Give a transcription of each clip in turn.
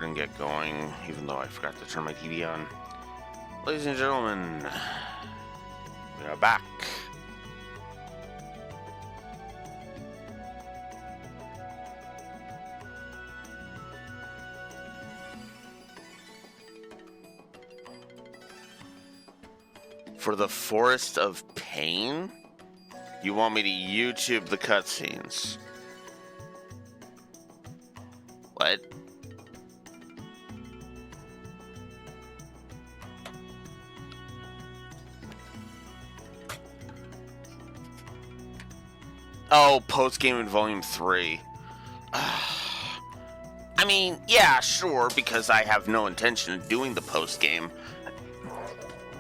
and get going, even though I forgot to turn my TV on. Ladies and gentlemen, we are back. For the Forest of Pain? You want me to YouTube the cutscenes? What? Oh, post-game in Volume 3. I mean, yeah, sure, because I have no intention of doing the post-game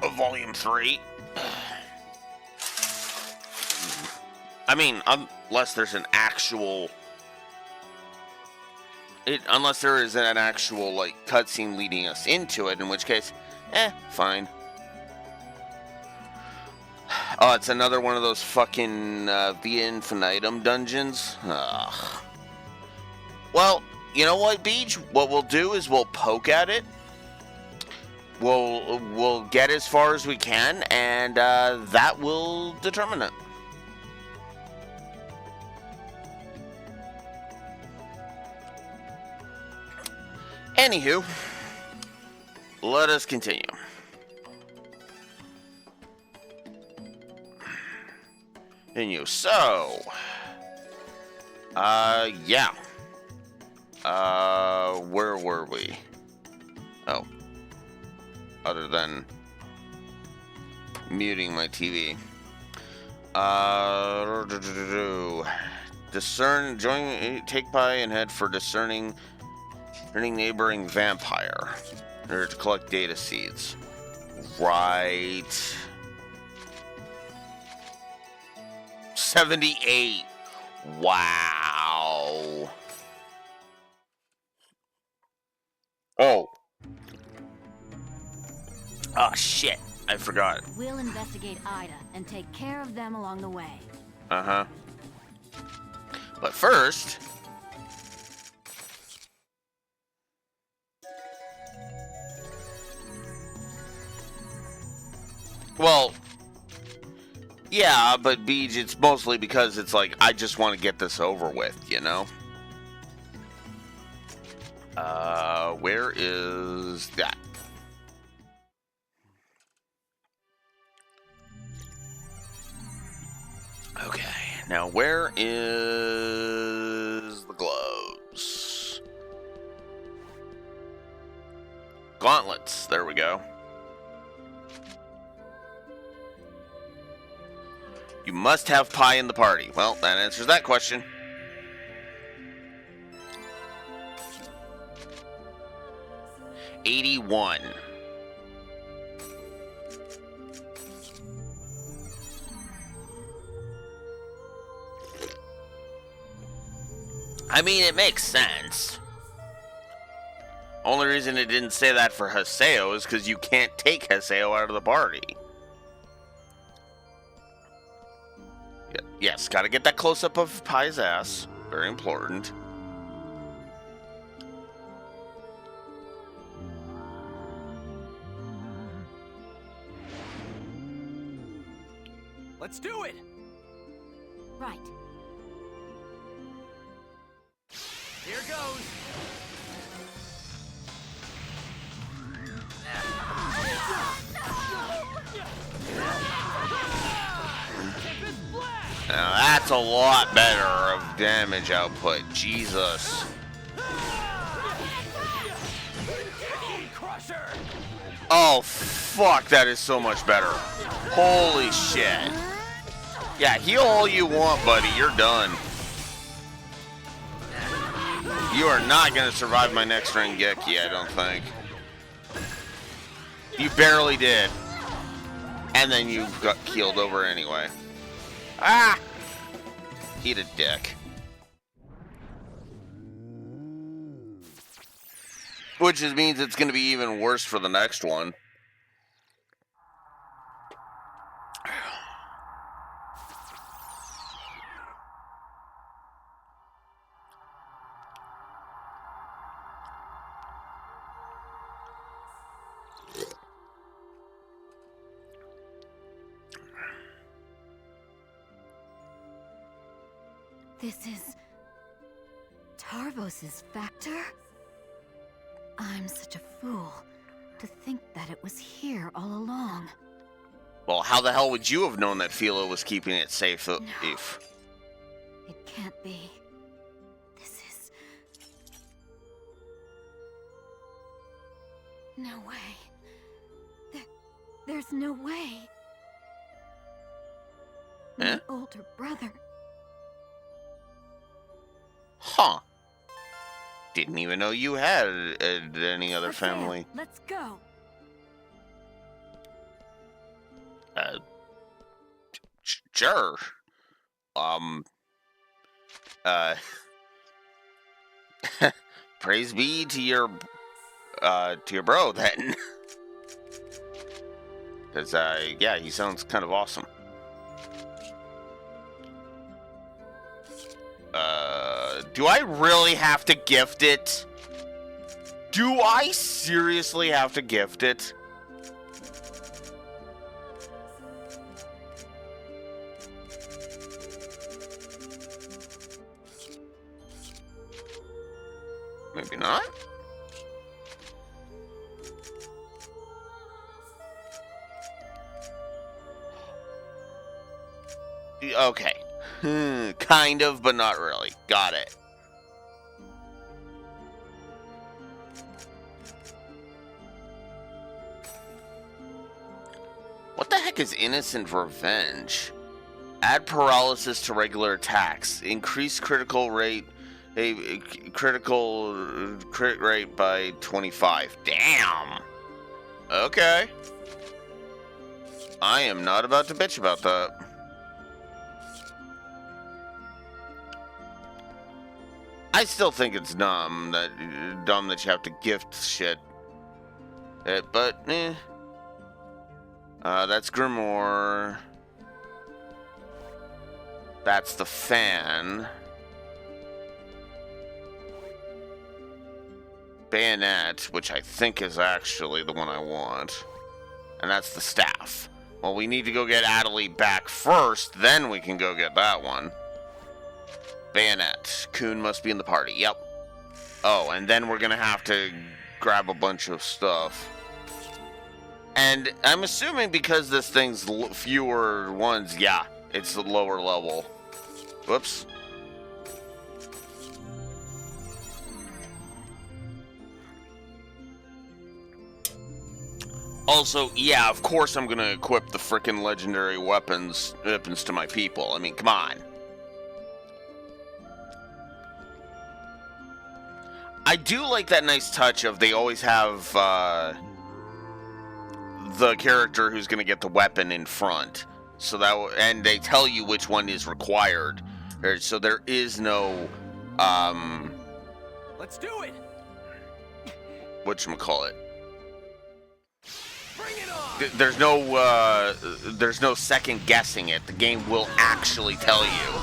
of Volume 3. I mean, unless there's an actual... unless there is an actual, like, cutscene leading us into it, in which case, fine. Oh, it's another one of those fucking Via Infinitum dungeons? Ugh. Well, you know what, Beach? What we'll do is we'll poke at it. We'll get as far as we can, and that will determine it. Anywho, let us continue. So, yeah. Where were we? Oh. Other than muting my TV. Take pie and head for discerning neighboring vampire. Or to collect data seeds. Right. 78. Wow. Oh. Oh, shit. I forgot. We'll investigate Ida and take care of them along the way. Uh-huh. But first... Well... Yeah, but Beej, it's mostly because it's like, I just want to get this over with, you know? Where is that? Okay, now where is the gloves? Gauntlets, there we go. You must have pie in the party. Well, that answers that question. $81. I mean, it makes sense. Only reason it didn't say that for Haseo is because you can't take Haseo out of the party. Yes, gotta get that close-up of Pie's ass. Very important. Let's do it! Right. Here goes! Now that's a lot better of damage output. Jesus. Oh, fuck, that is so much better. Holy shit. Yeah, heal all you want, buddy. You're done. You are not going to survive my next Rengeki, I don't think. You barely did. And then you got keeled over anyway. Ah! Eat a dick. Which just means it's going to be even worse for the next one. This is Tarvos's factor? I'm such a fool to think that it was here all along. Well, how the hell would you have known that Philo was keeping it safe No. if... It can't be. This is... No way. There's no way. Eh? My older brother. Huh. Didn't even know you had any other Let's family. go. Let's go. Sure. Praise be to your bro then. Cause yeah, he sounds kind of awesome. Do I really have to gift it? Do I seriously have to gift it? Maybe not. Okay. Kind of, but not really. Got it. What the heck is innocent revenge? Add paralysis to regular attacks. Increase critical rate. A critical crit rate by 25. Damn. Okay. I am not about to bitch about that. I still think it's dumb that you have to gift shit. But that's Grimoire. That's the fan. Bayonet, which I think is actually the one I want. And that's the staff. Well, we need to go get Adelie back first, then we can go get that one. Bayonet. Kun must be in the party. Yep. Oh, and then we're gonna have to grab a bunch of stuff. And I'm assuming because this thing's fewer ones, yeah, it's the lower level. Whoops. Also, yeah, of course I'm gonna equip the frickin' legendary weapons to my people. I mean, come on. I do like that nice touch of they always have the character who's gonna get the weapon in front, so that and they tell you which one is required. So there is no Let's do it. whatchamacallit. Bring it on. There's no second guessing it. The game will actually tell you.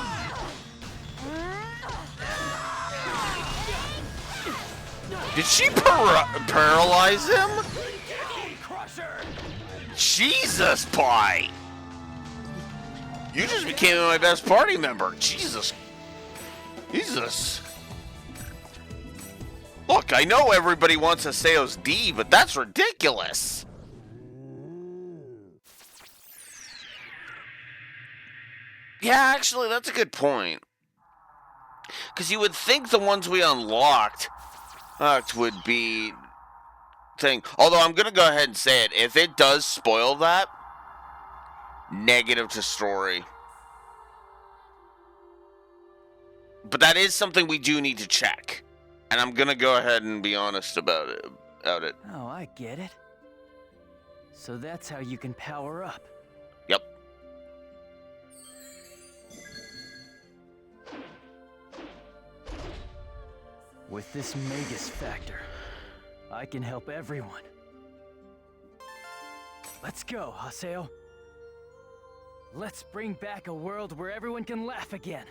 Did she paralyze him? Crusher. Jesus, pie! You just became my best party member. Jesus. Look, I know everybody wants a Seos D, but that's ridiculous. Yeah, actually, that's a good point. Because you would think the ones we unlocked would be thing. Although I'm going to go ahead and say it. If it does spoil that, negative to story. But that is something we do need to check. And I'm going to go ahead and be honest about it. Oh, I get it. So that's how you can power up. Yep. With this Magus factor, I can help everyone. Let's go, Haseo. Let's bring back a world where everyone can laugh again.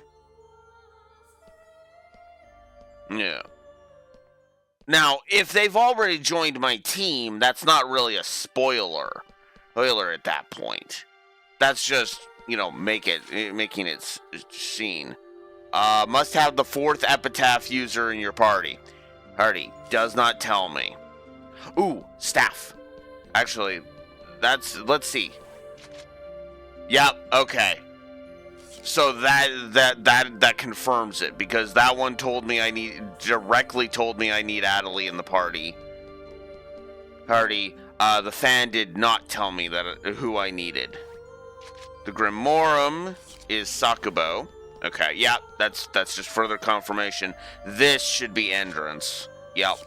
Yeah. Now, if they've already joined my team, that's not really a spoiler at that point. That's just, making it seen. Must have the 4th epitaph user in your party. Party does not tell me. Ooh, staff. Actually, let's see. Yep, okay. So that confirms it, because that one directly told me I need Adelie in the party. The fan did not tell me who I needed. The Grimorum is Sakubo. Okay, yep, that's just further confirmation. This should be Endurance. Yep.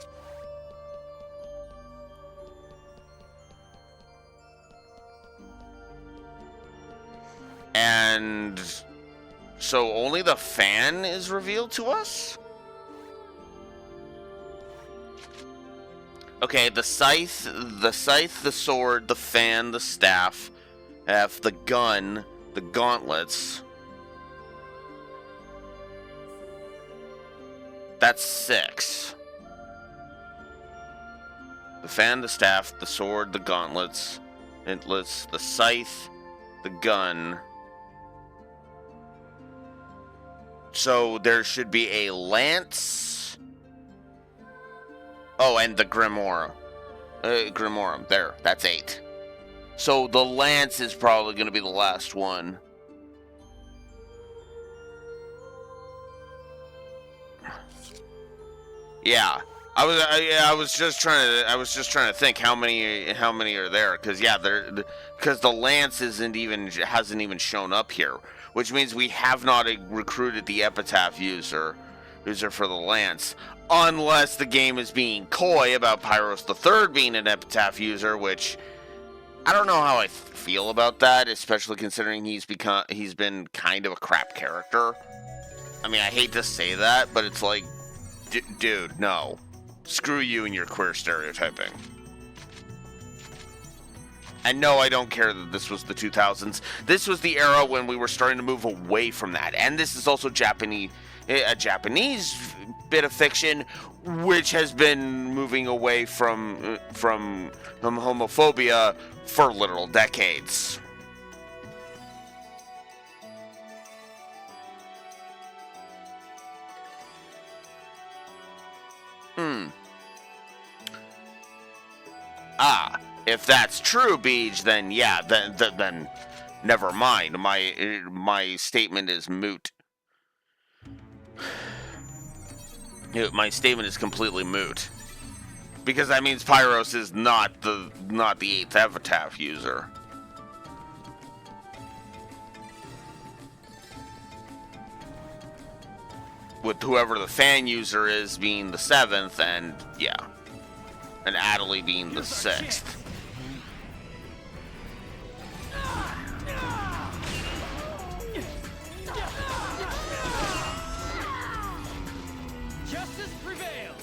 And so only the fan is revealed to us? Okay, the scythe, the sword, the fan, the staff, the gun, the gauntlets. That's 6. The fan, the staff, the sword, the gauntlets, the scythe, the gun. So there should be a lance. Oh, and the Grimorum. Grimorum. There. That's 8. So the lance is probably going to be the last one. Yeah. I was just trying to think how many are there, because because the lance hasn't even shown up here, which means we have not recruited the epitaph user for the lance, unless the game is being coy about Pyros the Third being an epitaph user, which I don't know how I feel about that, especially considering he's been kind of a crap character. I mean, I hate to say that, but it's like, dude, no. Screw you and your queer stereotyping. And no, I don't care that this was the 2000s. This was the era when we were starting to move away from that. And this is also a Japanese bit of fiction, which has been moving away from homophobia for literal decades. If that's true, Beej, then yeah, then never mind. My statement is moot. My statement is completely moot, because that means Pyros is not the 8th epitaph user. With whoever the fan user is being the 7th, and yeah, and Adelie being the 6th. Justice prevails.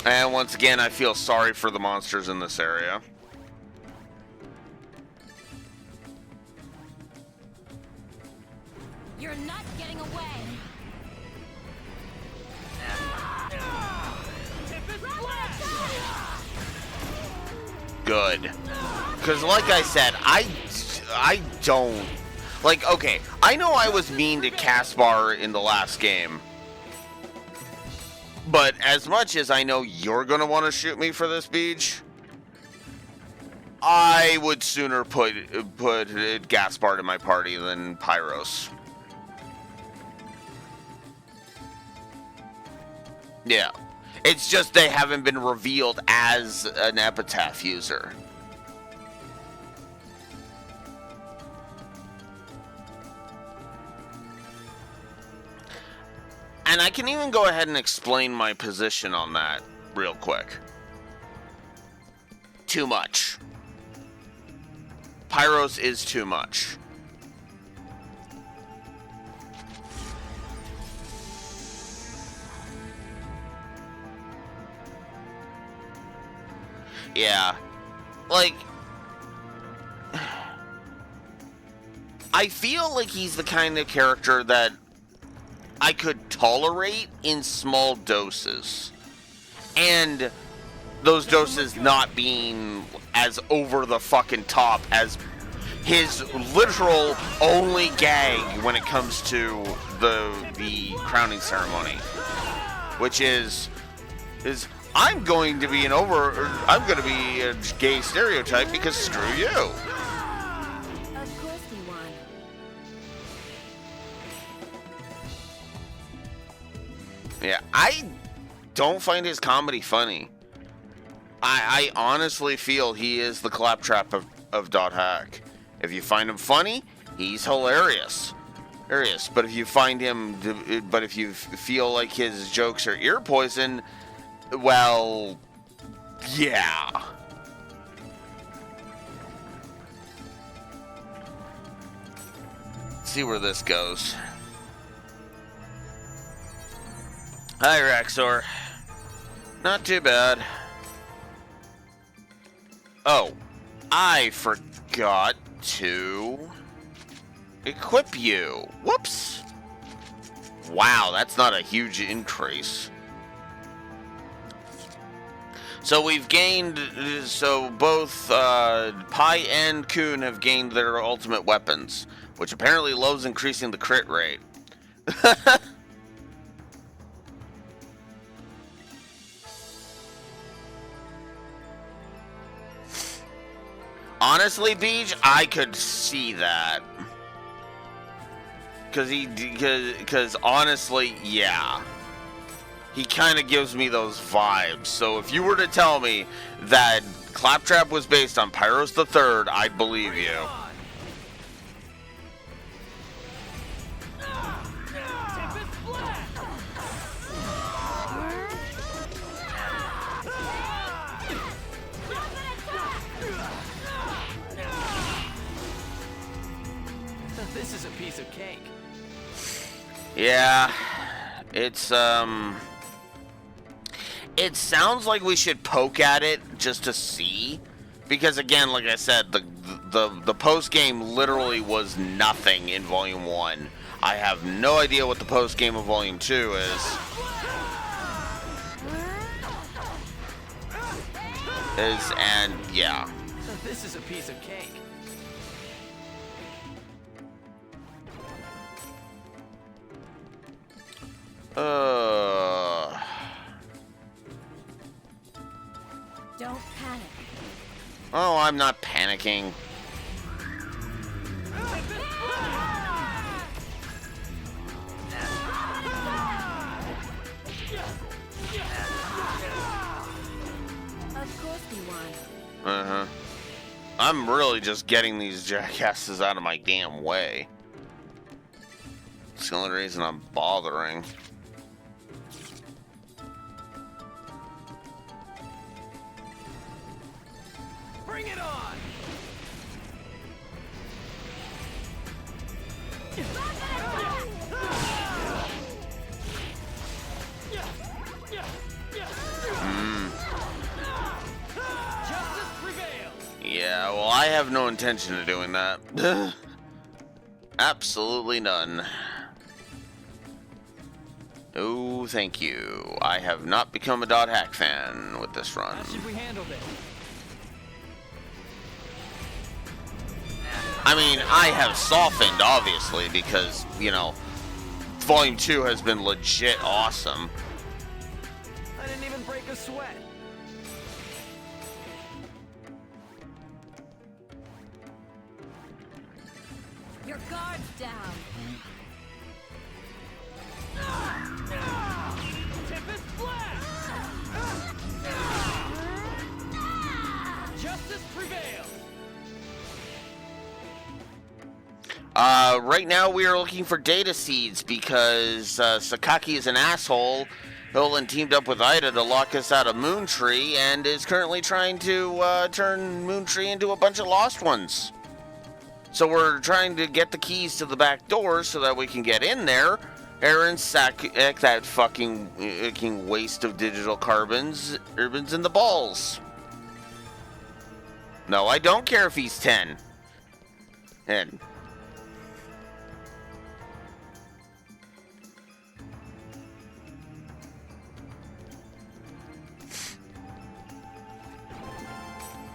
And once again, I feel sorry for the monsters in this area. You're not getting away. Good. Because like I said, I don't... Like, okay, I know I was mean to Caspar in the last game. But as much as I know you're going to want to shoot me for this, Beej, I would sooner put Gaspard in my party than Pyros. Yeah. It's just they haven't been revealed as an epitaph user. And I can even go ahead and explain my position on that real quick. Too much. Pyros is too much. Yeah. Like, I feel like he's the kind of character that I could tolerate in small doses. And those doses not being as over the fucking top as his literal only gag when it comes to the crowning ceremony, which is I'm going to be I'm going to be a gay stereotype because screw you. Of course we won. Yeah, I don't find his comedy funny. I honestly feel he is the claptrap of Dot Hack. If you find him funny, he's hilarious. But if you feel like his jokes are ear poison, well, yeah. Let's see where this goes. Hi, Raxor. Not too bad. Oh, I forgot to equip you. Whoops. Wow, that's not a huge increase. So we've gained, so both Pi and Kun have gained their ultimate weapons, which apparently loves increasing the crit rate. Honestly, Beach, I could see that. Because honestly, yeah. He kind of gives me those vibes. So if you were to tell me that Claptrap was based on Pyros the Third, I'd believe you. This is a piece of cake. Yeah, it's it sounds like we should poke at it just to see, because again, like I said, the post game literally was nothing in Volume 1. I have no idea what the post game of Volume 2 is. And yeah. This is a piece of cake. Don't panic. Oh, I'm not panicking. Of course we won. Uh-huh. I'm really just getting these jackasses out of my damn way. It's the only reason I'm bothering. Bring it on! Justice prevails! Yeah, well, I have no intention of doing that. Absolutely none. No, thank you. I have not become a Dot Hack fan with this run. How should we handle this? I mean, I have softened, obviously, because, you know, Volume 2 has been legit awesome. I didn't even break a sweat. Your guard's down. Tempest Blast! Justice prevails! Right now we are looking for data seeds because Sakaki is an asshole. Nolan teamed up with Ida to lock us out of Moontree and is currently trying to turn Moontree into a bunch of lost ones. So we're trying to get the keys to the back door so that we can get in there. Aaron sack that fucking waste of digital carbons in the balls. No, I don't care if he's 10. And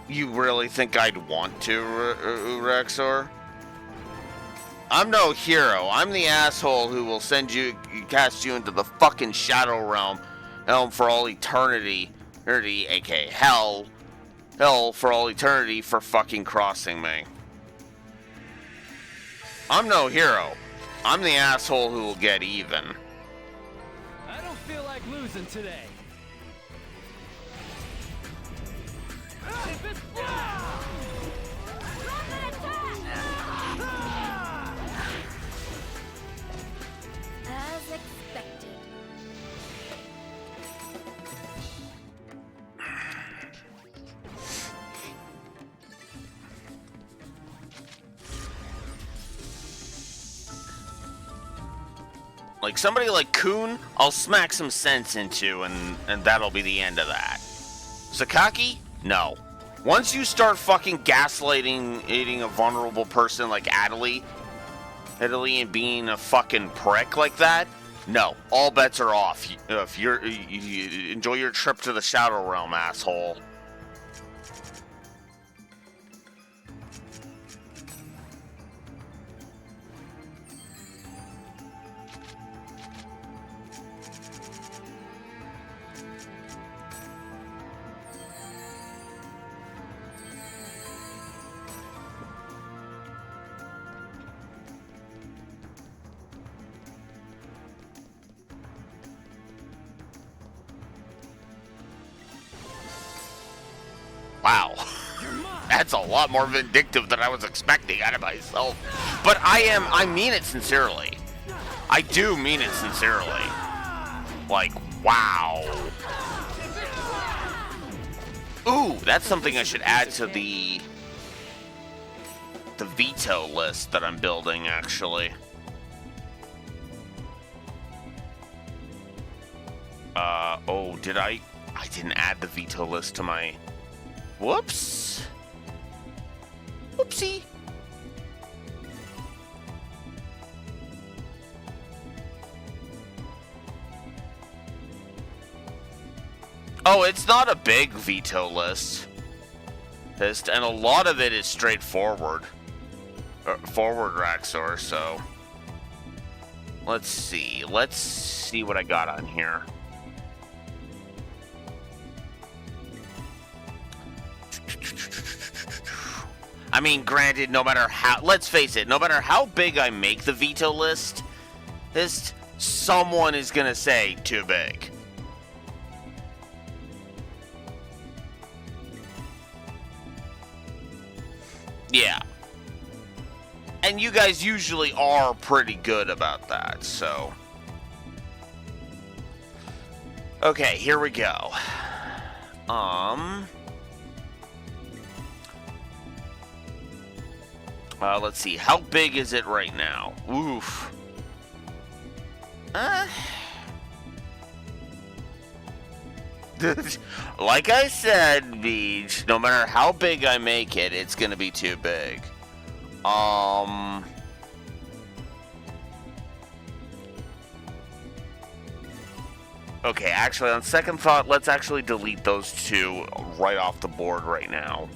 You really think I'd want to, Rexor? I'm no hero. I'm the asshole who will cast you into the fucking Shadow Realm for all eternity, aka hell for all eternity for fucking crossing me. I'm no hero. I'm the asshole who will get even. I don't feel like losing today. Tempest Blast! As expected. Like somebody like Kun, I'll smack some sense into, and that'll be the end of that. Sakaki? No. Once you start fucking gaslighting a vulnerable person like Italy and being a fucking prick like that, no. All bets are off. If you enjoy your trip to the Shadow Realm, asshole. Wow. That's a lot more vindictive than I was expecting out of myself. But I mean it sincerely. I do mean it sincerely. Like, wow. Ooh, that's something I should add to the veto list that I'm building, actually. Oh, did I didn't add the veto list to my... Whoops. Whoopsie. Oh, it's not a big veto list. And a lot of it is straightforward. Forward Raxor, so... Let's see what I got on here. I mean, granted, no matter how... Let's face it, no matter how big I make the veto list, someone is gonna say, too big. Yeah. And you guys usually are pretty good about that, so... Okay, here we go. Let's see. How big is it right now? Oof. Like I said, Beach, no matter how big I make it, it's gonna be too big. Okay, actually, on second thought, let's actually delete those two right off the board right now.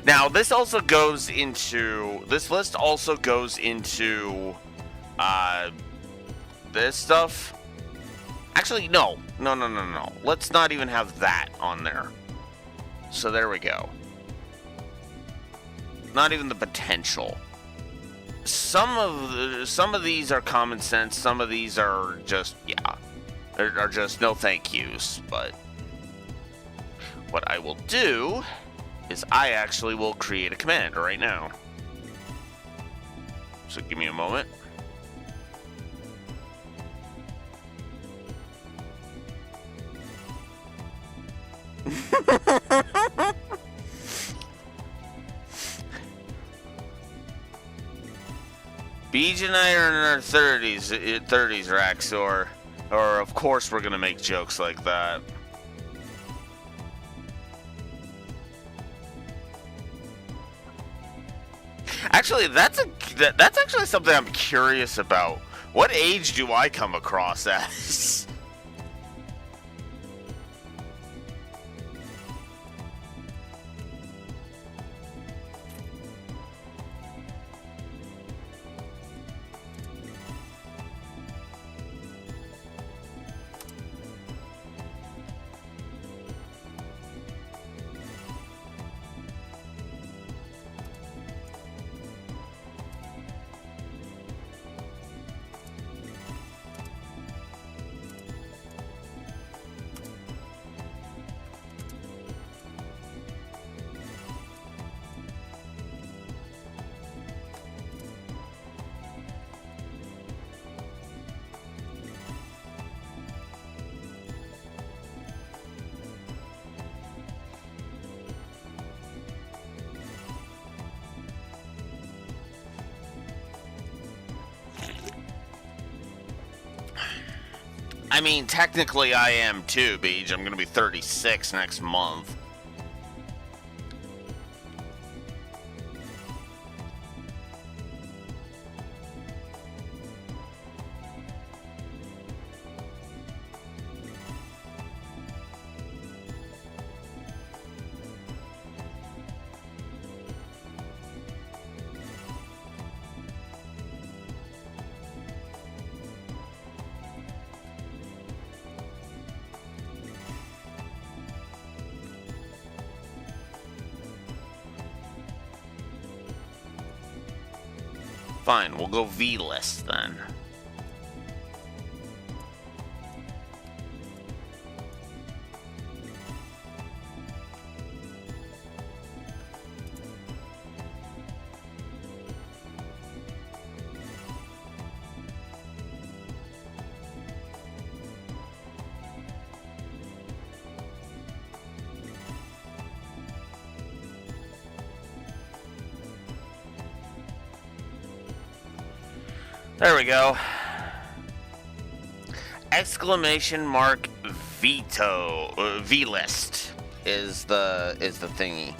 Now, this also goes into... This list also goes into... this stuff. Actually, no. No. Let's not even have that on there. So there we go. Not even the potential. Some of these are common sense. Some of these are just, yeah, are just no thank yous. But what I will do is I actually will create a command right now. So give me a moment. Beej and I are in our 30s, Raxor. Or, of course, we're gonna make jokes like that. Actually, that's actually something I'm curious about. What age do I come across as? I mean, technically I am too, Beej. I'm gonna be 36 next month. Fine, we'll go V-list then. There we go. Exclamation mark veto V-list is the thingy.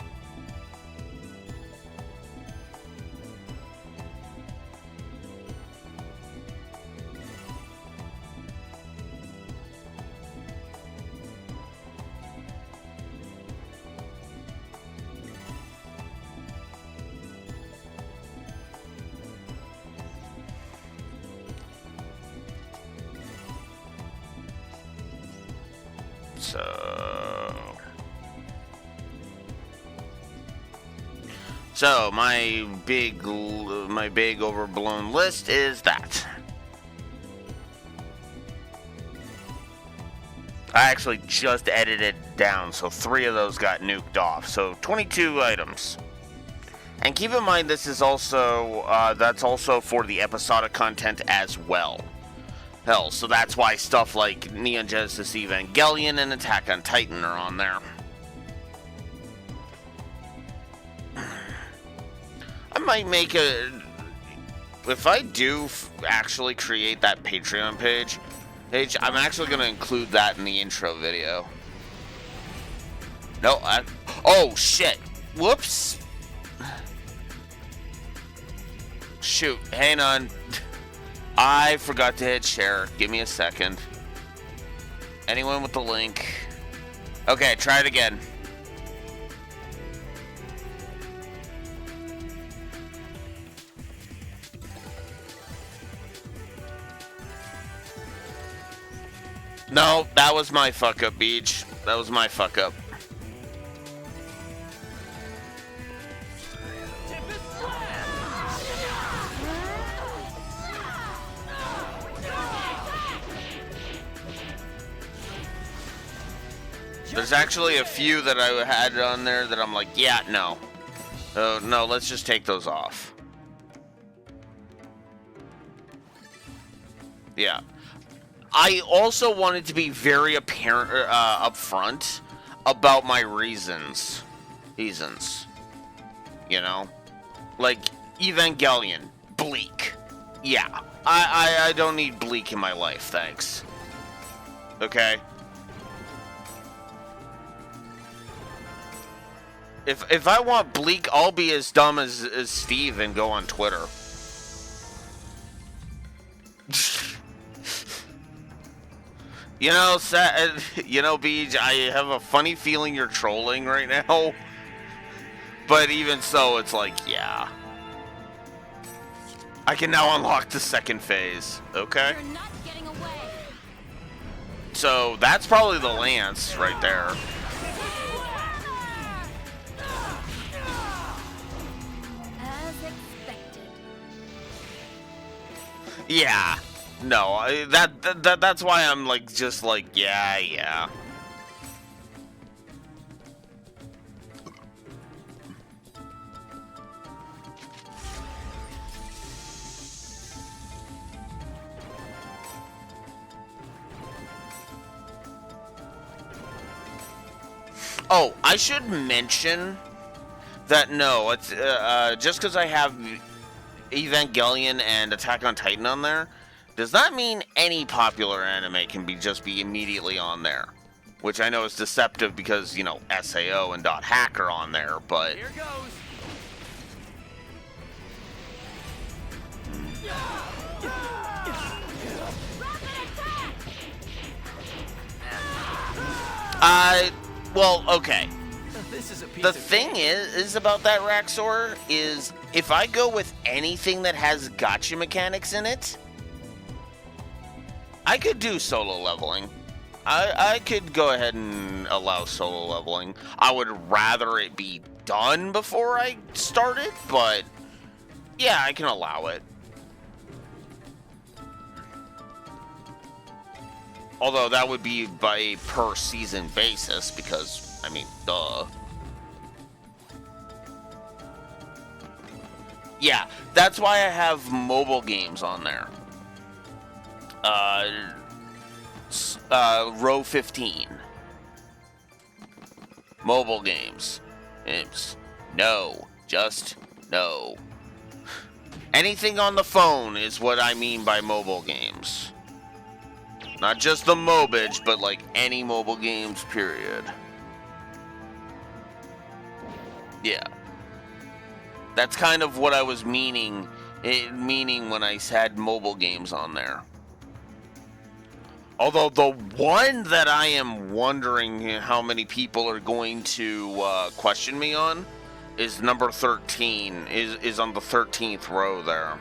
So my big overblown list is that. I actually just edited down, so 3 of those got nuked off. So 22 items. And keep in mind, this is also that's also for the episodic content as well. Hell, so that's why stuff like Neon Genesis Evangelion and Attack on Titan are on there. I might make a... If I do actually create that Patreon page, I'm actually going to include that in the intro video. No, oh, shit. Whoops. Shoot, hang on. I forgot to hit share. Give me a second. Anyone with the link? Okay, try it again. No, that was my fuck up, Beach. That was my fuck up. There's actually a few that I had on there that I'm like, yeah, no. No, let's just take those off. Yeah. I also wanted to be very apparent, upfront about my reasons. You know? Like, Evangelion. Bleak. Yeah. I don't need bleak in my life, thanks. Okay? If I want bleak, I'll be as dumb as Steve and go on Twitter. You know, Beej, I have a funny feeling you're trolling right now. But even so, it's like, yeah. I can now unlock the second phase, okay? You're not getting away. So, that's probably the Lance right there. As expected. Yeah. No, that's why I'm like, just like, yeah. Oh, I should mention that no, it's just because I have Evangelion and Attack on Titan on there does that mean any popular anime can just be immediately on there? Which I know is deceptive because, you know, SAO and .hack are on there, but... Here goes. Well, okay. This is a piece The of thing cake. is about that Raxor is if I go with anything that has gotcha mechanics in it, I could do solo leveling. I could go ahead and allow solo leveling. I would rather it be done before I start it, but yeah, I can allow it. Although that would be by a per season basis because, I mean, duh. Yeah, that's why I have mobile games on there. Row 15. Mobile games. No. Just no. Anything on the phone is what I mean by mobile games. Not just the mobage, but like any mobile games, period. Yeah. That's kind of what I was meaning when I had mobile games on there. Although the one that I am wondering how many people are going to question me on is number 13, is on the 13th row there.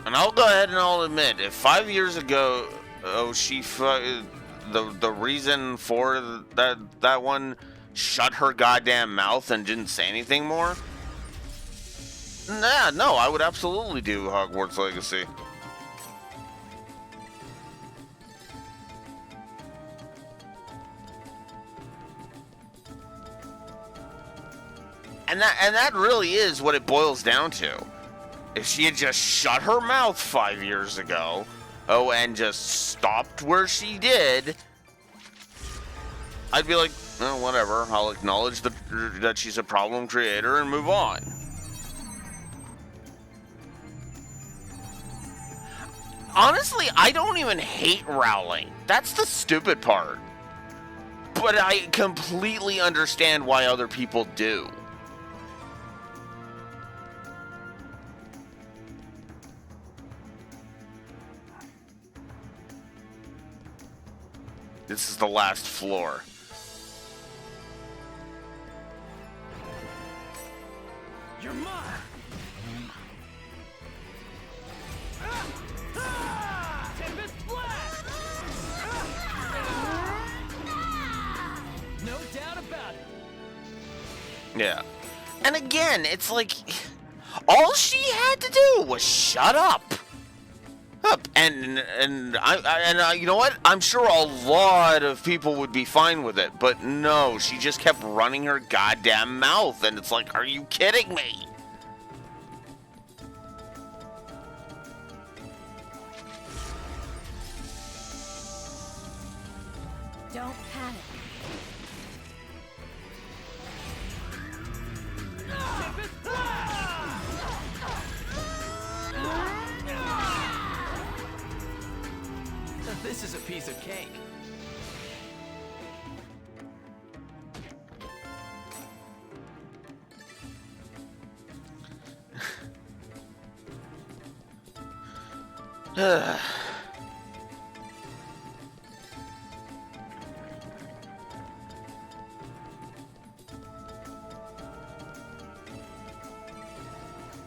And I'll go ahead and I'll admit, if 5 years ago, the reason for that one shut her goddamn mouth and didn't say anything more, nah, no, I would absolutely do Hogwarts Legacy. And that really is what it boils down to. If she had just shut her mouth 5 years ago, and just stopped where she did, I'd be like, oh, whatever, I'll acknowledge that she's a problem creator and move on. Honestly, I don't even hate Rowling. That's the stupid part. But I completely understand why other people do. This is the last floor. You're mine. Tempest Blast. No doubt about it. Yeah. And again, it's like all she had to do was shut up. And you know what? I'm sure a lot of people would be fine with it, but no, she just kept running her goddamn mouth, and it's like, are you kidding me? Don't panic. Tempest Blast. This is a piece of cake.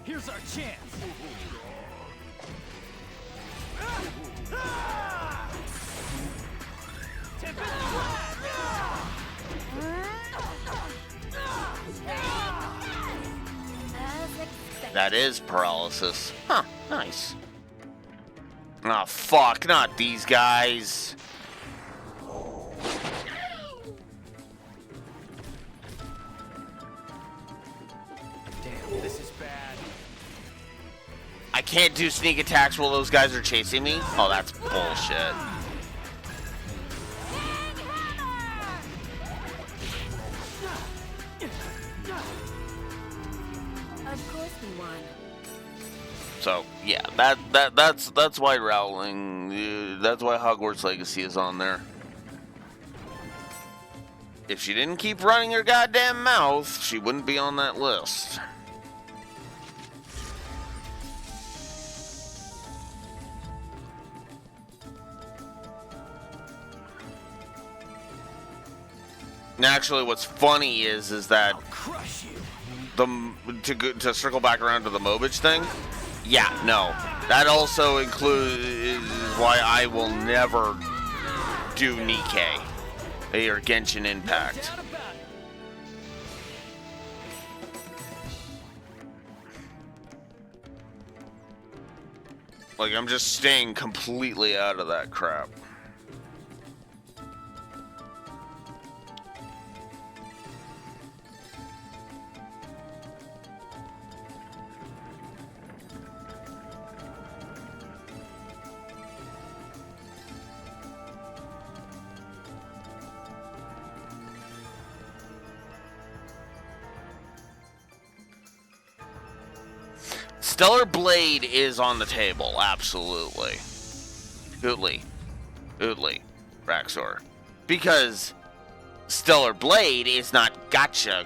Here's our chance. Tempest Blast. As expected. That is paralysis. Huh, nice. Oh, fuck, not these guys. Damn, this is bad. I I can't do sneak attacks while those guys are chasing me? Oh, that's bullshit. Of course we won. So yeah, that's why Rowling, that's why Hogwarts Legacy is on there. If she didn't keep running her goddamn mouth, she wouldn't be on that list. And actually, what's funny is that Crush you. to circle back around to the Mobage thing. Yeah, no, that also is why I will never do Nikkei or Genshin Impact. Doubt about it. Like, I'm just staying completely out of that crap. Stellar Blade is on the table, absolutely. Oodly, Raxor. Because Stellar Blade is not gotcha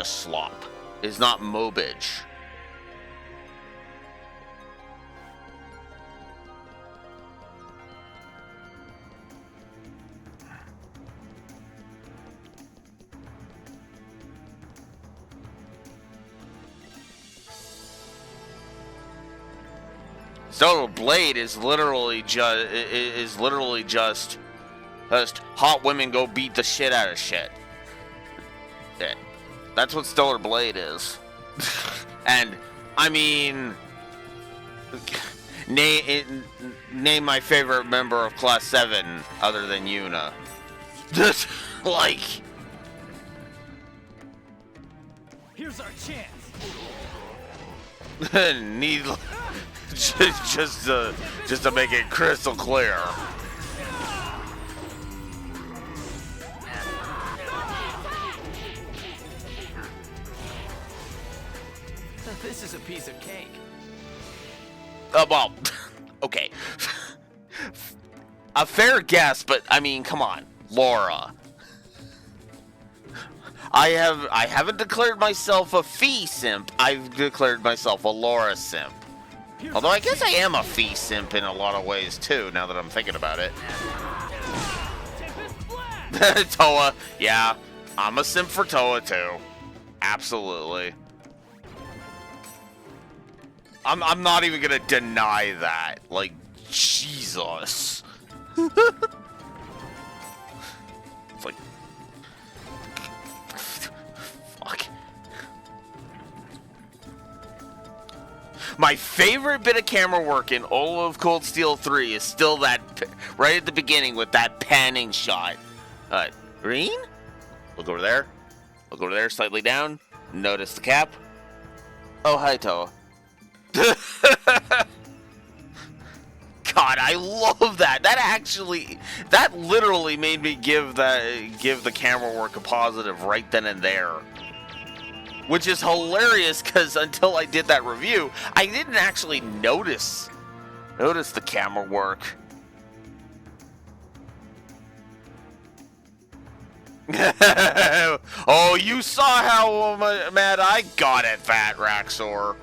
slop. Is not Mobage. Stellar Blade is literally just hot women go beat the shit out of shit. Yeah. That's what Stellar Blade is. And I mean, name my favorite member of Class 7 other than Yuna. Like, Here's our chance. needless. just to make it crystal clear. This is a piece of cake. Well, okay. A fair guess, but I mean, come on, Laura. I haven't declared myself a Fee simp. I've declared myself a Laura simp. Although I guess I am a Fee simp in a lot of ways too, now that I'm thinking about it. Toa, yeah, I'm a simp for Toa too. Absolutely. I'm not even gonna deny that. Like, Jesus. It's like, fuck. My favorite bit of camera work in all of Cold Steel 3 is still that, right at the beginning with that panning shot. Green? Look over there. Look over there, slightly down. Notice the cap. Oh, hi, Toa. God, I love that. That literally made me give the camera work a positive right then and there. Which is hilarious because until I did that review, I didn't actually notice the camera work. Oh, you saw how mad I got at that, Raxor.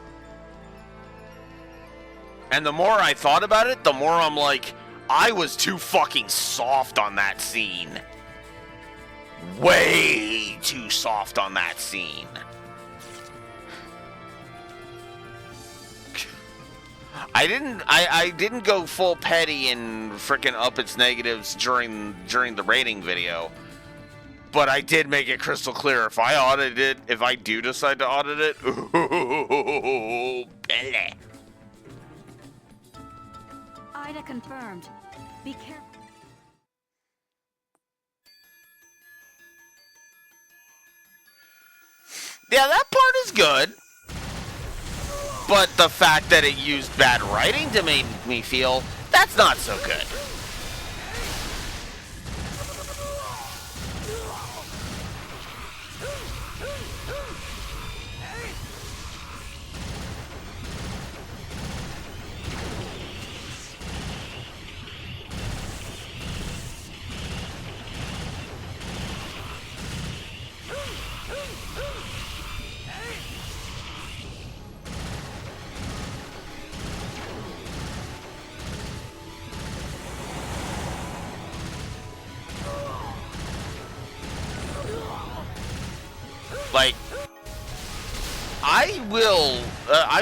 And the more I thought about it, the more I'm like, I was too fucking soft on that scene. Way too soft on that scene. I didn't go full petty and frickin' up its negatives during the rating video. But I did make it crystal clear. If I do decide to audit it, ooh, Billy. Ida confirmed. Be careful. Yeah, that part is good. But the fact that it used bad writing to make me feel, that's not so good. Like, I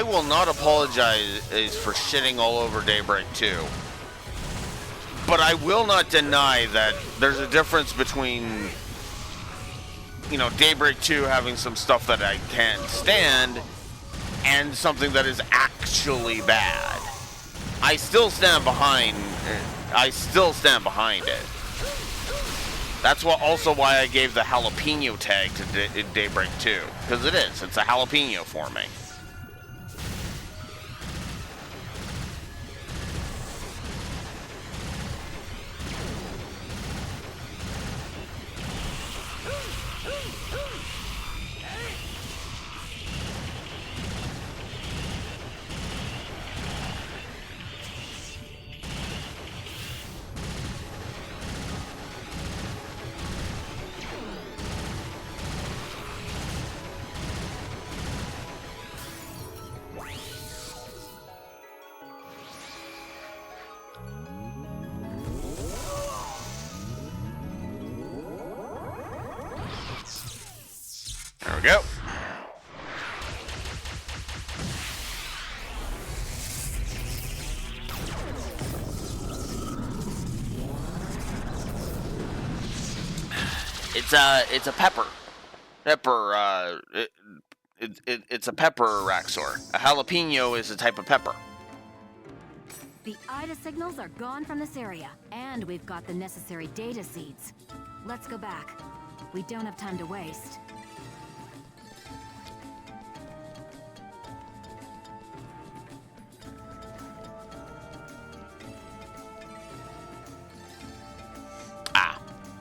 will not apologize for shitting all over Daybreak 2. But I will not deny that there's a difference between, you know, Daybreak 2 having some stuff that I can't stand and something that is actually bad. I still stand behind it. That's also why I gave the jalapeno tag to Daybreak 2. Because it's a jalapeno for me. There we go. It's a pepper. It's a pepper Raxor. A jalapeno is a type of pepper. The IDA signals are gone from this area, and we've got the necessary data seeds. Let's go back. We don't have time to waste.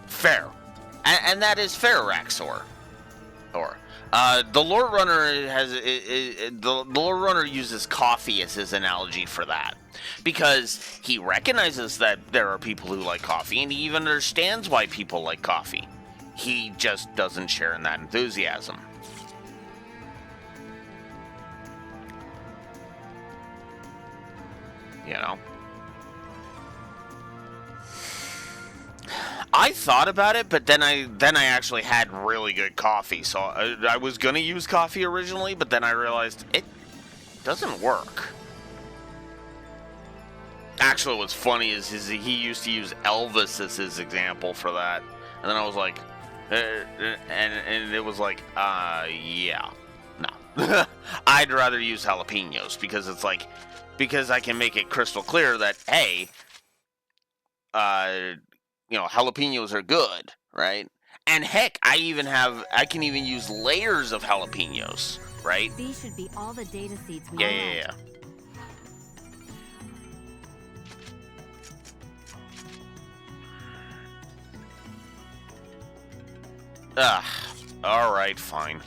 Fair. And that is fair, Raxor. The Lord Runner the Lord Runner uses coffee as his analogy for that, because he recognizes that there are people who like coffee, and he even understands why people like coffee. He just doesn't share in that enthusiasm. You know? I thought about it, but then I actually had really good coffee. So I was gonna use coffee originally, but then I realized it doesn't work. Actually, what's funny is he used to use Elvis as his example for that, and then I was like, and it was like, yeah, no, I'd rather use jalapenos because I can make it crystal clear that hey, you know, jalapenos are good, right? And heck, I can even use layers of jalapenos, right? These should be all the data seeds we Yeah. Ugh. Alright, fine.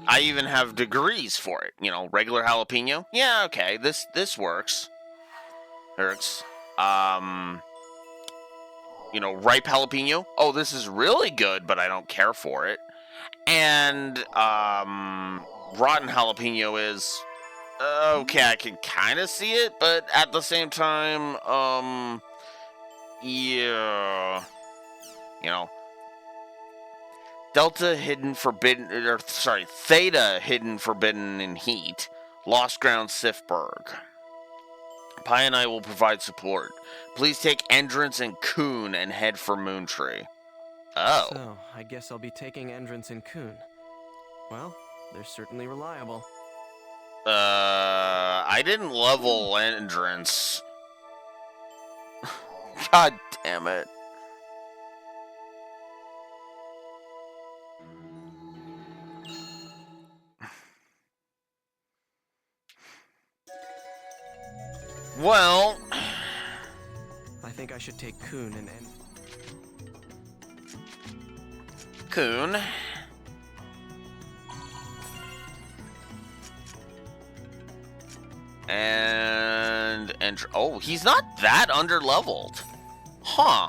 I even have degrees for it. You know, regular jalapeno. Yeah, okay. This works. You know, ripe jalapeno. Oh, this is really good, but I don't care for it. And rotten jalapeno is okay. I can kind of see it, but at the same time, yeah, you know, Theta hidden forbidden in heat. Lost ground Sifberg. Pi and I will provide support. Please take Endrance and Kuhn and head for Moontree. Oh. So, I guess I'll be taking Endrance and Kuhn. Well, they're certainly reliable. I didn't level Endrance. God damn it. Well, I think I should take Kuhn and Coon. And oh, he's not that underleveled. Huh.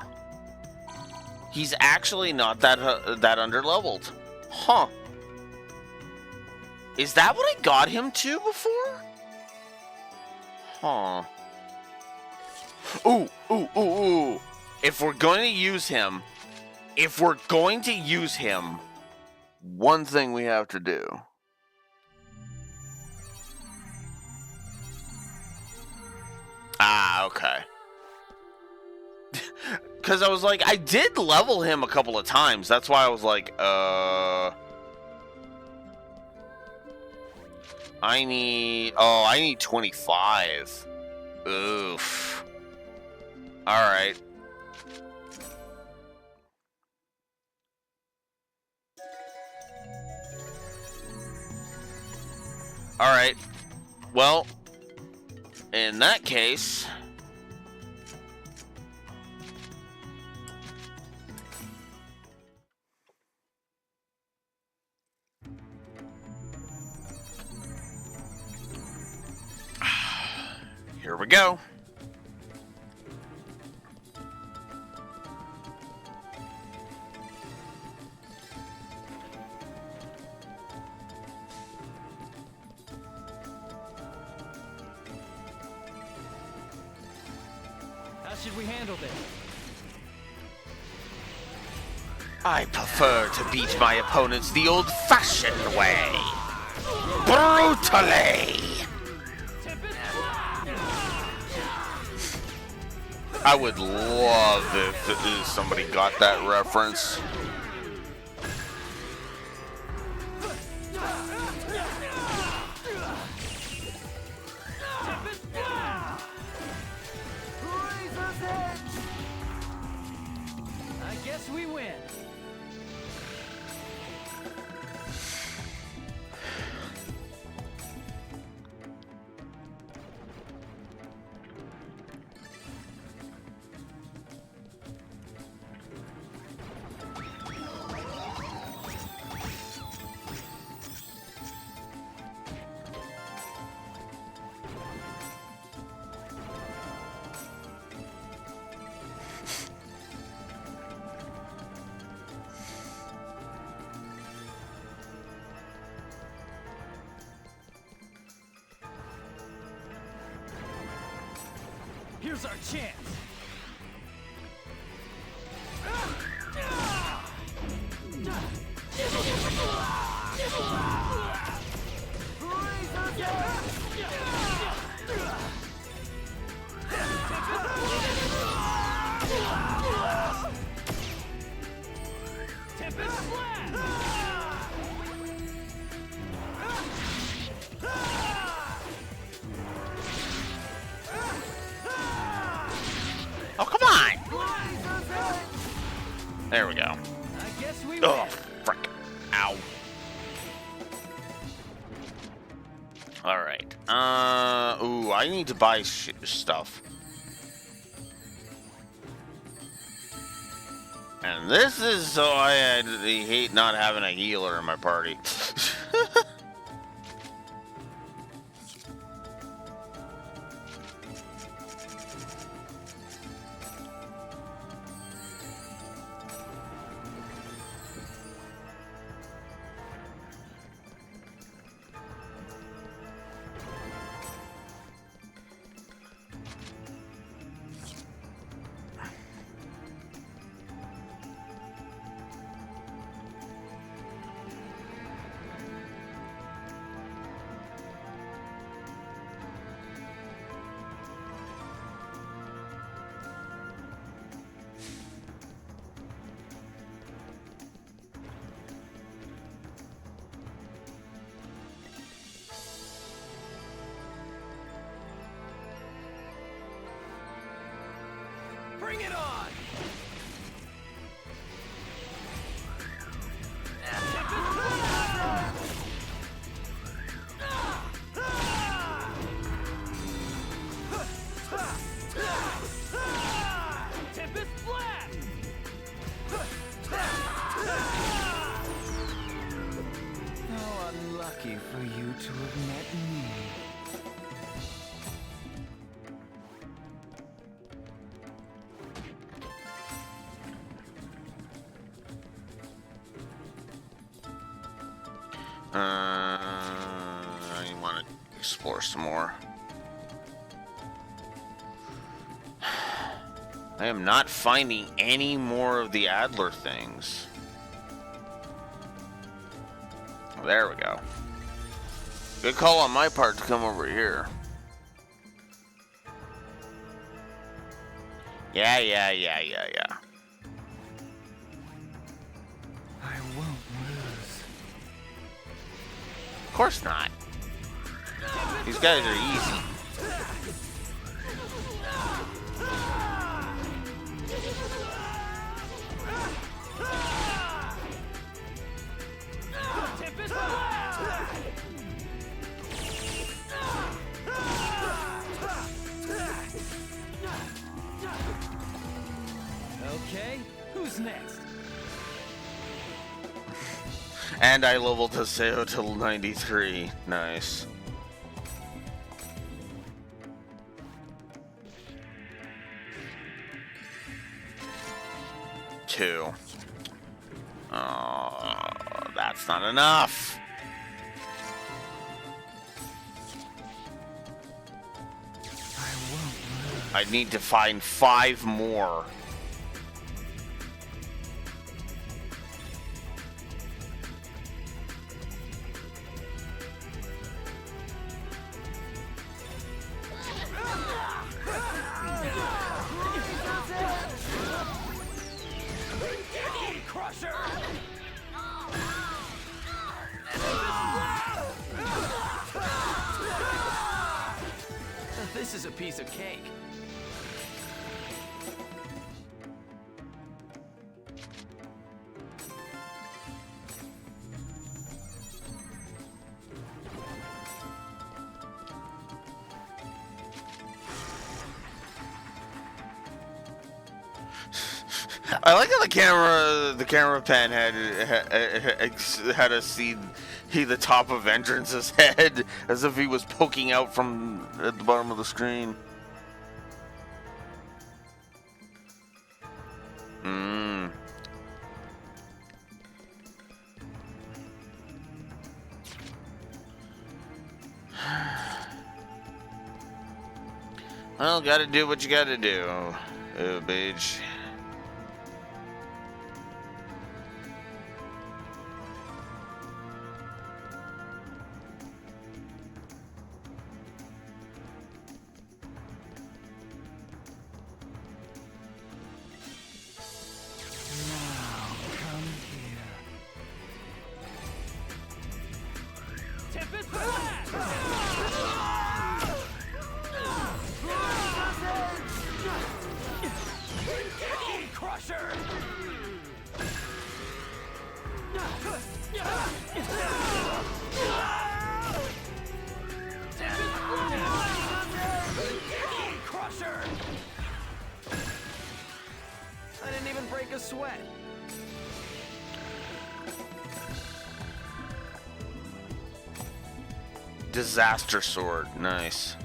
He's actually not that underleveled. Huh. Is that what I got him to before? Huh. Ooh, ooh, ooh, ooh. If we're going to use him, one thing we have to do. Ah, okay. Because I was like, I did level him a couple of times. That's why I was like, I need 25. Oof. Alright. Alright. Well, in that case... Here we go. How should we handle this? I prefer to beat my opponents the old-fashioned way. Brutally! I would love if somebody got that reference. I guess we win. Here's our chance. Tempest Blast! Oh, come on! There we go. I guess we win. Oh, frick. Ow. Alright. Ooh, I need to buy stuff. And this is so I hate not having a healer in my party. to have met me. I want to explore some more. I am not finding any more of the Adler things. Oh, there we go. Good call on my part to come over here. Yeah. I won't lose. Of course not. These guys are easy. Okay, who's next? And I leveled Haseo till 93. Nice. Two. Oh, that's not enough. I need to find 5 more. This is a piece of cake. I like how the camera pan had us see the top of Entrance's head as if he was poking out from at the bottom of the screen. Well, gotta do what you gotta do, oh, bitch. I didn't even break a sweat. Disaster sword, nice.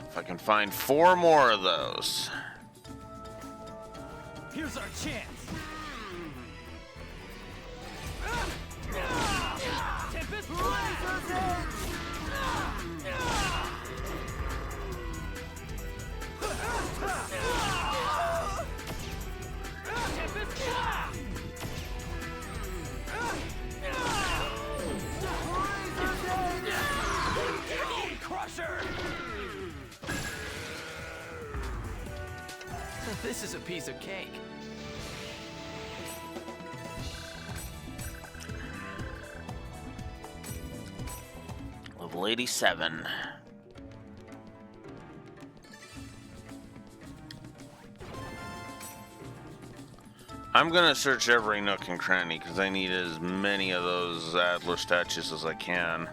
If I can find 4 more of those. Here's our chance. Tempest Blast! Tempest Blast! Crusher! This is a piece of cake. Level 87. I'm gonna search every nook and cranny because I need as many of those Adler statues as I can.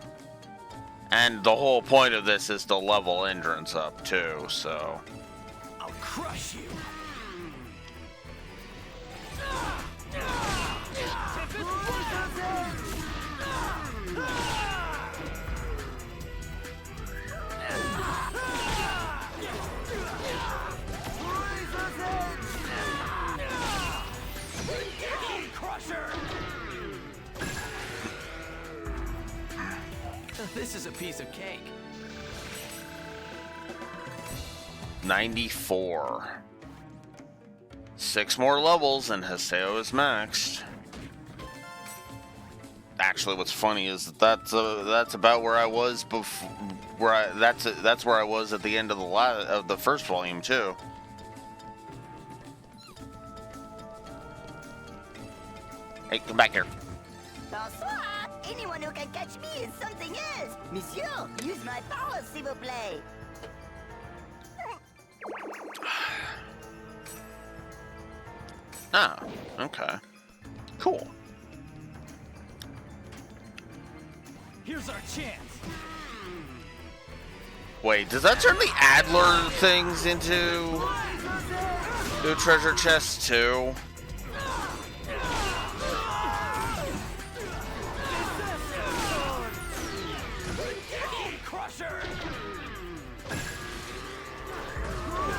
And the whole point of this is to level Endurance up too, so... I'll crush you. This is a piece of cake. 94. 6 more levels and Haseo is maxed. Actually, what's funny is that that's about where I was before. That's where I was at the end of the first volume too. Hey, come back here. Bonsoir! Anyone who can catch me is something else! Monsieur, use my powers, s'il vous plaît! Ah, okay. Cool. Here's our chance. Wait, does that turn the Adler things into treasure chests too?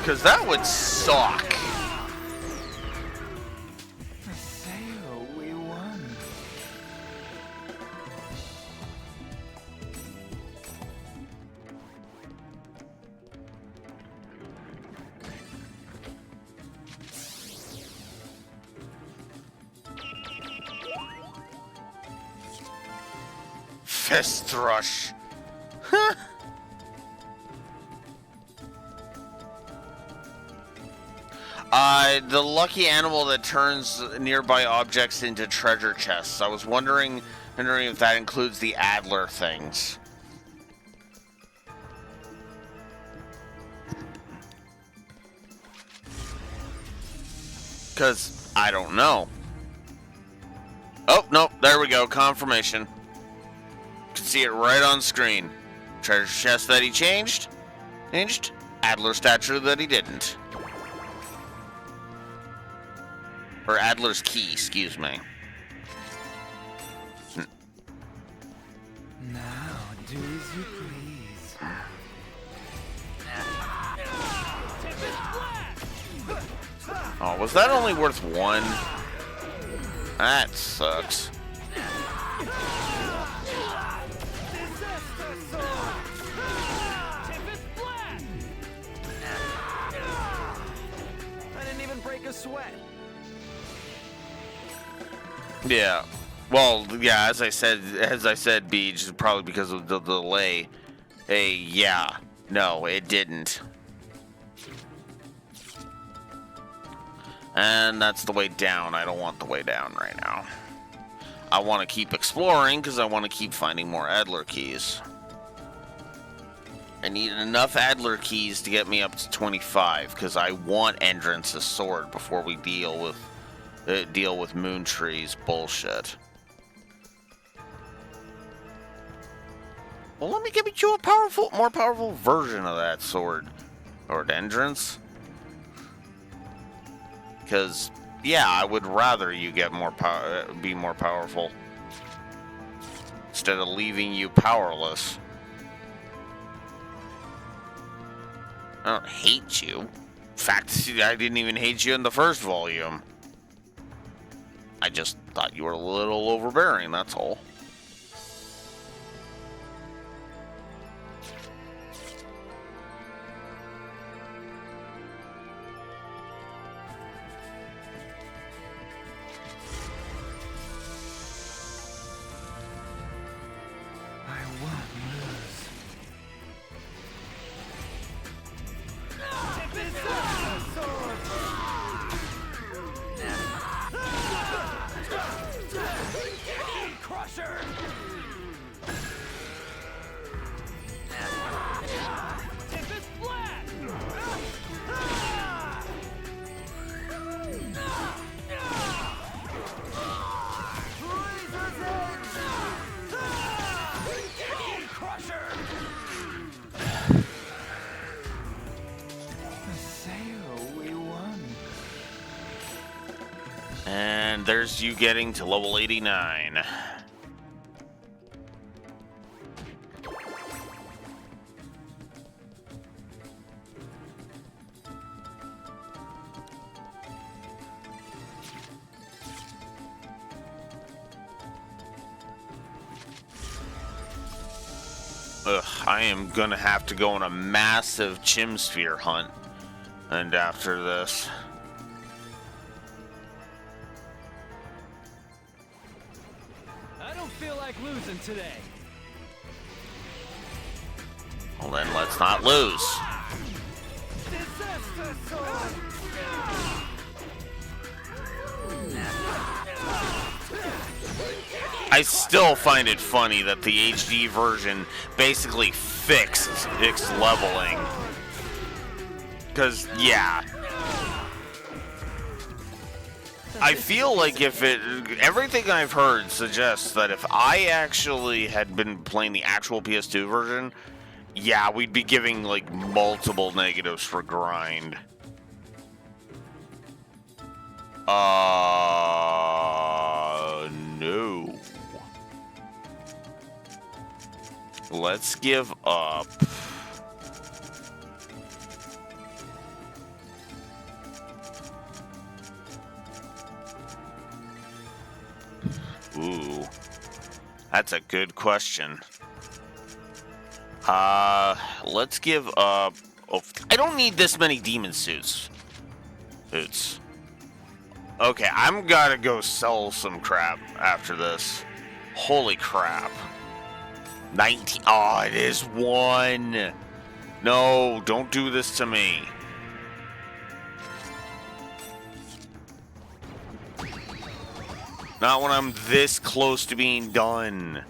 Because that would suck. Haseo, we won. Fist thrush. Huh. The lucky animal that turns nearby objects into treasure chests. I was wondering if that includes the Adler things. Because I don't know. Oh, nope, there we go, confirmation. You can see it right on screen. Treasure chest that he changed. Adler statue that he didn't. Or Adler's key, excuse me. Now, do as you please. Oh, was that only worth 1? That sucks. I didn't even break a sweat. Yeah. Well, yeah, as I said, Beej, probably because of the delay. Hey, yeah. No, it didn't. And that's the way down. I don't want the way down right now. I want to keep exploring because I want to keep finding more Adler keys. I need enough Adler keys to get me up to 25 because I want Endrance's sword before we deal with Moontree's bullshit. Well, let me give you a more powerful version of that sword, Lord Endrance. Because, yeah, I would rather you get be more powerful instead of leaving you powerless. I don't hate you. In fact, I didn't even hate you in the first volume. I just thought you were a little overbearing, that's all. I won't lose. Crusher! there's you getting to level 89. Ugh, I am gonna have to go on a massive Chim Sphere hunt. And after this. I don't feel like losing today. Well, then let's not lose. Disaster sword! I still find it funny that the HD version basically fixed its leveling. Because, yeah. I feel like everything I've heard suggests that if I actually had been playing the actual PS2 version, yeah, we'd be giving like multiple negatives for grind. No. Let's give up. Ooh, that's a good question. Let's give up. Oh, I don't need this many demon suits. Okay, I'm gotta go sell some crap after this. Holy crap. 19. Oh, it is 1. No, don't do this to me. Not when I'm this close to being done.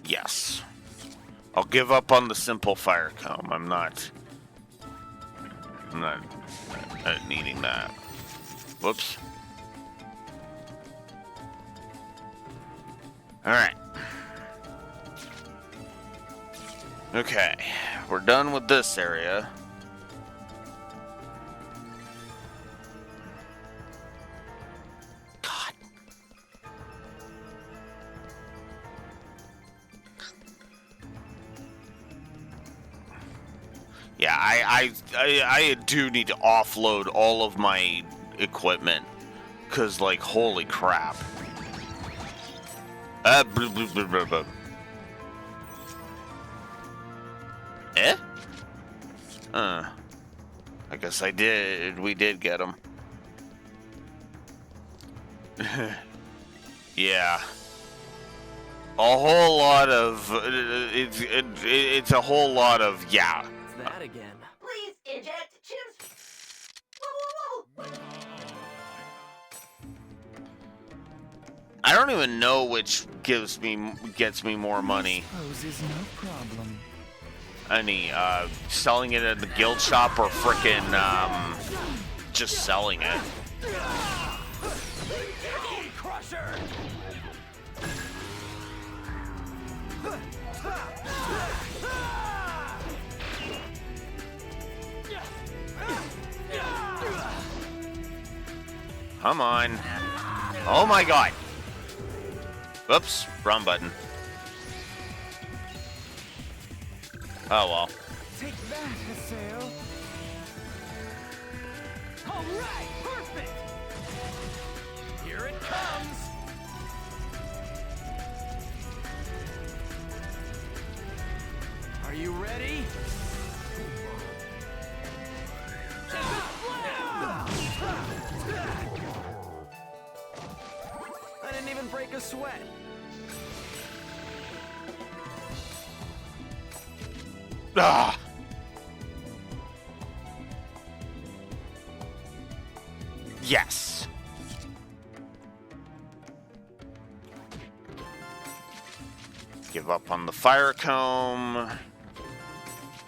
Yes. I'll give up on the simple fire comb. I'm not needing that. Whoops. Alright. Okay. We're done with this area. God. Yeah, I do need to offload all of my equipment. Cause like, holy crap. Blah, blah, blah, blah, blah. Eh? I guess we did get him. Yeah. A whole lot of, it's a whole lot of, yeah. That again. Please eject Chimps. Whoa, whoa, whoa. I don't even know which gets me more money. Poses no problem. Any, selling it at the guild shop or frickin', just selling it. Crusher! Come on. Oh my god. Whoops, wrong button. Oh well. Take that, Haseo. All right, perfect. Here it comes. Are you ready? I didn't even break a sweat. Ah. Yes. Give up on the fire comb.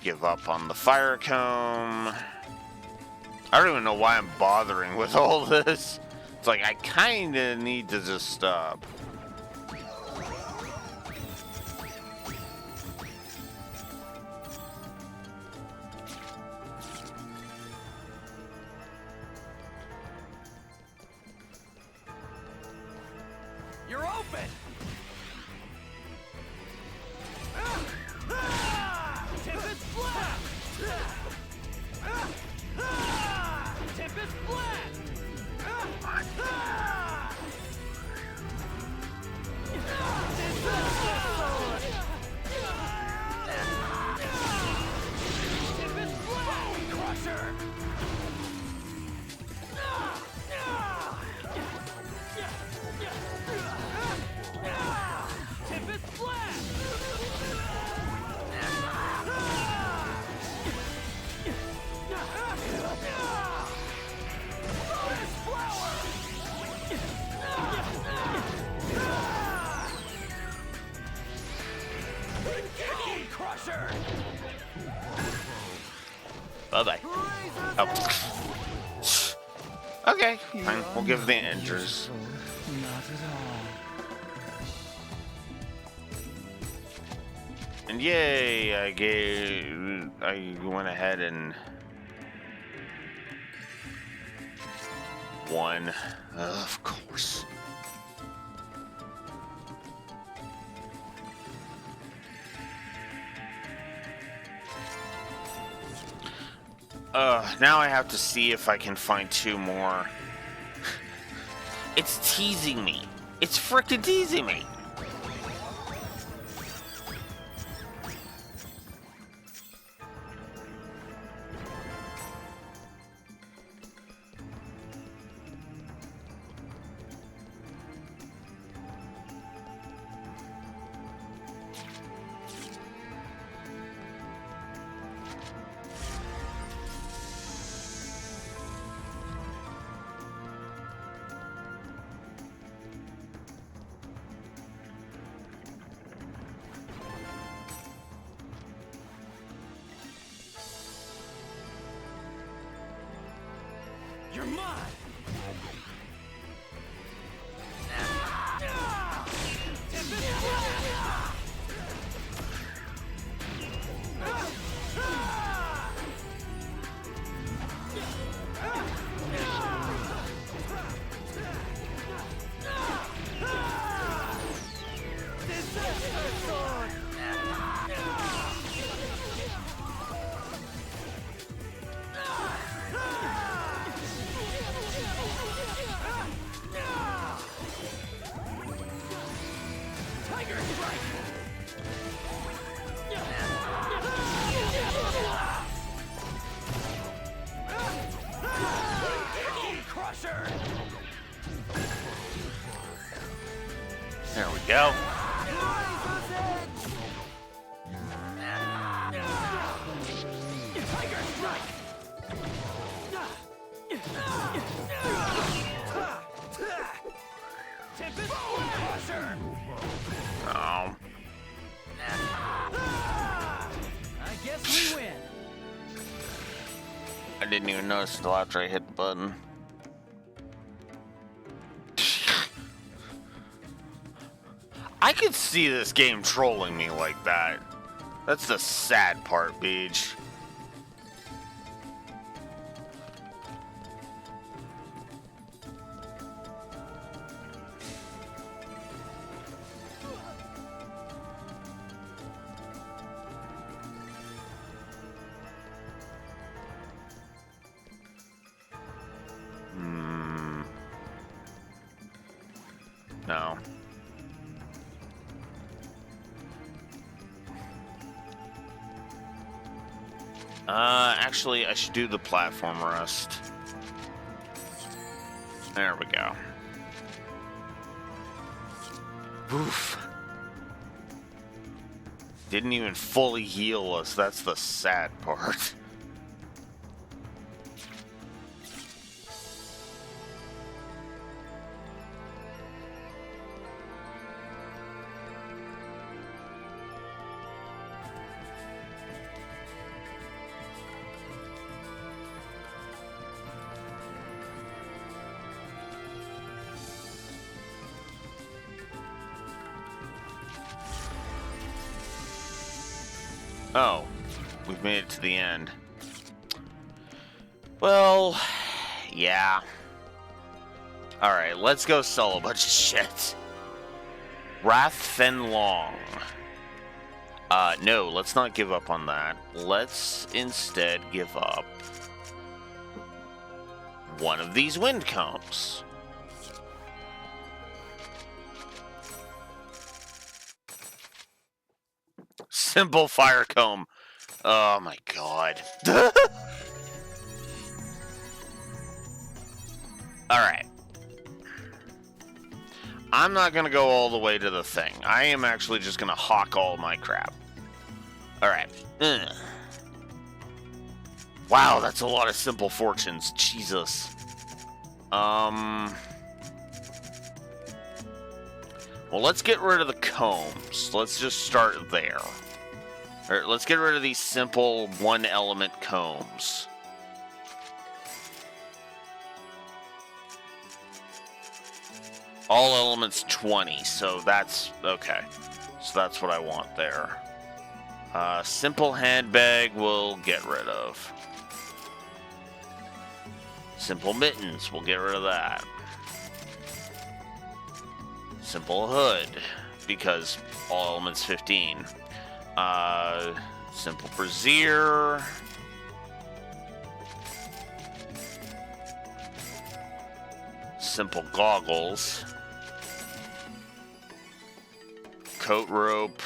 Give up on the fire comb. I don't even know why I'm bothering with all this. It's like I kind of need to just stop. You're open! Tempest flat! Tempest flat! Tempest flat! Crusher! Tempest flat! Lotus flower! Bone crusher! Bye-bye. Oh. Okay, fine. We'll give the enters. Not at all. And yay, I went ahead and won. Of course. Now I have to see if I can find 2 more. It's teasing me. It's frickin' teasing me. You're mine! Tempest flat! Disaster sword! Tiger strike! Bone crusher! There we go. Tiger strike! Tempest crusher! Oh. I guess we win. I didn't even notice until after I hit the button. I could see this game trolling me like that. That's the sad part, Beach. No. Actually, I should do the platform rust. There we go. Oof. Didn't even fully heal us. That's the sad part. Oh, we've made it to the end. Well, yeah. Alright, let's go sell a bunch of shit. Wrath Fenlong. No, let's not give up on that. Let's instead give up one of these wind combs. Simple fire comb. Oh my god. Alright. I'm not going to go all the way to the thing. I am actually just going to hawk all my crap. Alright. Wow, that's a lot of simple fortunes. Jesus. Well, let's get rid of the combs. Let's just start there. Alright, let's get rid of these simple one-element combs. All elements 20, so that's okay. So that's what I want there. Simple handbag we'll get rid of. Simple mittens, we'll get rid of that. Simple hood, because all elements 15. Simple brassiere. Simple goggles. Coat rope.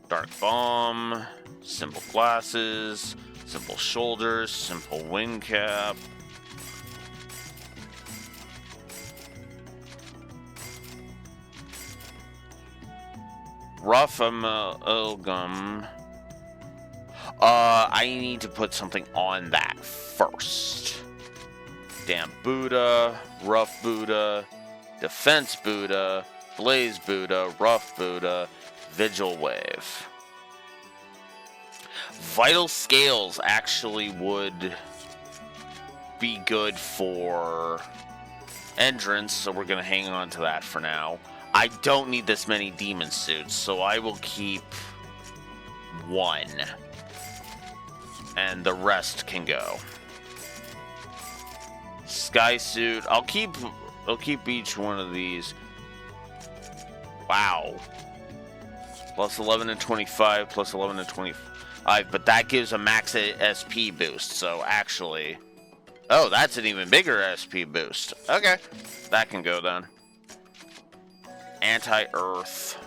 Dark bomb. Simple glasses. Simple shoulders. Simple wind cap. Rough amalgam. I need to put something on that first. Damn Buddha, rough Buddha, defense Buddha, blaze Buddha, rough Buddha, vigil wave. Vital scales actually would be good for entrance, so we're gonna hang on to that for now. I don't need this many demon suits, so I will keep one. And the rest can go. Sky suit. I'll keep each one of these. Wow. Plus 11 and 25, plus 11 and 25. But that gives a max SP boost, so actually... Oh, that's an even bigger SP boost. Okay. That can go then. Anti-Earth.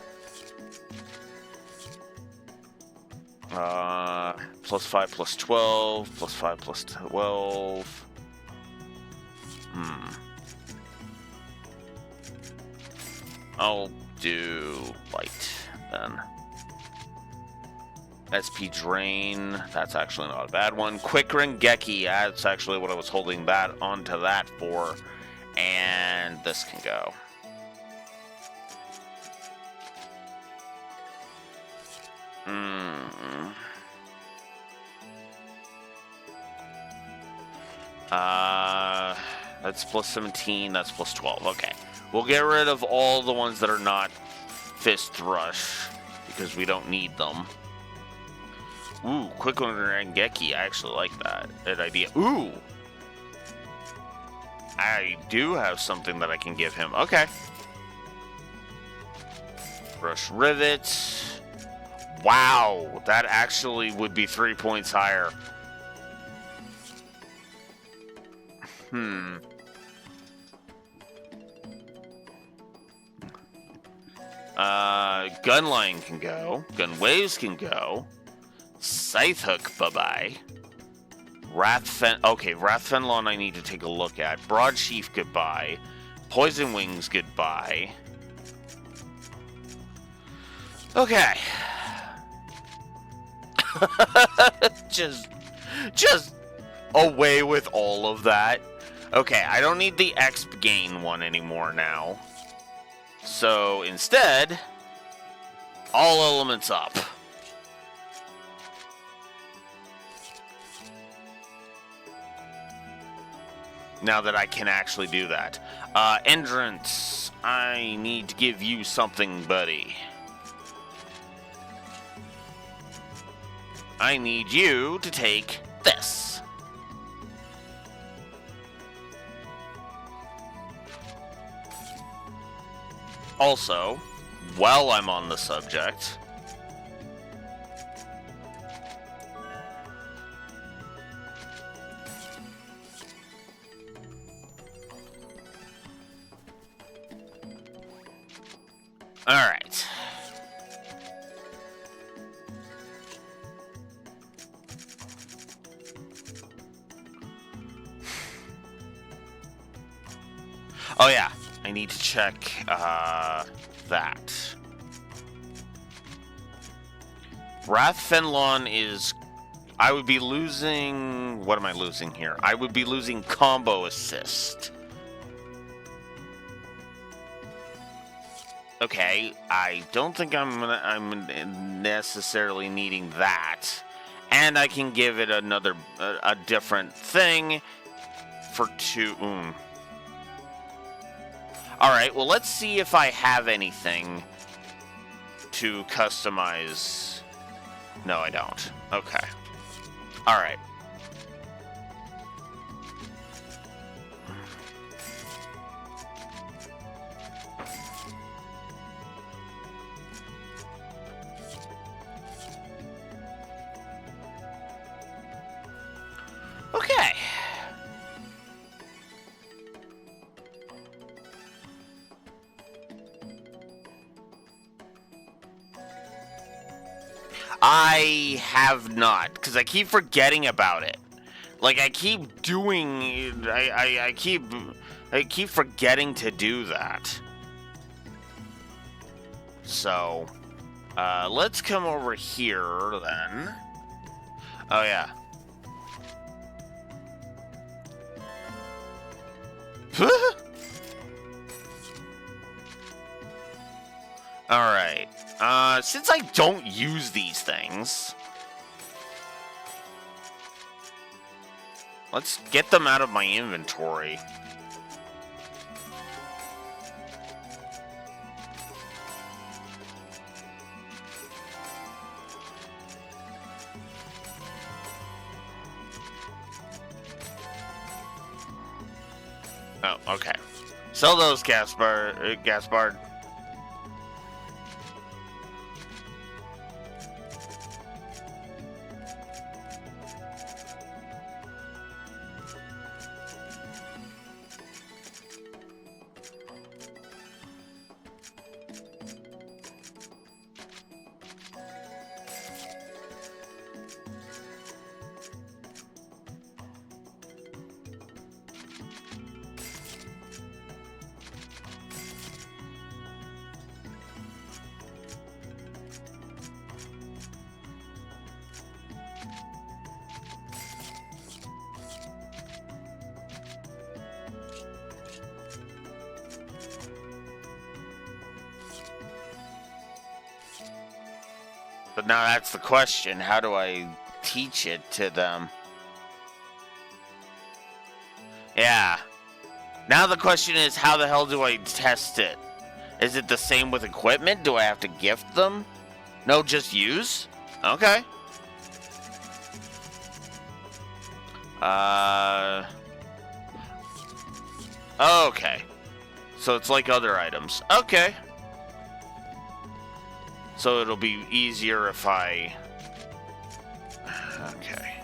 Plus 5, plus 12, plus 5, plus 12. I'll do light then. SP Drain, that's actually not a bad one. Quick Rengeki, that's actually what I was holding that onto that for. And this can go. That's plus 17, that's plus 12. Okay. We'll get rid of all the ones that are not Fist Thrush, because we don't need them. Ooh, Quick Rengeki, I actually like that idea. Ooh! I do have something that I can give him. Okay. Brush Rivet. Wow, that actually would be 3 points higher. Gunline can go. Gun Waves can go. Scythe Hook, bye-bye. Okay, Wrath Fenlon I need to take a look at. Broadsheaf, goodbye. Poison Wings, goodbye. Okay. just away with all of that. Okay, I don't need the Exp gain one anymore now. So instead, all elements up. Now that I can actually do that. Entrance, I need to give you something, buddy. I need you to take this. Also, while I'm on the subject, all right. Oh yeah, I need to check that. Wrath Fenlon is... I would be losing... What am I losing here? I would be losing combo assist. Okay, I don't think I'm necessarily needing that. And I can give it a different thing for 2... Alright, well, let's see if I have anything to customize. No, I don't. Okay. Alright. Okay. I have not, because I keep forgetting about it. Like, I keep doing... I keep forgetting to do that. So, let's come over here, then. Oh, yeah. Alright. Since I don't use these things, let's get them out of my inventory. Oh, okay. Sell those, Gaspard. But now that's the question. How do I teach it to them? Yeah. Now the question is, how the hell do I test it? Is it the same with equipment? Do I have to gift them? No, just use? Okay. Okay. So it's like other items. Okay. So it'll be easier if I... Okay.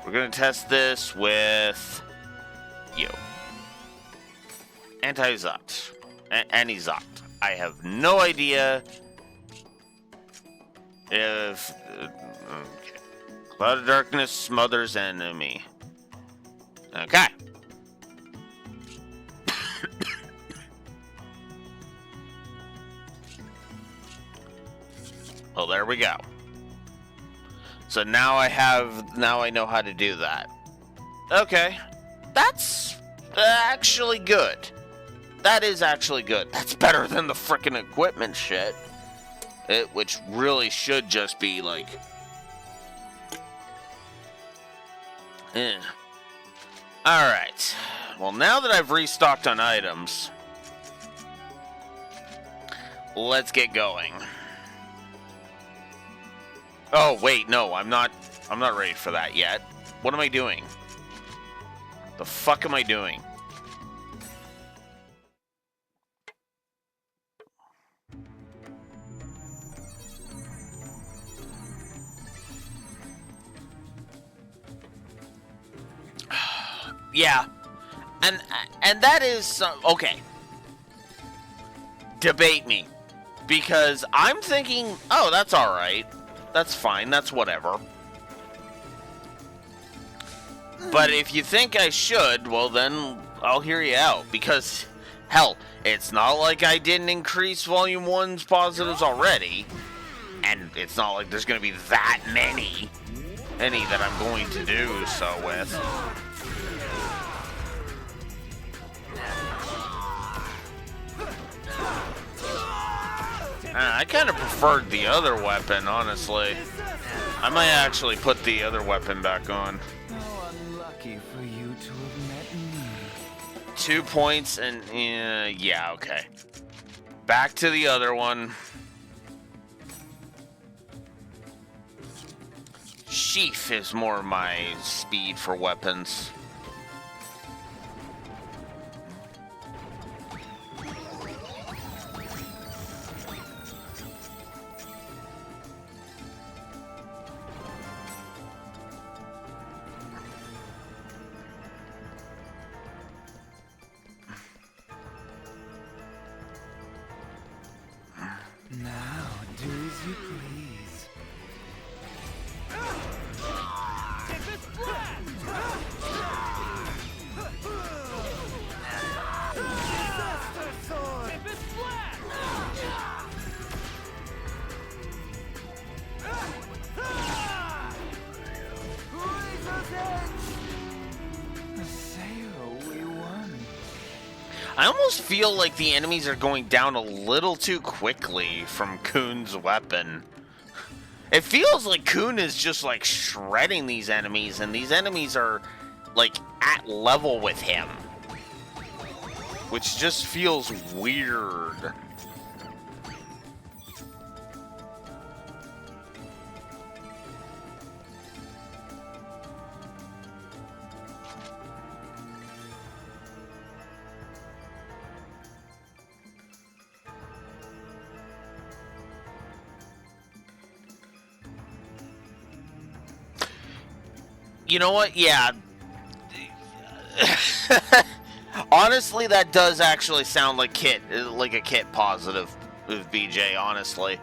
We're gonna test this with... you. Anti-Zot. Anti-Zot. I have no idea if... okay. Cloud of Darkness smothers enemy. Okay. Well, there we go. So now I know how to do that. Okay. That's actually good. That is actually good. That's better than the frickin' equipment shit. Which really should just be like... Alright. Well, now that I've restocked on items, let's get going. Oh, wait, no, I'm not ready for that yet. What am I doing? The fuck am I doing? Yeah. And that is okay. Debate me. Because I'm thinking, oh, that's all right. That's fine. That's whatever. But if you think I should, well, then I'll hear you out. Because, hell, it's not like I didn't increase Volume 1's positives already. And it's not like there's going to be that many. Any that I'm going to do so with. I kind of preferred the other weapon, honestly. I might actually put the other weapon back on. How unlucky for you to have met me. 2 points and yeah, okay. Back to the other one. Sheath is more my speed for weapons. Now, do as you please. I almost feel like the enemies are going down a little too quickly from Kuhn's weapon. It feels like Kuhn is just like shredding these enemies, and these enemies are like at level with him. Which just feels weird. You know what? Yeah. Honestly, that does actually sound like a kit positive with BJ, honestly.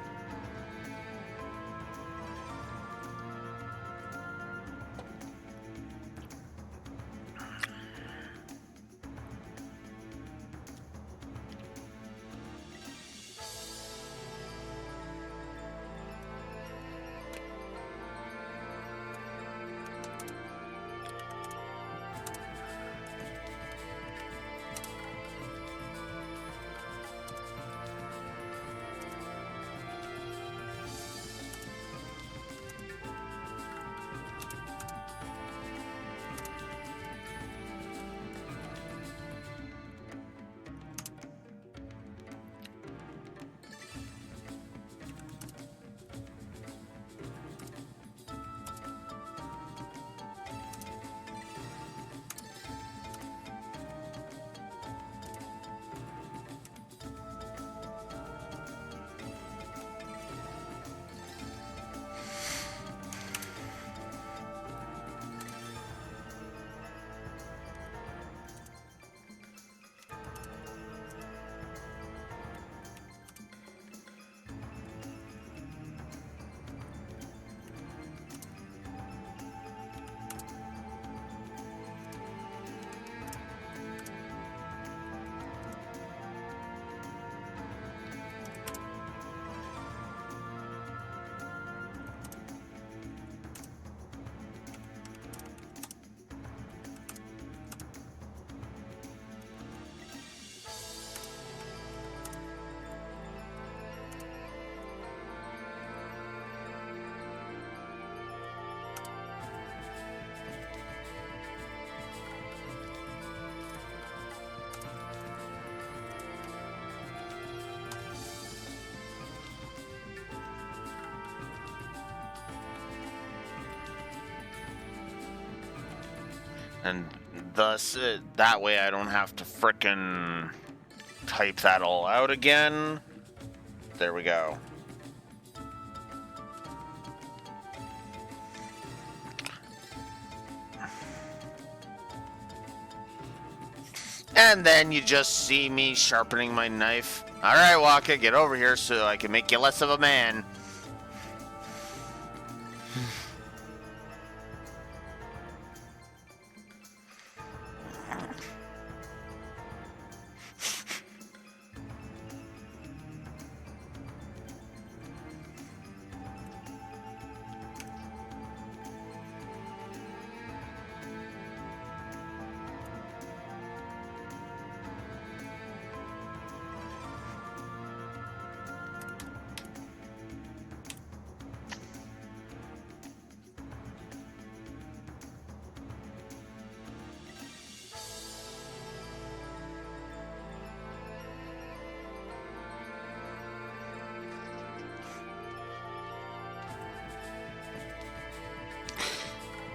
And thus, that way I don't have to frickin' type that all out again. There we go. And then you just see me sharpening my knife. Alright, Waka, get over here so I can make you less of a man.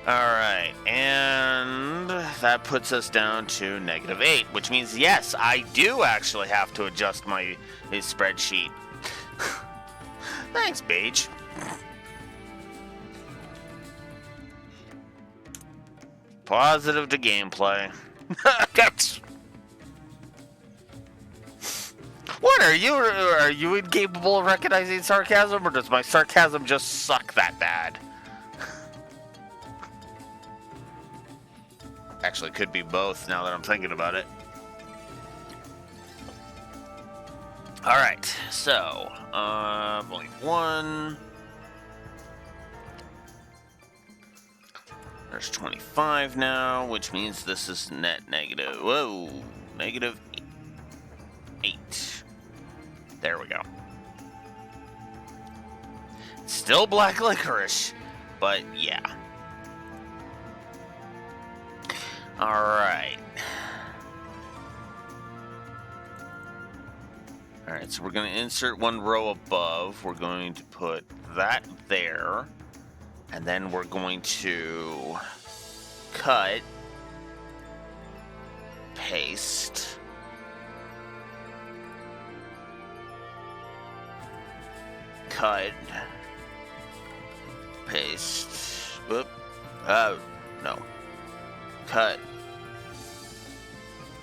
Alright, and that puts us down to -8, which means, yes, I do actually have to adjust my spreadsheet. Thanks, Paige. Positive to gameplay. That's... What, are you incapable of recognizing sarcasm, or does my sarcasm just suck that bad? Actually, could be both now that I'm thinking about it. Alright, so, volume 1. There's 25 now, which means this is net negative. Whoa, -8. There we go. Still black licorice, but yeah. Alright. Alright, so we're going to insert one row above. We're going to put that there. And then we're going to cut, paste, cut, paste, whoop, no, cut,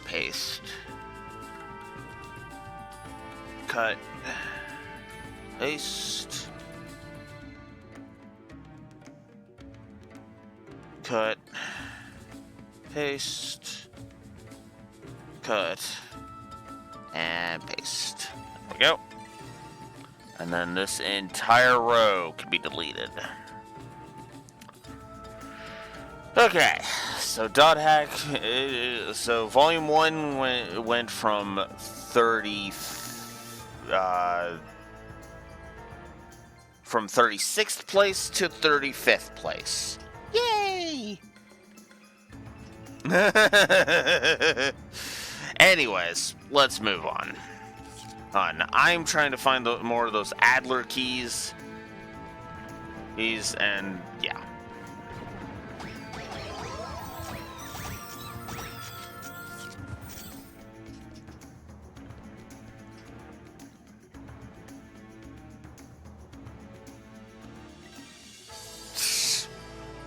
paste, cut, paste, cut, paste, cut, and paste. There we go. And then this entire row can be deleted. Okay, so dot hack. So volume 1 went from 30. From 36th place to 35th place. Yay! Anyways, let's move on. I'm trying to find more of those Adler keys. And yeah.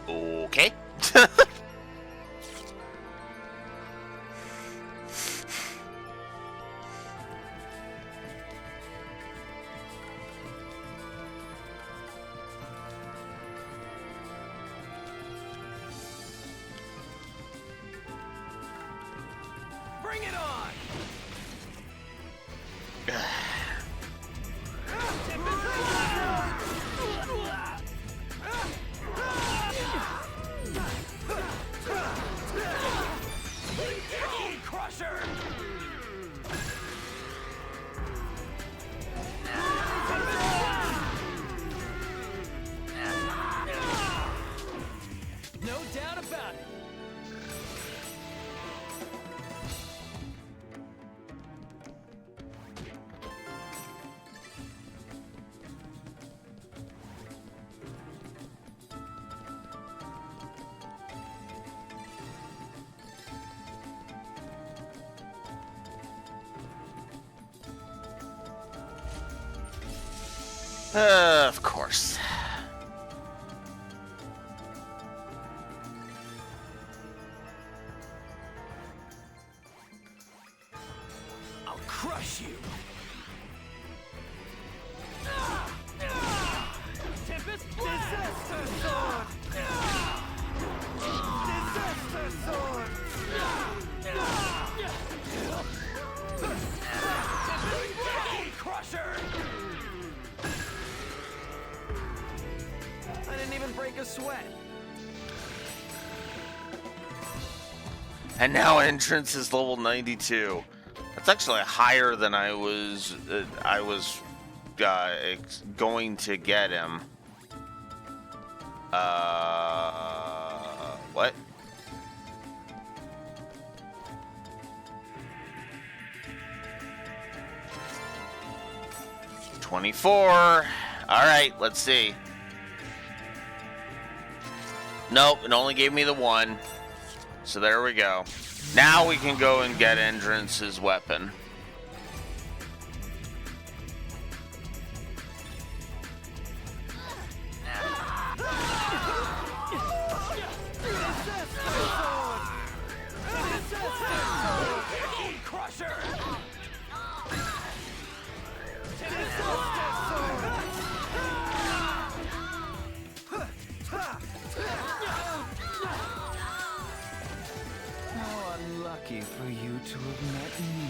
Okay. Bring it on! Crusher! No doubt about it. Of course. I'll crush you. Tempest Disaster Sword! Disaster Sword! Tempest Crusher! I didn't even break a sweat. And now entrance is level 92. That's actually higher than I was going to get him. What? $24. All right, let's see. Nope, it only gave me the one. So there we go. Now we can go and get Endrance's weapon. Crusher! How unlucky for you to have met me.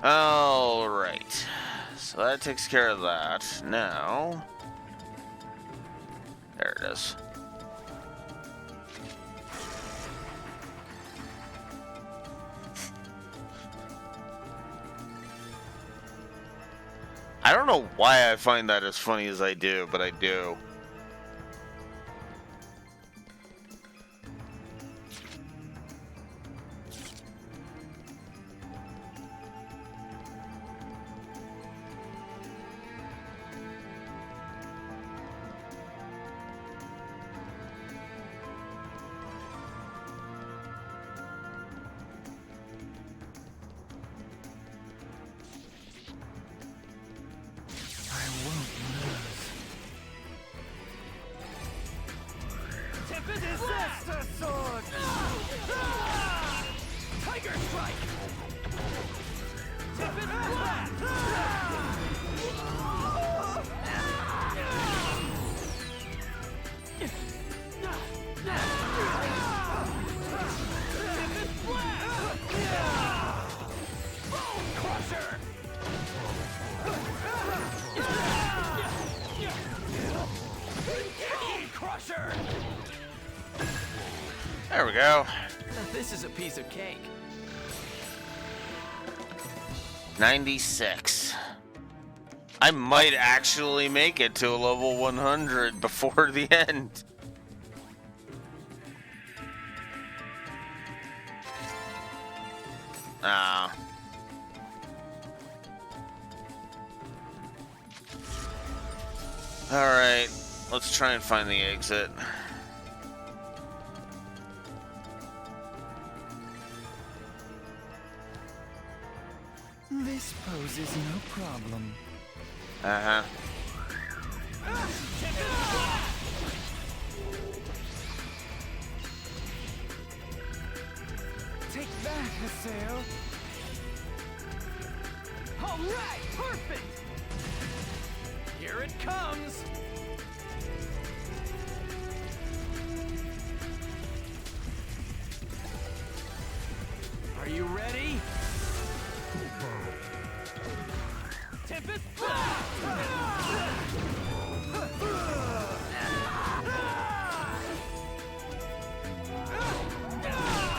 All right. So that takes care of that. Now, there it is. I don't know why I find that as funny as I do, but I do. I won't lose. Tempest Disaster Sword! Tiger Strike! Tempest Blast! Tempest Blast! Bone Crusher! Crusher! There we go. This is a piece of cake. 96. I might actually make it to a level 100 before the end. Ah. Alright, let's try and find the exit. This poses no problem. Uh-huh. Take that, Haseo. All right, perfect! Here it comes! Are you ready? Tempest Blast!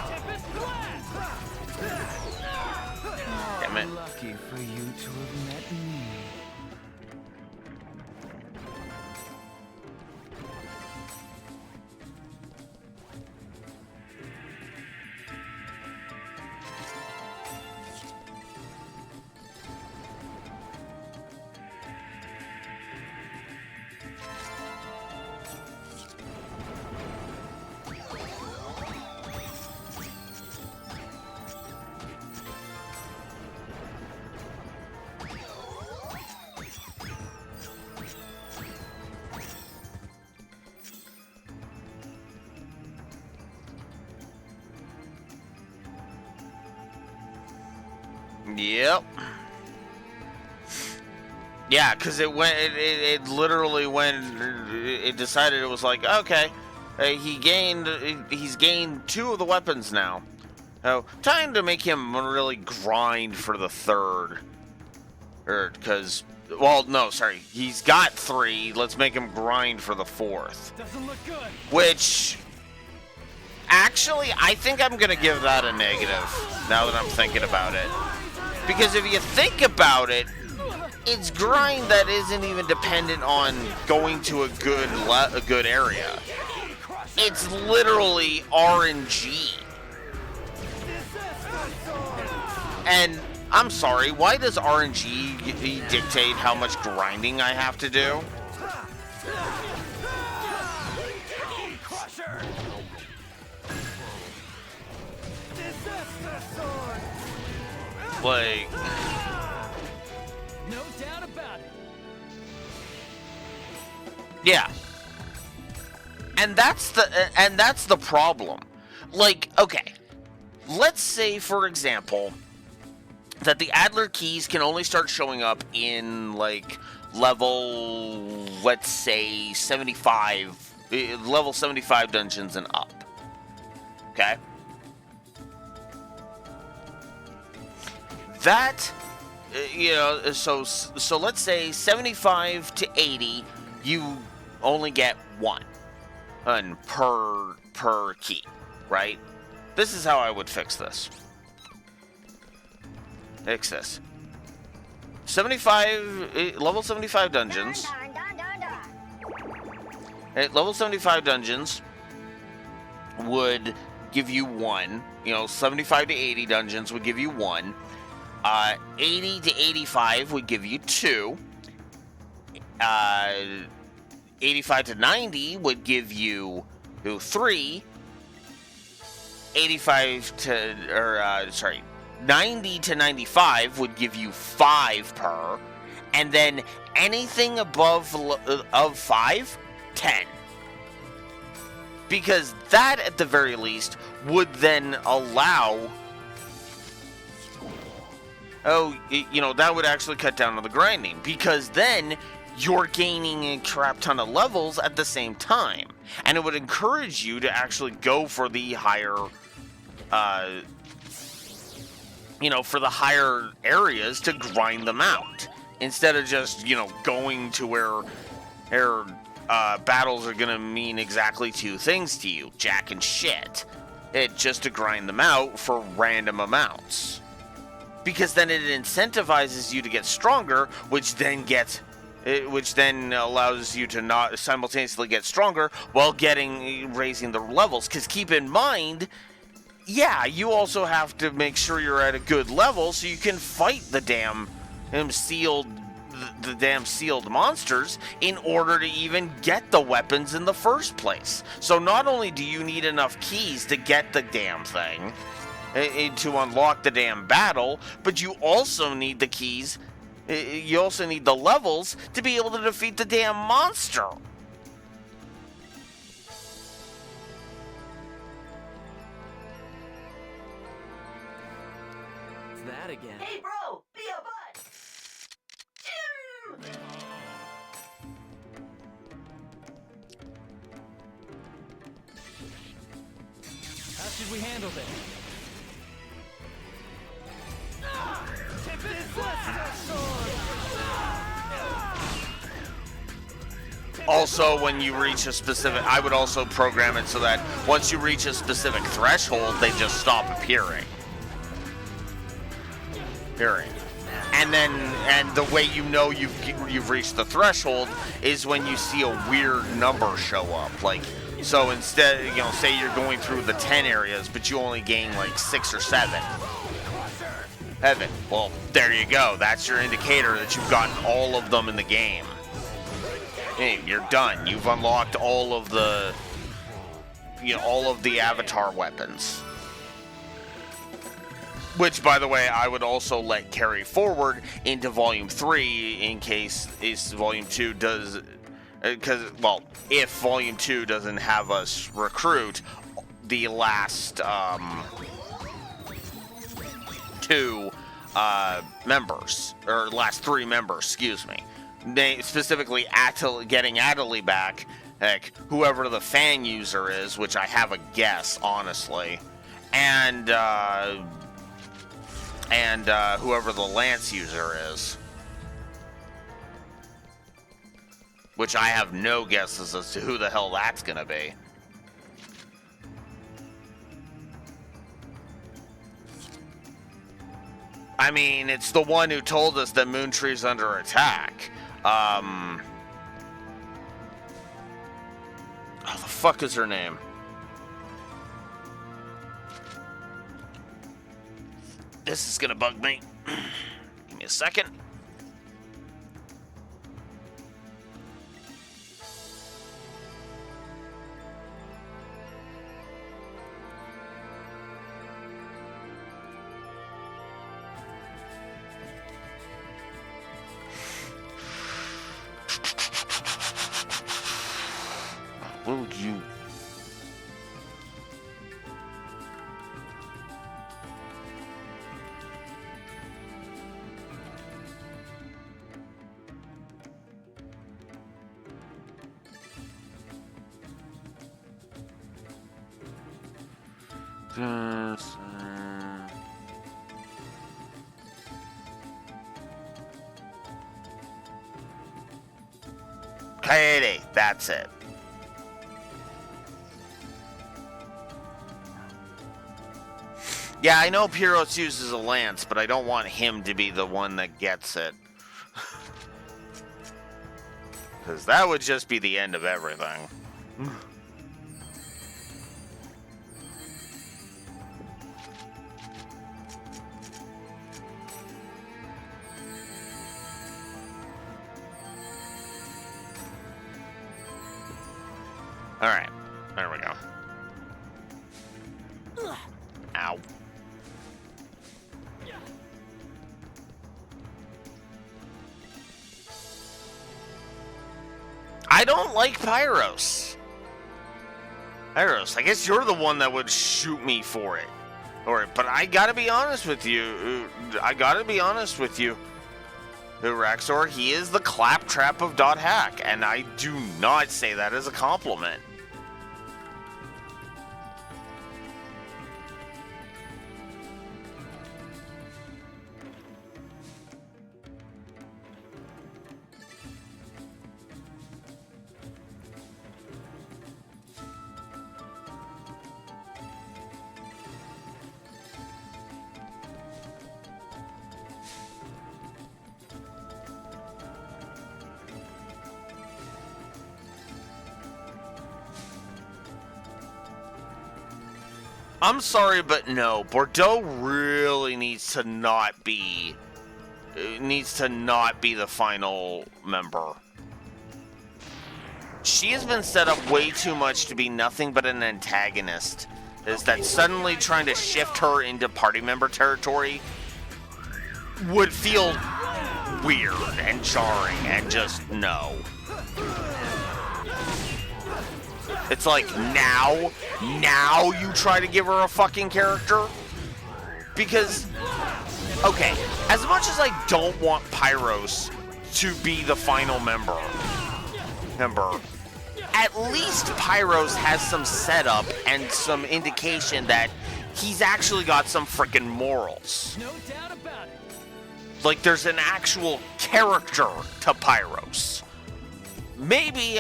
Tempest Blast! Damn it. Lucky for you to have met me. Yep. Yeah, because it literally went, it decided it was like, okay, he's gained 2 of the weapons now. Oh, time to make him really grind for the 3rd. Because, well, no, sorry, he's got 3, let's make him grind for the 4th. Doesn't look good. Which, actually, I think I'm going to give that a negative, now that I'm thinking about it. Because if you think about it, it's grind that isn't even dependent on going to a good area. It's literally RNG. And I'm sorry, why does RNG dictate how much grinding I have to do? Like, No doubt about it. yeah. And that's the problem. Like, okay. Let's say, for example, that the Adler keys can only start showing up in, like, level, let's say, 75, level 75 dungeons and up. Okay? That, so let's say 75 to 80, you only get 1 per key, right? This is how I would fix this. Fix this. 75, level 75 dungeons. Level 75 dungeons would give you 1. 75 to 80 dungeons would give you 1. 80 to 85 would give you 2. 85 to 90 would give you 3. 90 to 95 would give you 5 per. And then anything above of 5, 10. Because that, at the very least, would then allow... that would actually cut down on the grinding. Because then you're gaining a crap ton of levels at the same time. And it would encourage you to actually go for the higher... for the higher areas to grind them out. Instead of just, going to where battles are going to mean exactly 2 things to you. Jack and shit. Just to grind them out for random amounts. Because then it incentivizes you to get stronger, which then allows you to not simultaneously get stronger while raising the levels. Because keep in mind, yeah, you also have to make sure you're at a good level so you can fight the damn sealed monsters in order to even get the weapons in the first place. So not only do you need enough keys to get the damn thing, to unlock the damn battle, but you also need the keys, you also need the levels to be able to defeat the damn monster. That again. Hey, bro, be a butt. How should we handle this? Also, when you reach a specific... I would also program it so that once you reach a specific threshold, they just stop appearing. And the way you know you've reached the threshold is when you see a weird number show up. Like, so instead, say you're going through the 10 areas, but you only gain like 6 or 7. Heaven. Well, there you go. That's your indicator that you've gotten all of them in the game. Hey, you're done. You've unlocked all of the avatar weapons. Which, by the way, I would also let carry forward into Volume 3 in case Volume 2 does... if Volume 2 doesn't have us recruit the last 2 members, or last 3 members, excuse me. Specifically, getting Atali back, like whoever the fan user is, which I have a guess, honestly, and whoever the Lance user is, which I have no guesses as to who the hell that's gonna be. I mean, it's the one who told us that Moontree's under attack. Oh, the fuck is her name? This is gonna bug me. Give me a second. Will you? Kaede, that's it. Yeah, I know Pyros uses a lance, but I don't want him to be the one that gets it. Because that would just be the end of everything. Alright, there we go. Ow. I don't like Pyros. Pyros, I guess you're the one that would shoot me for it. But I gotta be honest with you. Raxor, he is the claptrap of .hack, and I do not say that as a compliment. I'm sorry, but no. Bordeaux really needs to not be the final member. She has been set up way too much to be nothing but an antagonist. Is that suddenly trying to shift her into party member territory would feel weird and jarring, and just no. It's like, now you try to give her a fucking character? Because, okay, as much as I don't want Pyros to be the final member, at least Pyros has some setup and some indication that he's actually got some freaking morals. No doubt about it. Like, there's an actual character to Pyros. Maybe,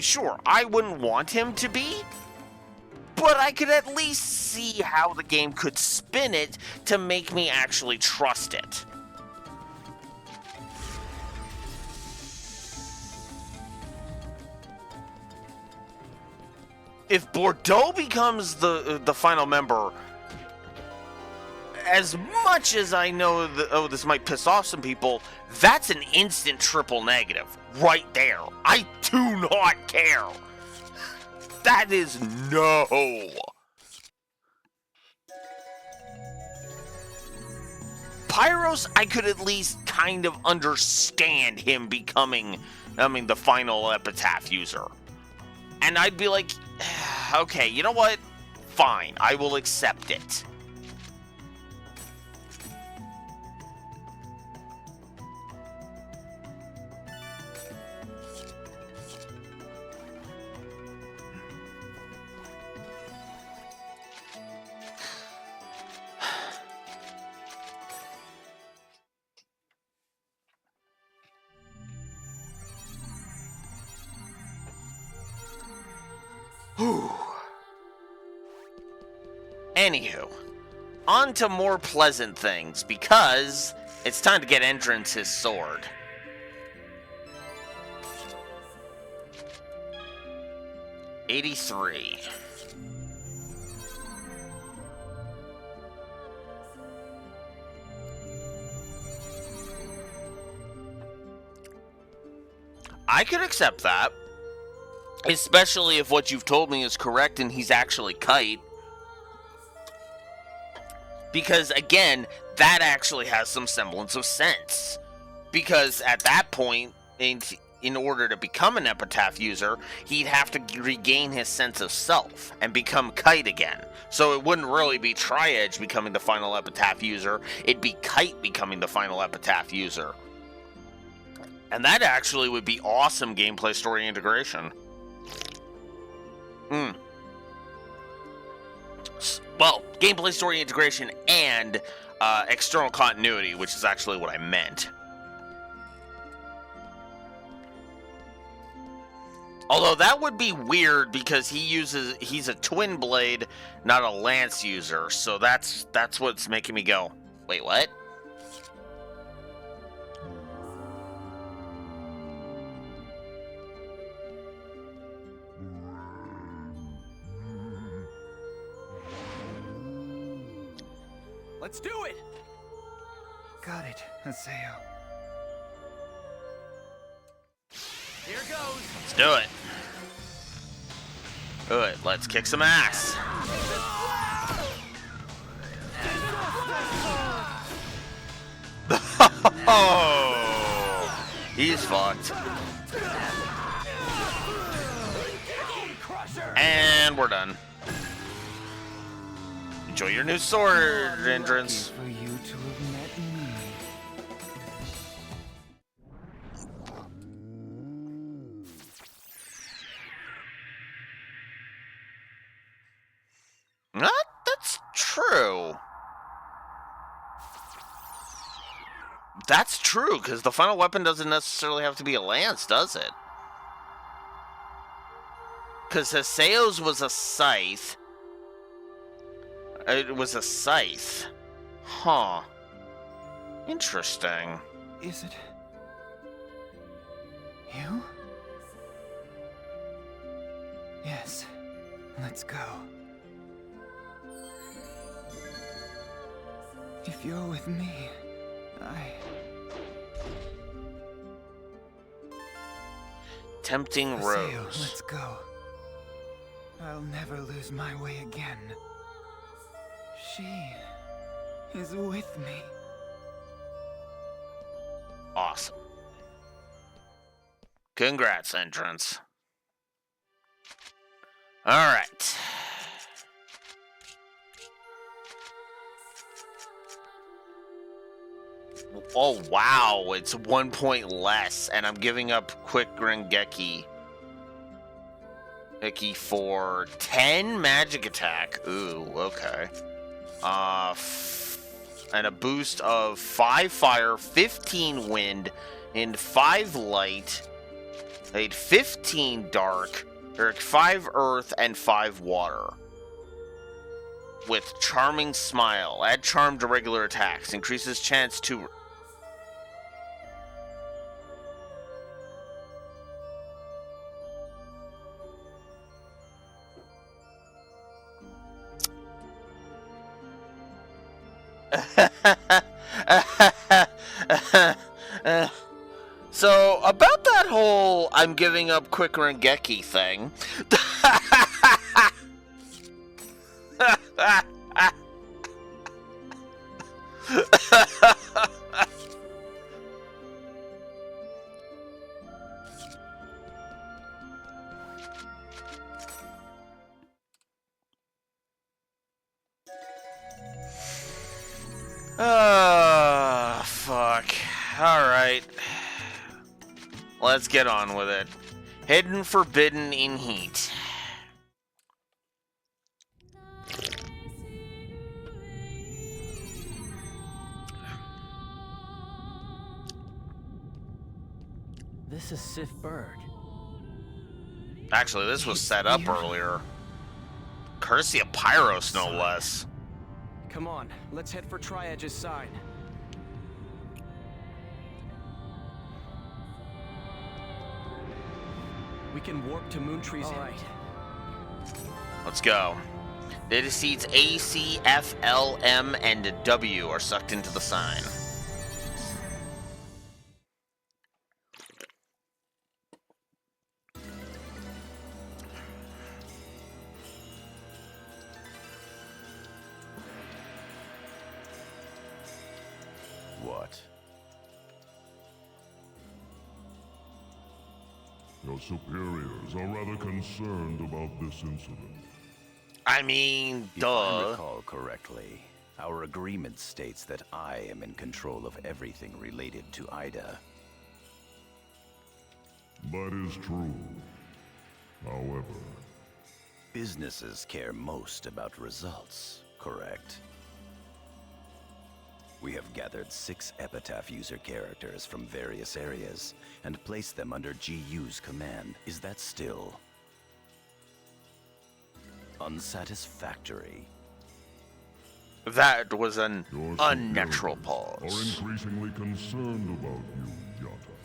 sure, I wouldn't want him to be, but I could at least see how the game could spin it to make me actually trust it. If Bordeaux becomes the final member, as much as I know that, this might piss off some people, that's an instant triple negative right there. I do not care. That is no. Pyros, I could at least kind of understand him becoming, the final epitaph user. And I'd be like, okay, you know what? Fine, I will accept it. Anywho, on to more pleasant things, because it's time to get Entrance his sword. $83. I could accept that. Especially if what you've told me is correct and he's actually Kite. Because, again, that actually has some semblance of sense. Because at that point, in order to become an Epitaph user, he'd have to regain his sense of self and become Kite again. So it wouldn't really be Tri-Edge becoming the final Epitaph user, it'd be Kite becoming the final Epitaph user. And that actually would be awesome gameplay story integration. Well, gameplay story integration and external continuity, which is actually what I meant. Although that would be weird because he's a twin blade, not a lance user. So that's what's making me go, wait, what? Let's do it! Got it, Haseo. Here goes! Let's do it. Good, let's kick some ass. Oh, he's fucked. And we're done. Enjoy your new sword, Entrance. For you to have met me. That's true. That's true, because the final weapon doesn't necessarily have to be a lance, does it? Because Haseo's was a scythe. It was a scythe. Huh. Interesting. Is it you? Yes. Let's go. If you're with me, Tempting Haseo, rose. let's go. I'll never lose my way again. She is with me. Awesome. Congrats, Entrance. Alright. Oh, wow. It's 1 point less, and I'm giving up Quick Rengeki. For 10 magic attack. Ooh, okay. And a boost of 5 fire, 15 wind, and 5 light. I had 15 dark, or 5 earth, and 5 water. With Charming Smile. Add charm to regular attacks. Increases chance to... So, about that whole I'm giving up Quick Rengeki thing. Fuck. Alright. Let's get on with it. Hidden Forbidden in Heat. This is Sif Bird. Actually, this was set up earlier. Courtesy of Pyros, no less. Come on, let's head for Tri-Edge's side. We can warp to Moontree's head. Let's go. Data seeds A, C, F, L, M, and W are sucked into the sign. What? Your superiors are rather concerned about this incident. I mean, If I duh. recall correctly, our agreement states that I am in control of everything related to Ida. That is true. However, Businesses care most about results, correct? We have gathered 6 Epitaph user characters from various areas and placed them under GU's command. Is that still unsatisfactory? That was an your unnatural superiors pause. are increasingly concerned about you, Yata.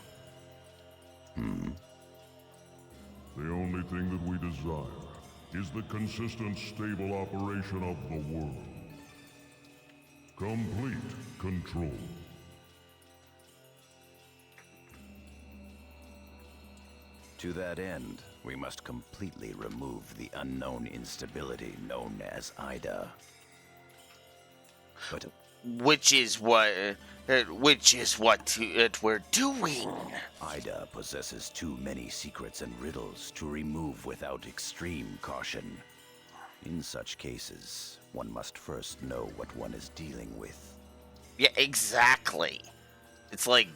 The only thing that we desire is the consistent, stable operation of the world. Complete control. To that end, we must completely remove the unknown instability known as Ida. But Which is what we're doing. Ida possesses too many secrets and riddles to remove without extreme caution. In such cases, one must first know what one is dealing with. Yeah, exactly. It's like,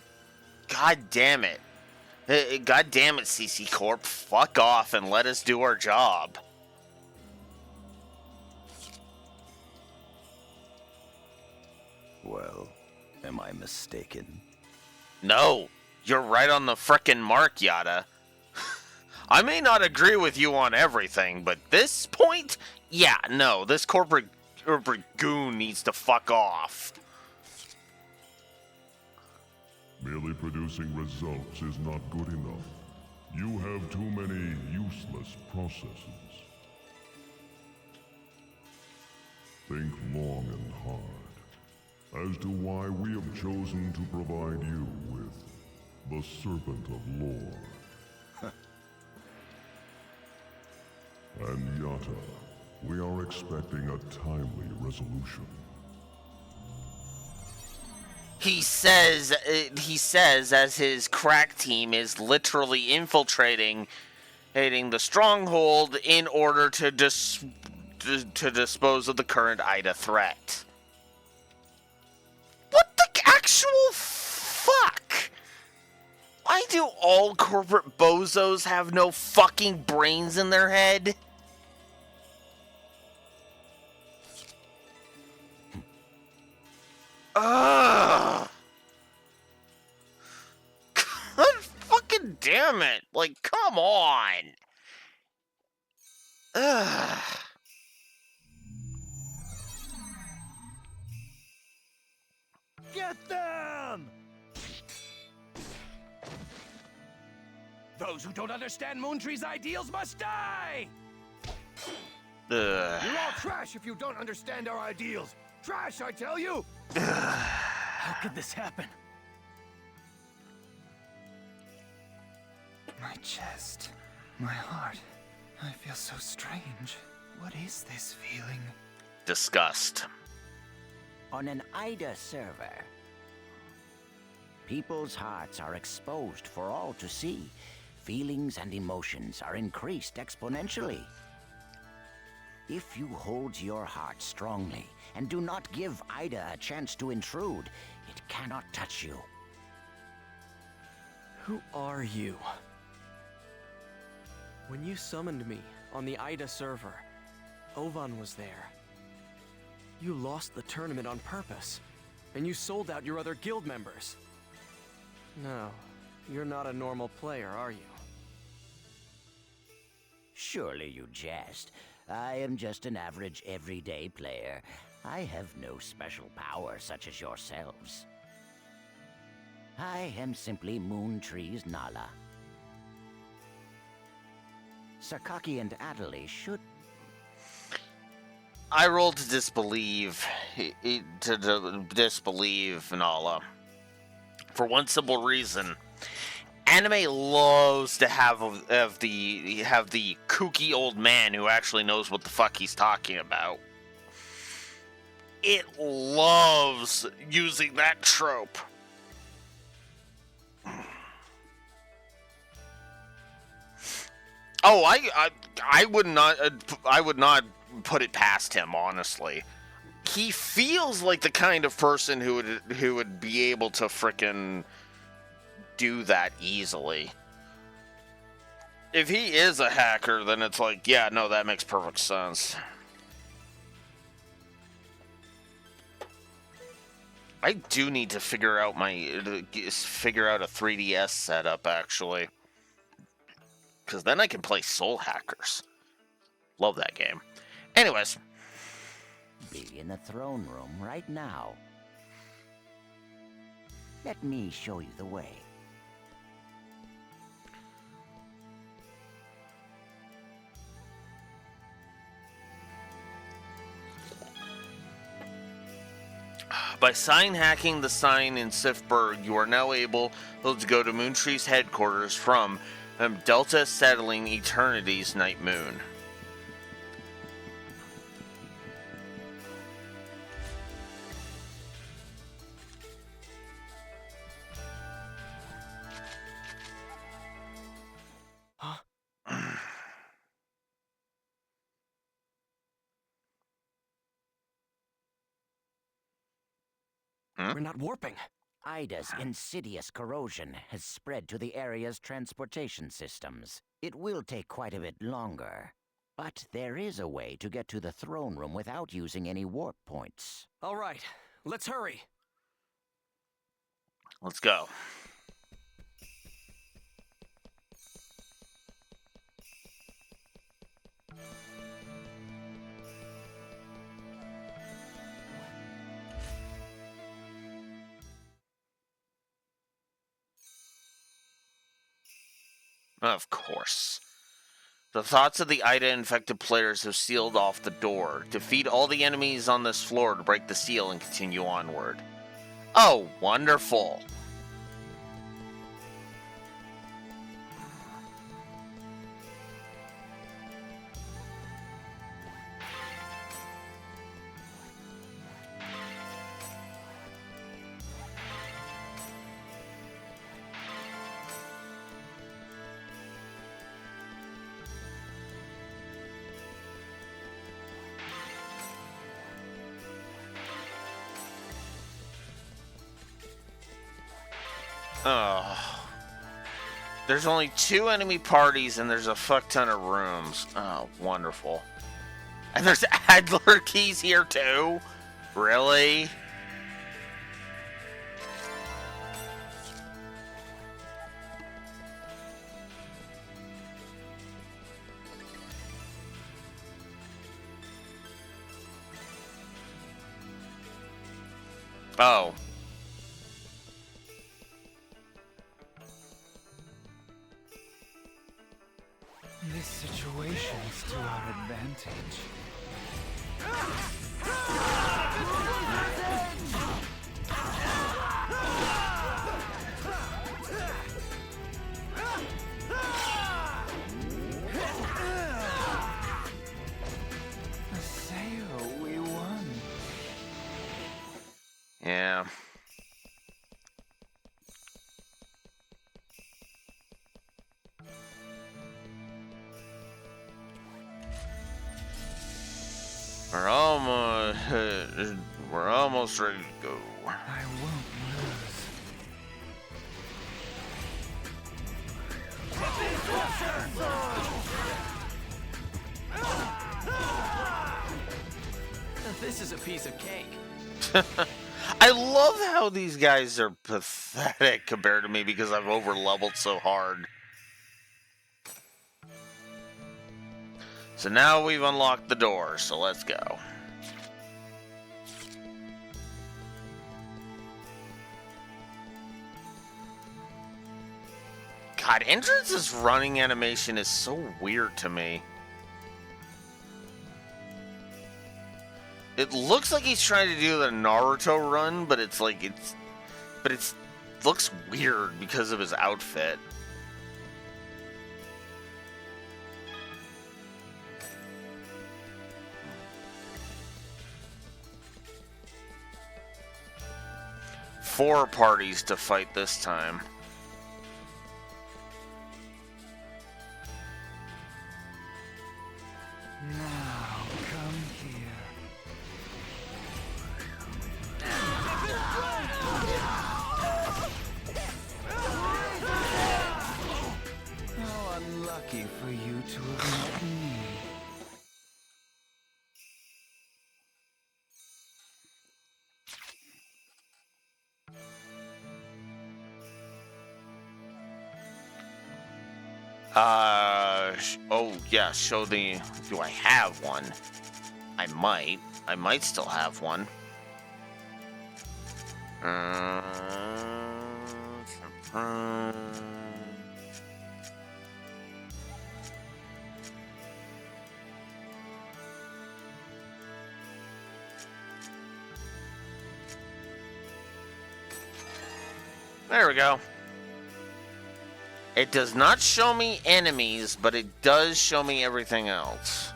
god damn it. God damn it, CC Corp. Fuck off and let us do our job. Well, am I mistaken? No, you're right on the frickin' mark, Yada. I may not agree with you on everything, but this point, yeah, no, this corporate goon needs to fuck off. Merely producing results is not good enough. You have too many useless processes. Think long and hard as to why we have chosen to provide you with the Serpent of Lore. And Yata, we are expecting a timely resolution. He says as his crack team is literally infiltrating the stronghold in order to dispose of the current Ida threat. What the actual fuck? Why do all corporate bozos have no fucking brains in their head? Ugh. God fucking damn it. Like, come on. Ugh. Get them! Those who don't understand Moontree's ideals must die! Ugh. You're all trash if you don't understand our ideals. Trash, I tell you! How could this happen? My chest, my heart. I feel so strange. What is this feeling? Disgust. On an Ida server, people's hearts are exposed for all to see. Feelings and emotions are increased exponentially. If you hold your heart strongly and do not give Ida a chance to intrude, it cannot touch you. Who are you? When you summoned me on the Ida server, Ovan was there. You lost the tournament on purpose, and you sold out your other guild members. No, you're not a normal player, are you? Surely you jest. I am just an average everyday player. I have no special power such as yourselves. I am simply Moon Tree's Nala. Sakaki and Adderley should... I rolled to disbelieve, disbelieve Nala. For one simple reason. Anime loves to have the kooky old man who actually knows what the fuck he's talking about. It loves using that trope. Oh, I would not put it past him, honestly. He feels like the kind of person who would be able to frickin' do that easily. If he is a hacker, then it's like, yeah, no, that makes perfect sense. I do need to figure out a 3DS setup, actually. Because then I can play Soul Hackers. Love that game. Anyways. Be in the throne room right now. Let me show you the way. By sign hacking the sign in Sifberg, you are now able to go to Moontree's headquarters from Delta Settling Eternity's Night Moon. We're not warping. Ida's insidious corrosion has spread to the area's transportation systems. It will take quite a bit longer. But there is a way to get to the throne room without using any warp points. All right, let's hurry. Let's go. Of course. The thoughts of the Ida-infected players have sealed off the door. Defeat all the enemies on this floor to break the seal and continue onward. Oh, wonderful. Oh. There's only 2 enemy parties and there's a fuck ton of rooms. Oh, wonderful. And there's Adler keys here too? Really? Oh. This situation is to our advantage. Aseo, we won. Yeah. We're almost ready to go. I won't lose. This is a piece of cake. I love how these guys are pathetic compared to me because I've over-leveled so hard. So now we've unlocked the door, so let's go. God, Entrance's running animation is so weird to me. It looks like he's trying to do the Naruto run, but it's like it looks weird because of his outfit. Four parties to fight this time. Now, come here. How unlucky for you to have met me. Oh yeah, show the, do I have one? I might still have one. There we go. It does not show me enemies, but it does show me everything else.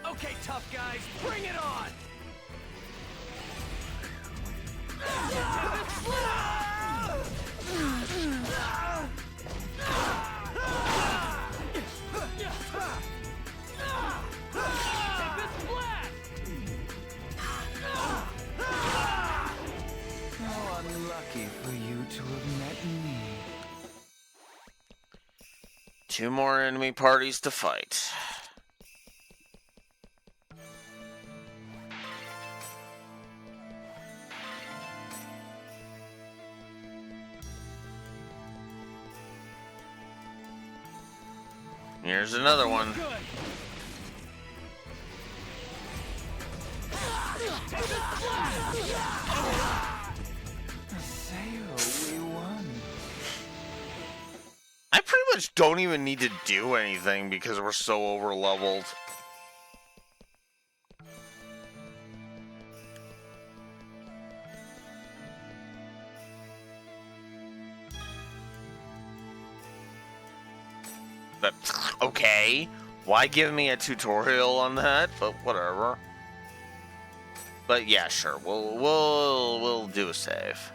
Okay, tough guys, bring it on! How unlucky for you to have met me. Two more enemy parties to fight. Here's another one. Aseo, we won. I pretty much don't even need to do anything because we're so over leveled. But okay, why give me a tutorial on that? But whatever. But yeah, sure. We'll do a save.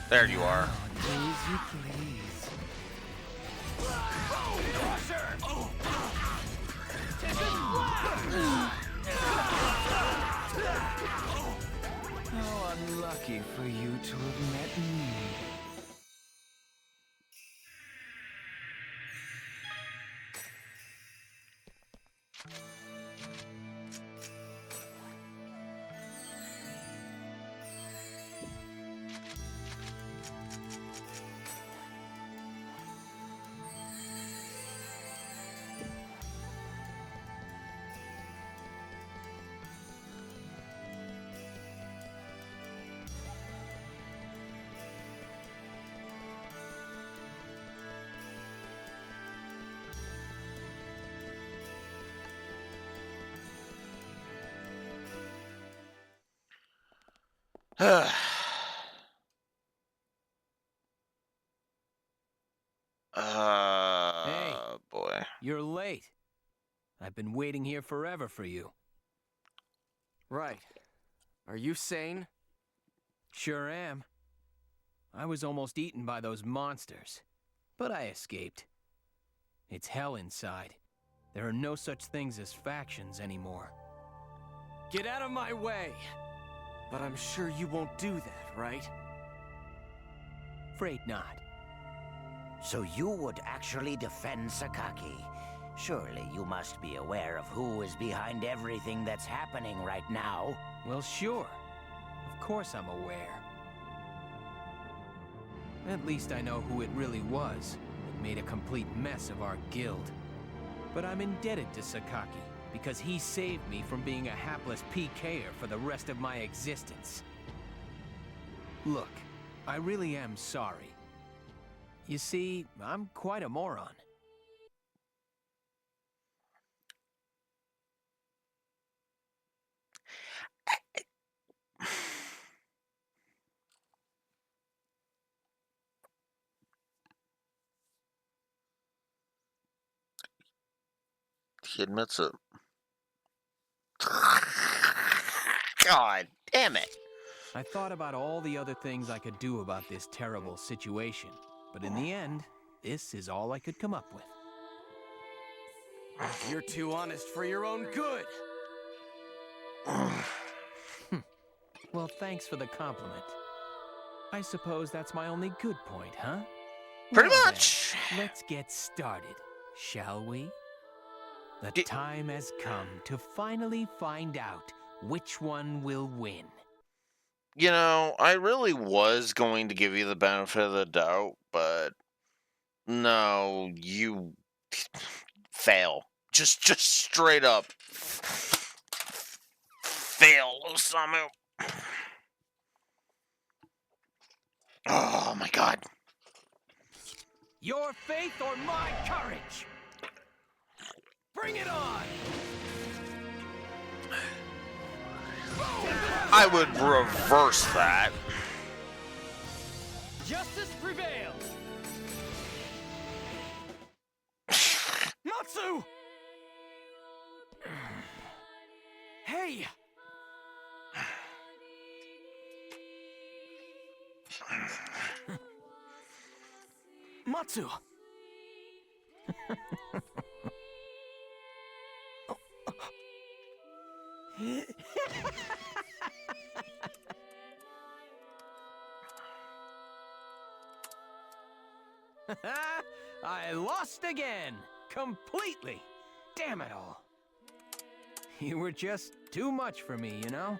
There you are. Please, you please. How unlucky for you to have met me. Boy. You're late. I've been waiting here forever for you. Right. Are you sane? Sure am. I was almost eaten by those monsters, but I escaped. It's hell inside. There are no such things as factions anymore. Get out of my way! But I'm sure you won't do that, right? Afraid not. So you would actually defend Sakaki? Surely you must be aware of who is behind everything that's happening right now. Well, sure. Of course I'm aware. At least I know who it really was that made a complete mess of our guild. But I'm indebted to Sakaki because he saved me from being a hapless PKer for the rest of my existence. Look, I really am sorry. You see, I'm quite a moron. He admits it. God damn it. I thought about all the other things I could do about this terrible situation, but in the end, this is all I could come up with. You're too honest for your own good! Well, thanks for the compliment. I suppose that's my only good point, huh? Pretty Well much. then, let's get started, shall we? The time has come to finally find out which one will win. You know, I really was going to give you the benefit of the doubt, but no, you fail. Just straight up fail, Osamu. Oh my god. Your faith or my courage? Bring it on! I would reverse that. Justice prevails! Matsu! Hey! Matsu! I lost again! Completely! Damn it all! You were just too much for me, you know?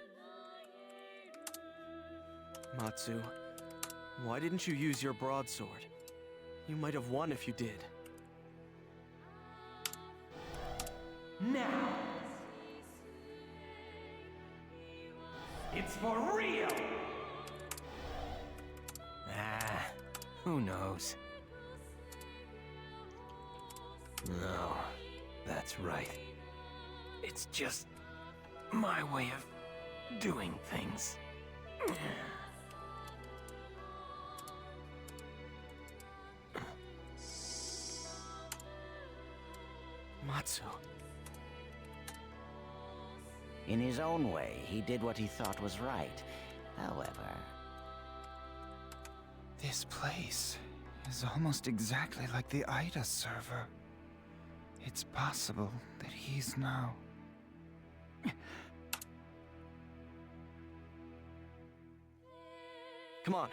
Matsu, why didn't you use your broadsword? You might have won if you did. Now! It's for real! Ah, who knows? No, that's right. It's just my way of doing things. Matsu. In his own way, he did what he thought was right. However... This place is almost exactly like the Ida server. It's possible that he's now... Come on.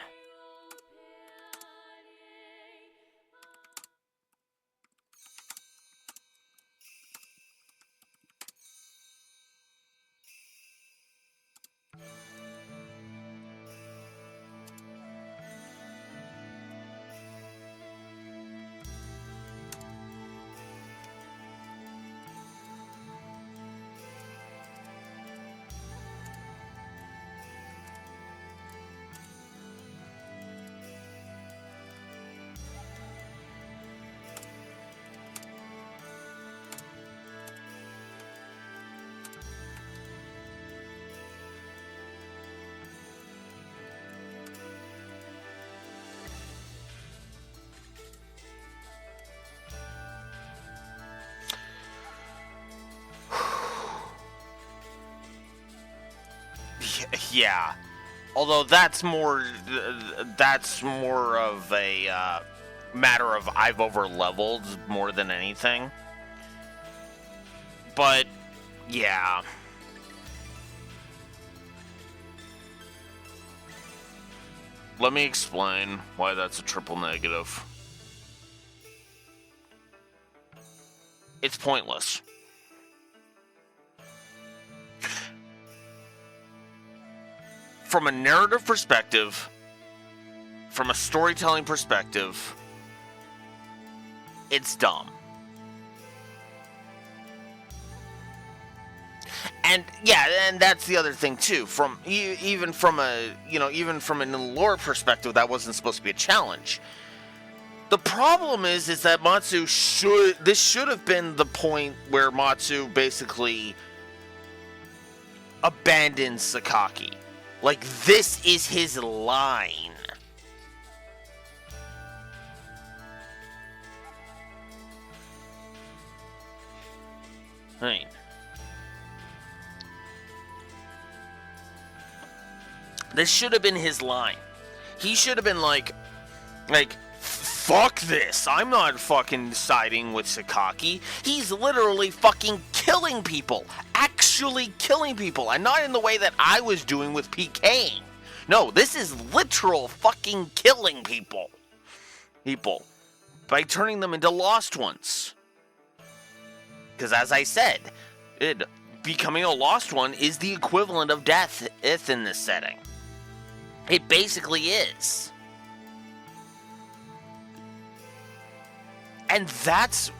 Yeah. Although that's more of a matter of I've over leveled more than anything. But, yeah. Let me explain why that's a triple negative. It's pointless. From a narrative perspective, from a storytelling perspective, it's dumb. And yeah, and that's the other thing too. From even from a lore perspective, that wasn't supposed to be a challenge. The problem is that Matsu should have been the point where Matsu basically abandons Sakaki. Like, this is his line. Right. This should have been his line. He should have been like, fuck this. I'm not fucking siding with Sakaki. He's literally fucking killing people. Actually killing people. And not in the way that I was doing with PKing. No, this is literal fucking killing people. By turning them into lost ones. Because as I said, becoming a lost one is the equivalent of death in this setting. It basically is. And that's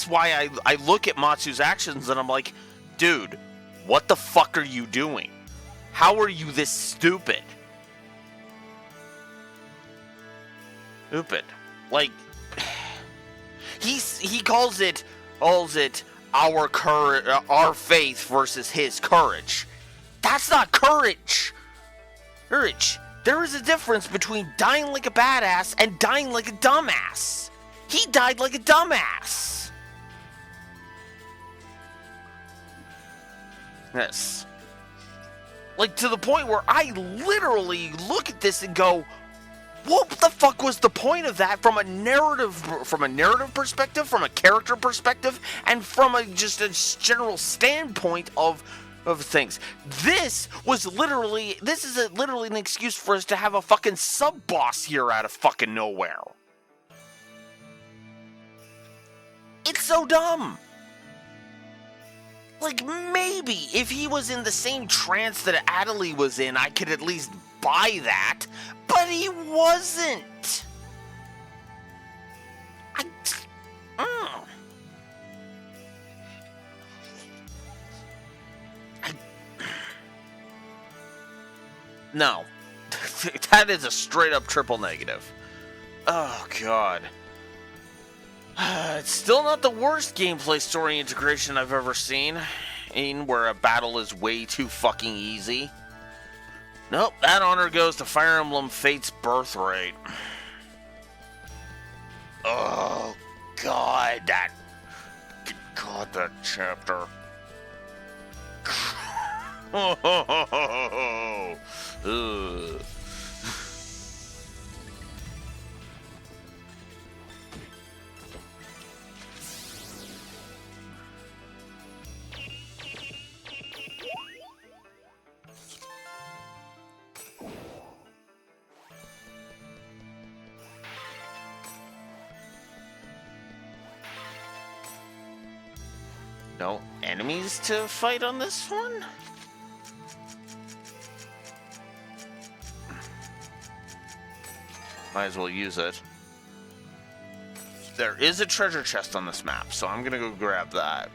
why I look at Matsu's actions and I'm like, dude, what the fuck are you doing? How are you this stupid? Like, he calls it our faith versus his courage. That's not courage. There is a difference between dying like a badass and dying like a dumbass. He died like a dumbass. Yes. Like, to the point where I literally look at this and go, what the fuck was the point of that from a narrative perspective, from a character perspective, and from just a general standpoint of things. This is literally an excuse for us to have a fucking sub-boss here out of fucking nowhere. It's so dumb. Like, maybe if he was in the same trance that Adelie was in, I could at least buy that. But he wasn't. No. That is a straight up triple negative. Oh, God. It's still not the worst gameplay story integration I've ever seen, where a battle is way too fucking easy. Nope, that honor goes to Fire Emblem Fate's Birthright. Oh, God, that chapter. Ugh. No enemies to fight on this one? Might as well use it. There is a treasure chest on this map, so I'm gonna go grab that.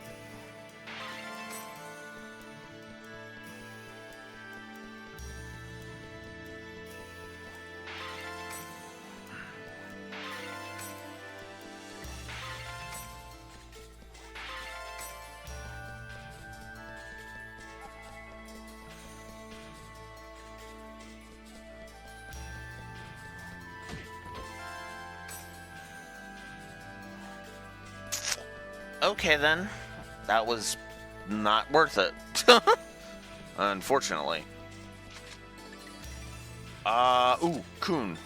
Okay then, that was not worth it. Unfortunately. Ooh, Kun.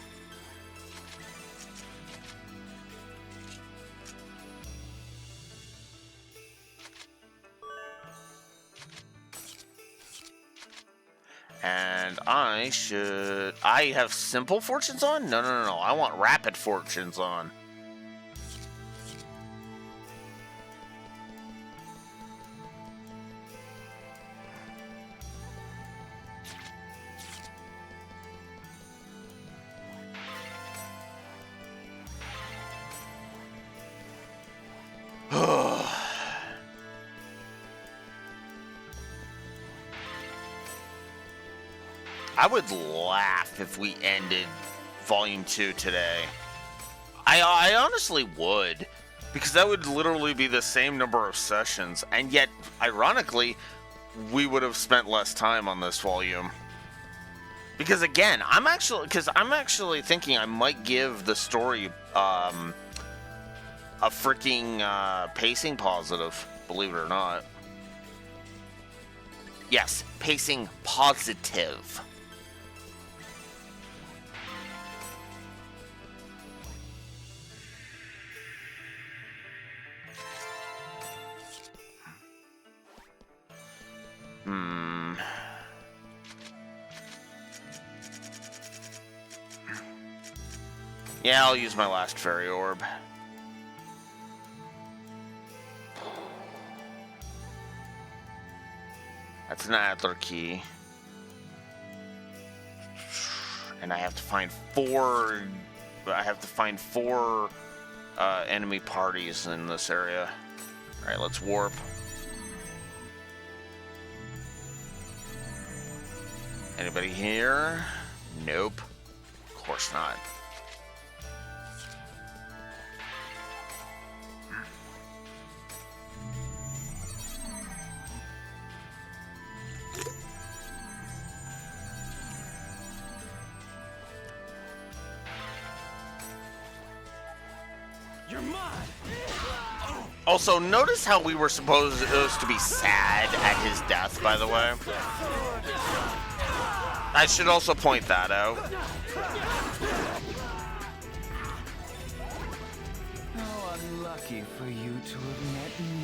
And I have simple fortunes on? No, no, no, no. I want rapid fortunes on. I would laugh if we ended Volume 2 today. I honestly would, because that would literally be the same number of sessions, and yet, ironically, we would have spent less time on this volume. Because again, I'm actually thinking I might give the story a freaking pacing positive, believe it or not. Yes, pacing positive. Yeah, I'll use my last fairy orb. That's an Adler key. And I have to find four enemy parties in this area. Alright, let's warp. Anybody here? Nope. Of course not. You're mine. Also, notice how we were supposed to be sad at his death, by the way. I should also point that out. How unlucky for you to have met me.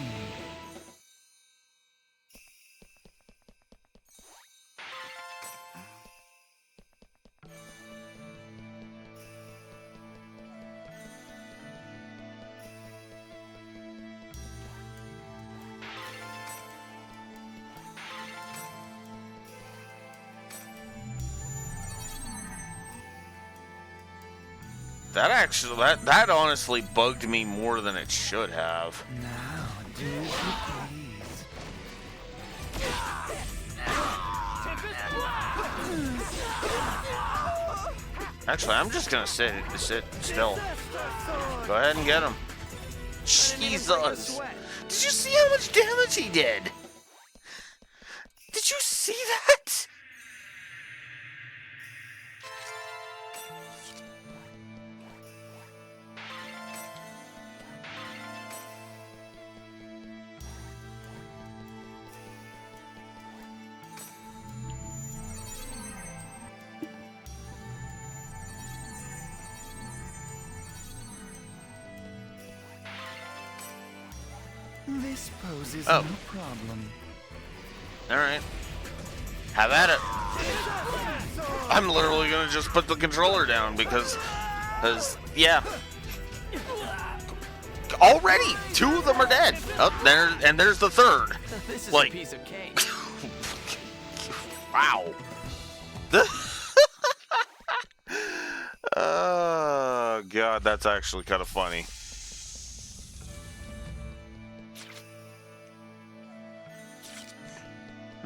That honestly bugged me more than it should have. Now, do as you please. Actually, I'm just gonna sit still. Go ahead and get him. Jesus! Did you see how much damage he did? Did you see that? This poses Oh. no problem. Alright. Have at it. I'm literally gonna just put the controller down because yeah. Already, 2 of them are dead. Oh, there's the third. This is Like- a piece of cake. Wow. Oh god, that's actually kind of funny.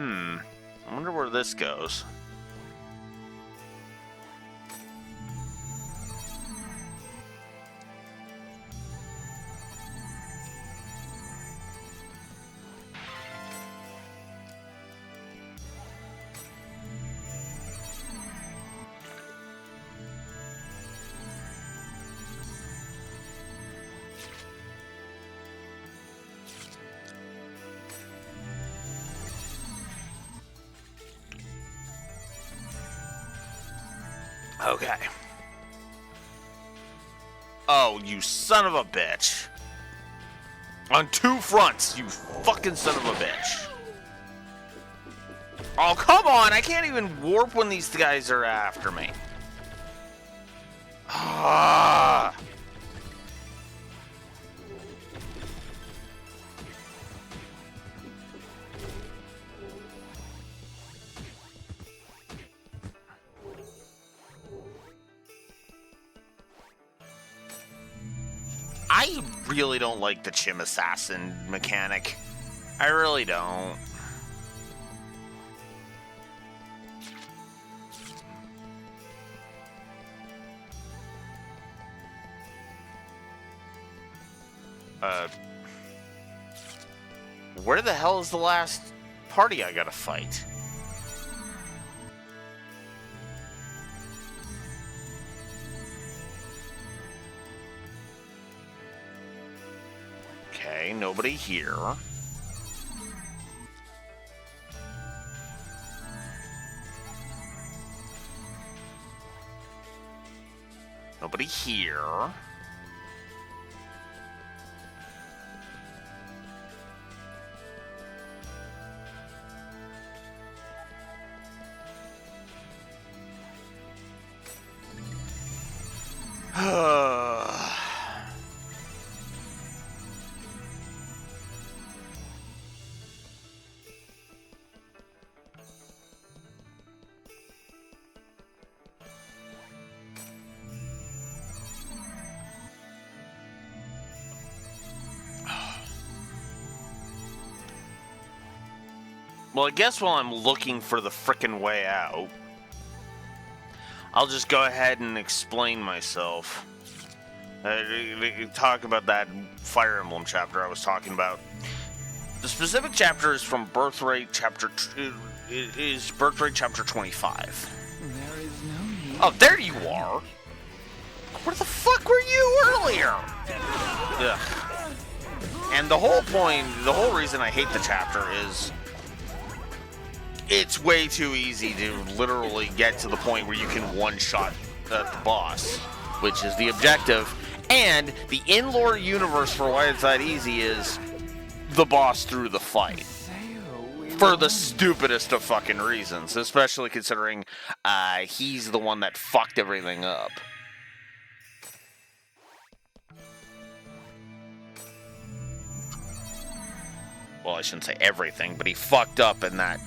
I wonder where this goes. Okay. Oh, you son of a bitch. On 2 fronts, you fucking son of a bitch. Oh, come on! I can't even warp when these guys are after me. Ah! I really don't like the Chim Assassin mechanic. I really don't. Where the hell is the last party I gotta fight? Okay, nobody here. Nobody here. Well, I guess while I'm looking for the frickin' way out, I'll just go ahead and explain myself. Talk about that Fire Emblem chapter I was talking about. The specific chapter is from Birthright chapter Birthright chapter 25. There is no need. Oh, there you are. Where the fuck were you earlier? Ugh. And the whole point, the whole reason I hate the chapter is it's way too easy to literally get to the point where you can one-shot the boss, which is the objective. And the in-lore universe for why it's that easy is the boss through the fight. For the stupidest of fucking reasons, especially considering he's the one that fucked everything up. Well, I shouldn't say everything, but he fucked up in that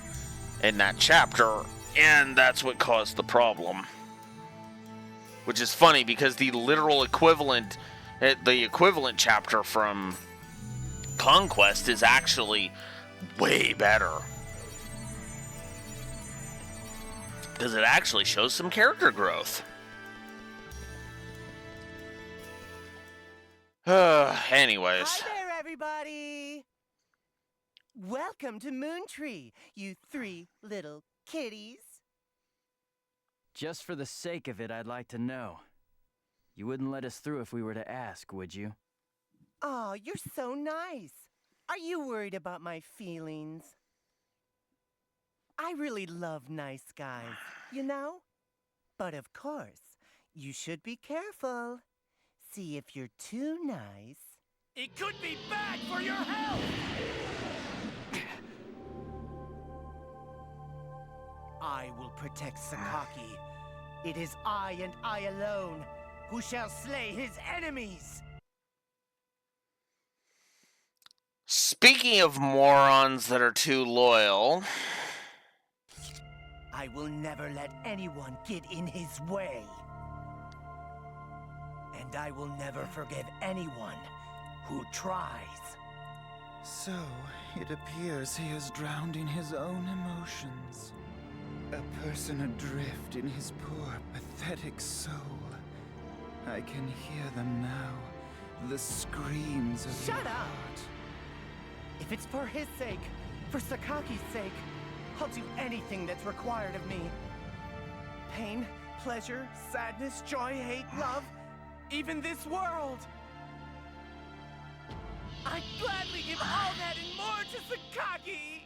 chapter, and that's what caused the problem. Which is funny because the literal equivalent, the equivalent chapter from Conquest is actually way better. Because it actually shows some character growth. Anyways. Hi there, everybody! Welcome to Moontree, you three little kitties. Just for the sake of it, I'd like to know. You wouldn't let us through if we were to ask, would you? Aw, you're so nice. Are you worried about my feelings? I really love nice guys, you know? But of course, you should be careful. See if you're too nice. It could be bad for your health! I will protect Sakaki. It is I and I alone who shall slay his enemies. Speaking of morons that are too loyal, I will never let anyone get in his way. And I will never forgive anyone who tries. So, it appears he is drowned in his own emotions. A person adrift in his poor, pathetic soul. I can hear them now. The screams of Shut your up! heart. If it's for his sake, for Sakaki's sake, I'll do anything that's required of me. Pain, pleasure, sadness, joy, hate, love, even this world. I'd gladly give all that and more to Sakaki!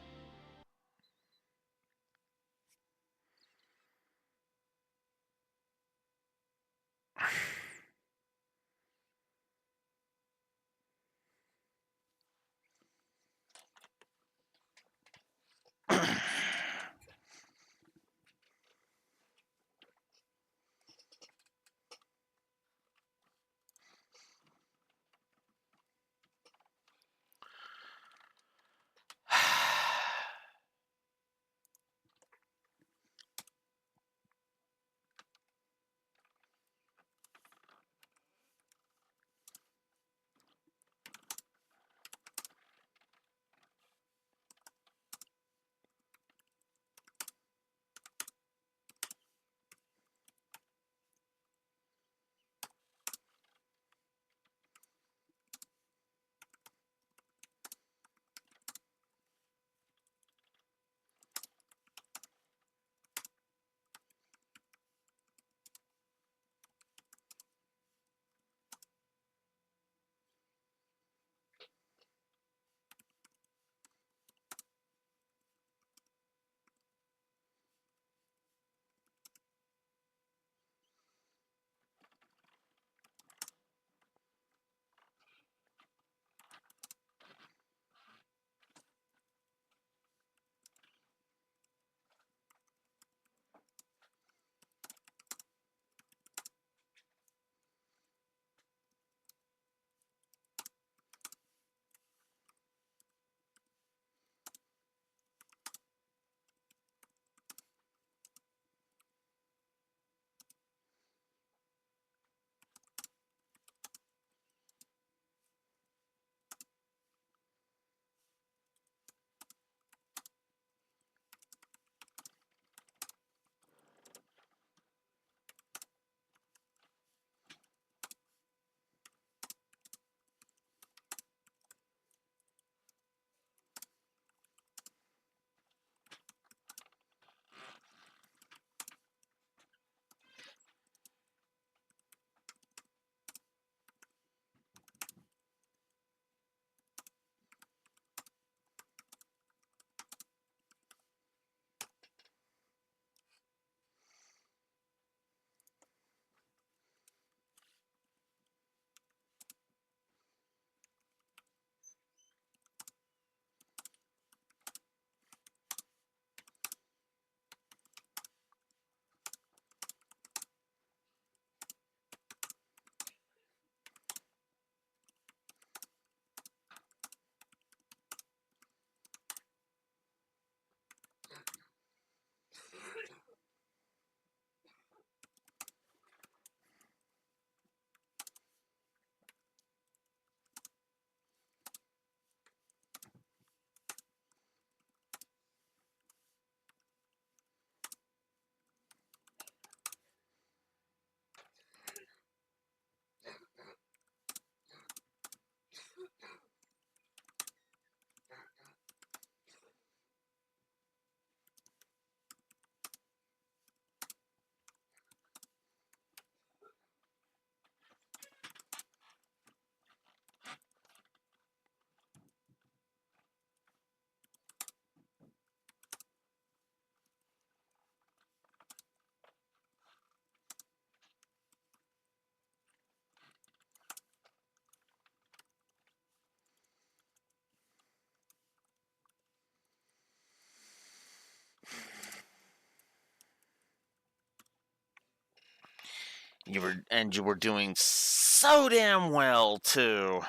You were doing so damn well too.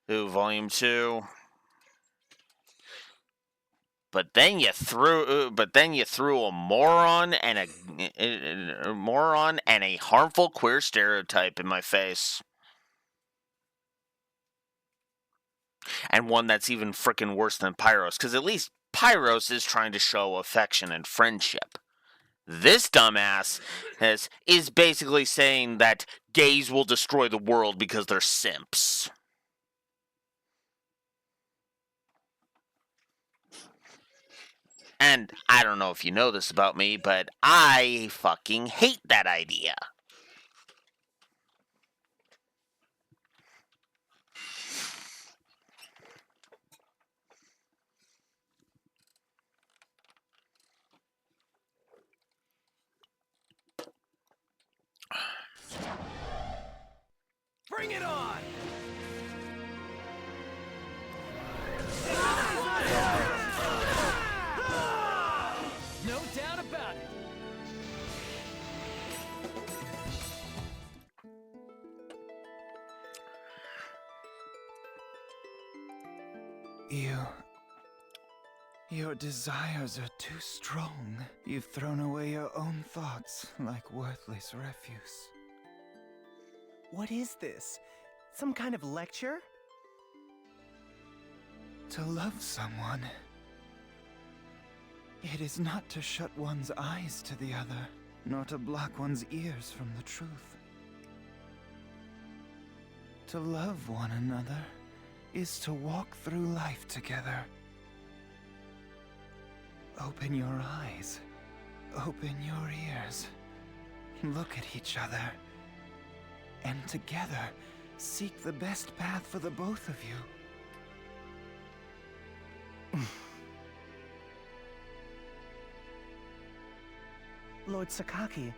Ooh, volume 2. But then you threw a moron and a harmful queer stereotype in my face. And one that's even frickin' worse than Pyros, because at least Pyros is trying to show affection and friendship. This dumbass is basically saying that gays will destroy the world because they're simps. And I don't know if you know this about me, but I fucking hate that idea. Bring it on! No doubt about it. Your desires are too strong. You've thrown away your own thoughts like worthless refuse. What is this? Some kind of lecture? To love someone, it is not to shut one's eyes to the other, nor to block one's ears from the truth. To love one another is to walk through life together. Open your eyes, open your ears, look at each other, and together seek the best path for the both of you. Lord Sakaki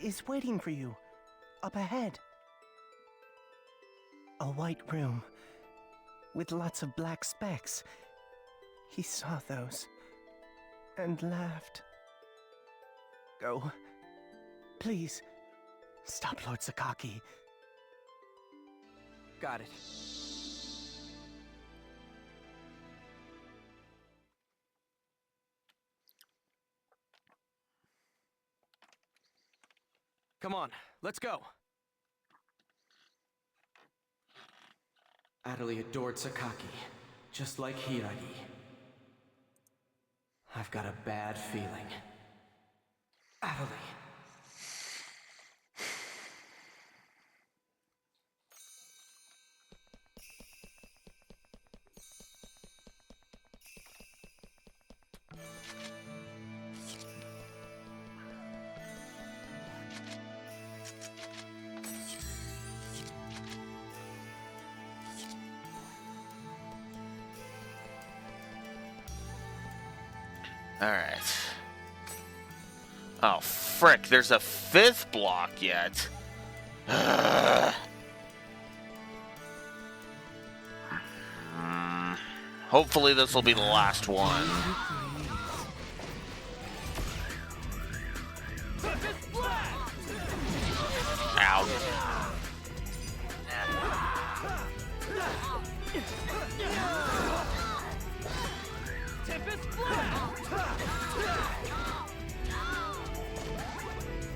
is waiting for you, up ahead. A white room, with lots of black specks. He saw those, and laughed. Go. Please, stop Lord Sakaki. Got it. Come on, let's go. Adeli adored Sakaki, just like Hiragi. I've got a bad feeling. Adeli. Alright. Oh, frick, there's a 5th block yet. Hopefully this will be the last one. Ow.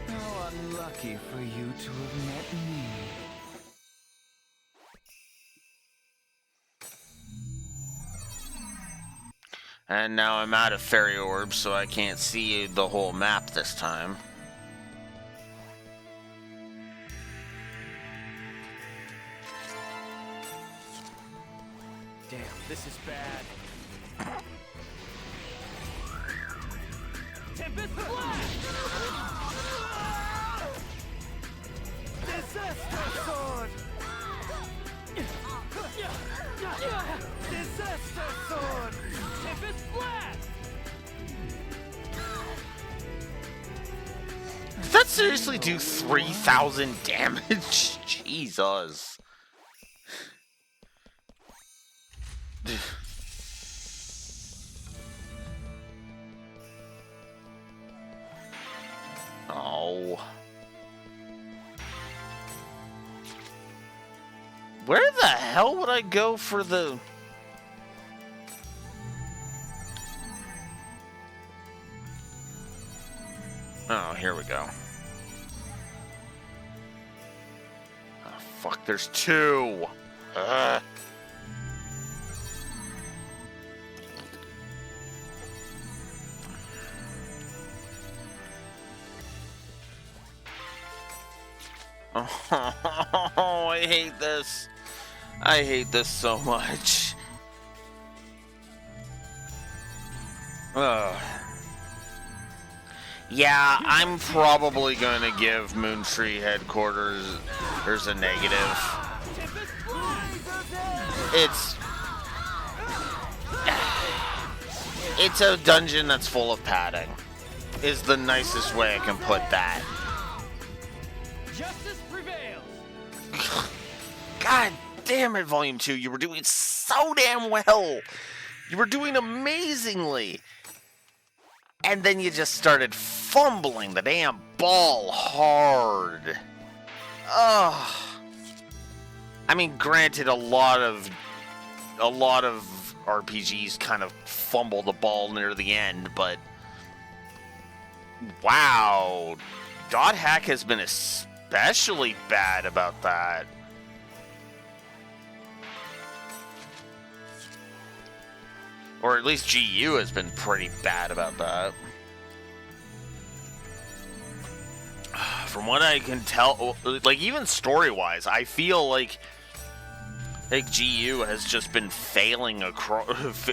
How unlucky for you to have met me. And now I'm out of fairy orbs, so I can't see the whole map this time. Damn, this is bad. Tempest Blast! Disaster Sword! Disaster Sword! Tempest Blast! Did that seriously do 3,000 damage? Jesus. Oh. hell would I go for the... Oh, here we go. Oh, fuck, there's two. Ugh. Oh, I hate this. I hate this so much. Ugh. Yeah, I'm probably going to give Moontree headquarters there's a negative. It's a dungeon that's full of padding. Is the nicest way I can put that. Justice prevails. God damn it, Volume 2, you were doing so damn well. You were doing amazingly. And then you just started fumbling the damn ball hard. Ugh. I mean, granted, a lot of RPGs kind of fumble the ball near the end, but wow, Dot Hack has been especially bad about that. Or at least GU has been pretty bad about that. From what I can tell, like even story-wise, I feel like GU has just been failing across,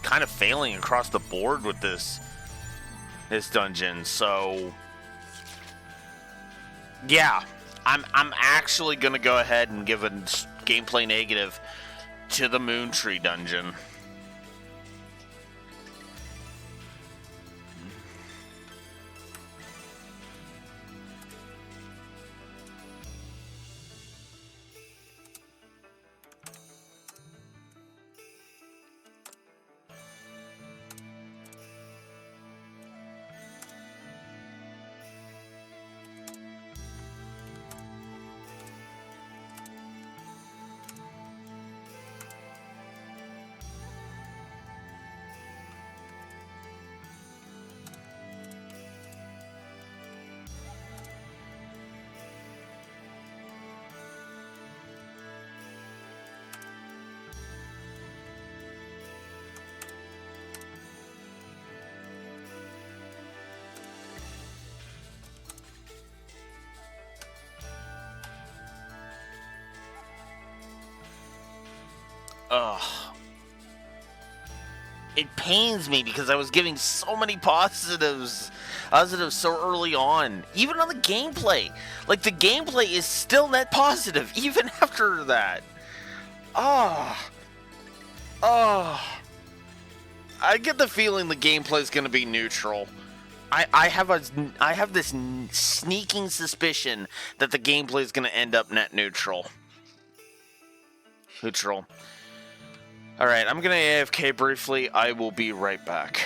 kind of failing across the board with this dungeon. So yeah, I'm actually gonna go ahead and give a gameplay negative to the Moontree dungeon. Ugh. It pains me because I was giving so many positives so early on. Even on the gameplay. Like, the gameplay is still net positive, even after that. I get the feeling the gameplay is going to be neutral. I have this sneaking suspicion that the gameplay is going to end up net neutral. Alright, I'm gonna AFK briefly. I will be right back.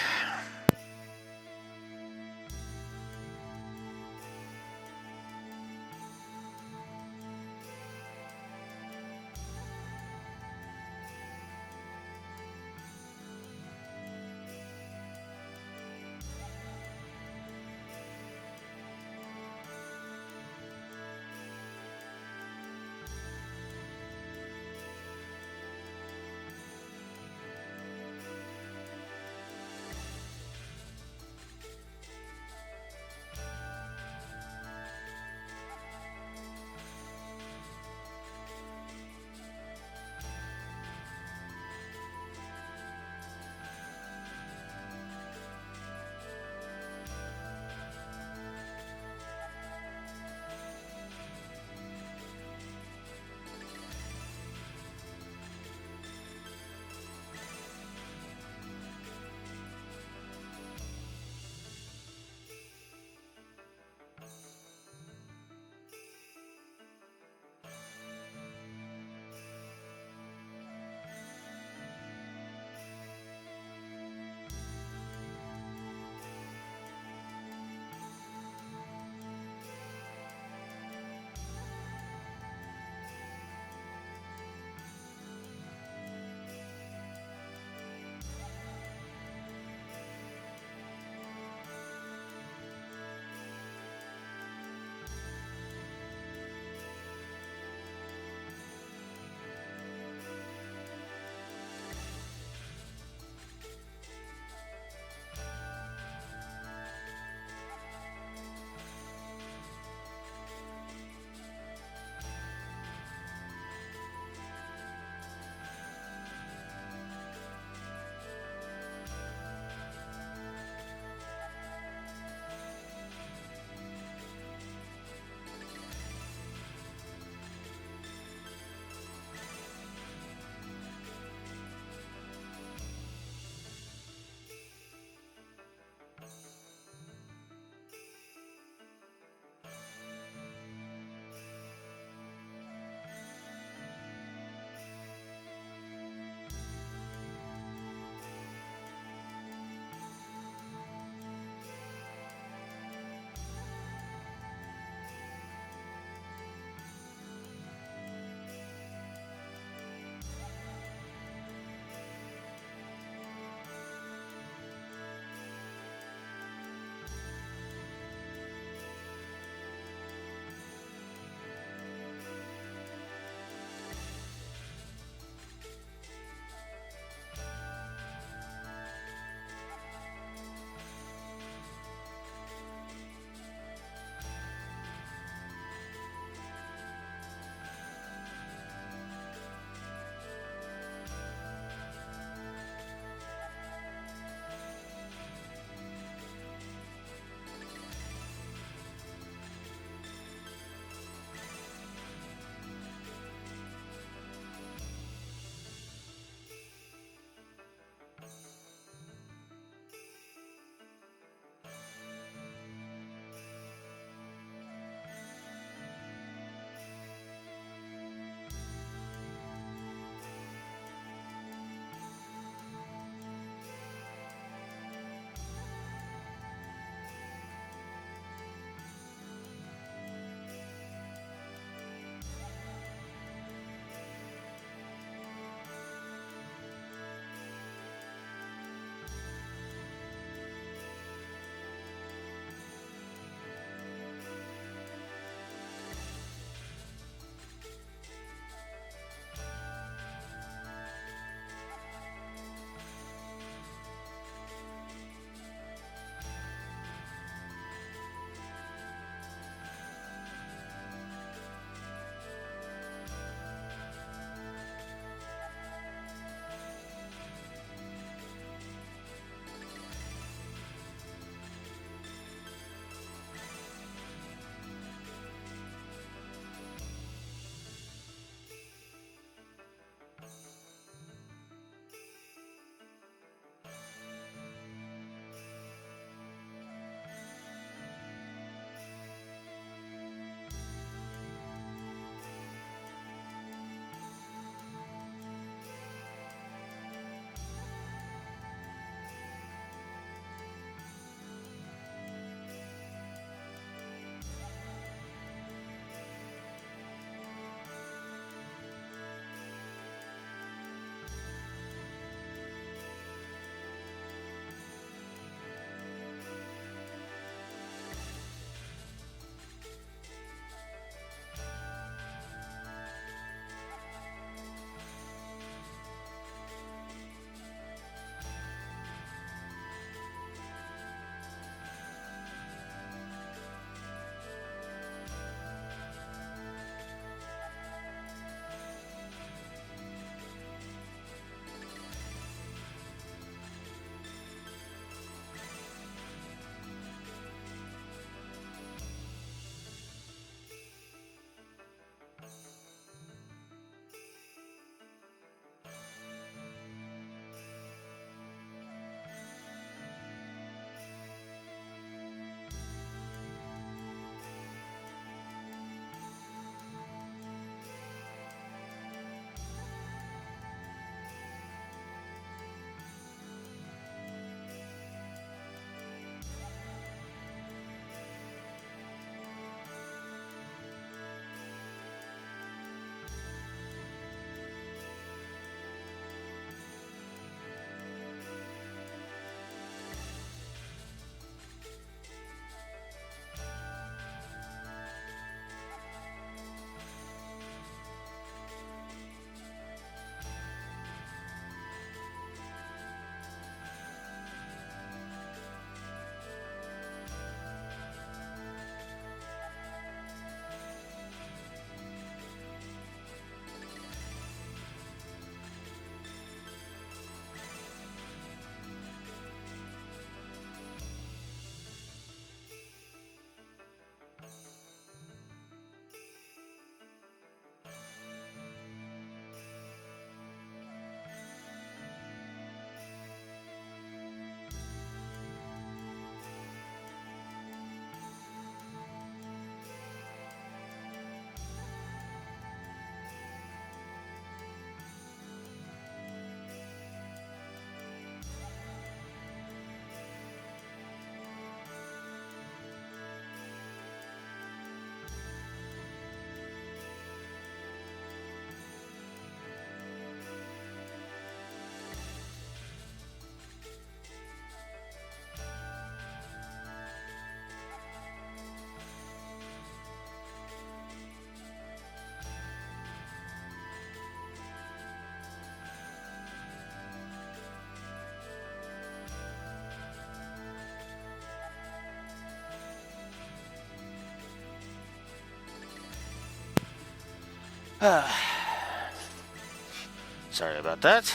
Sorry about that.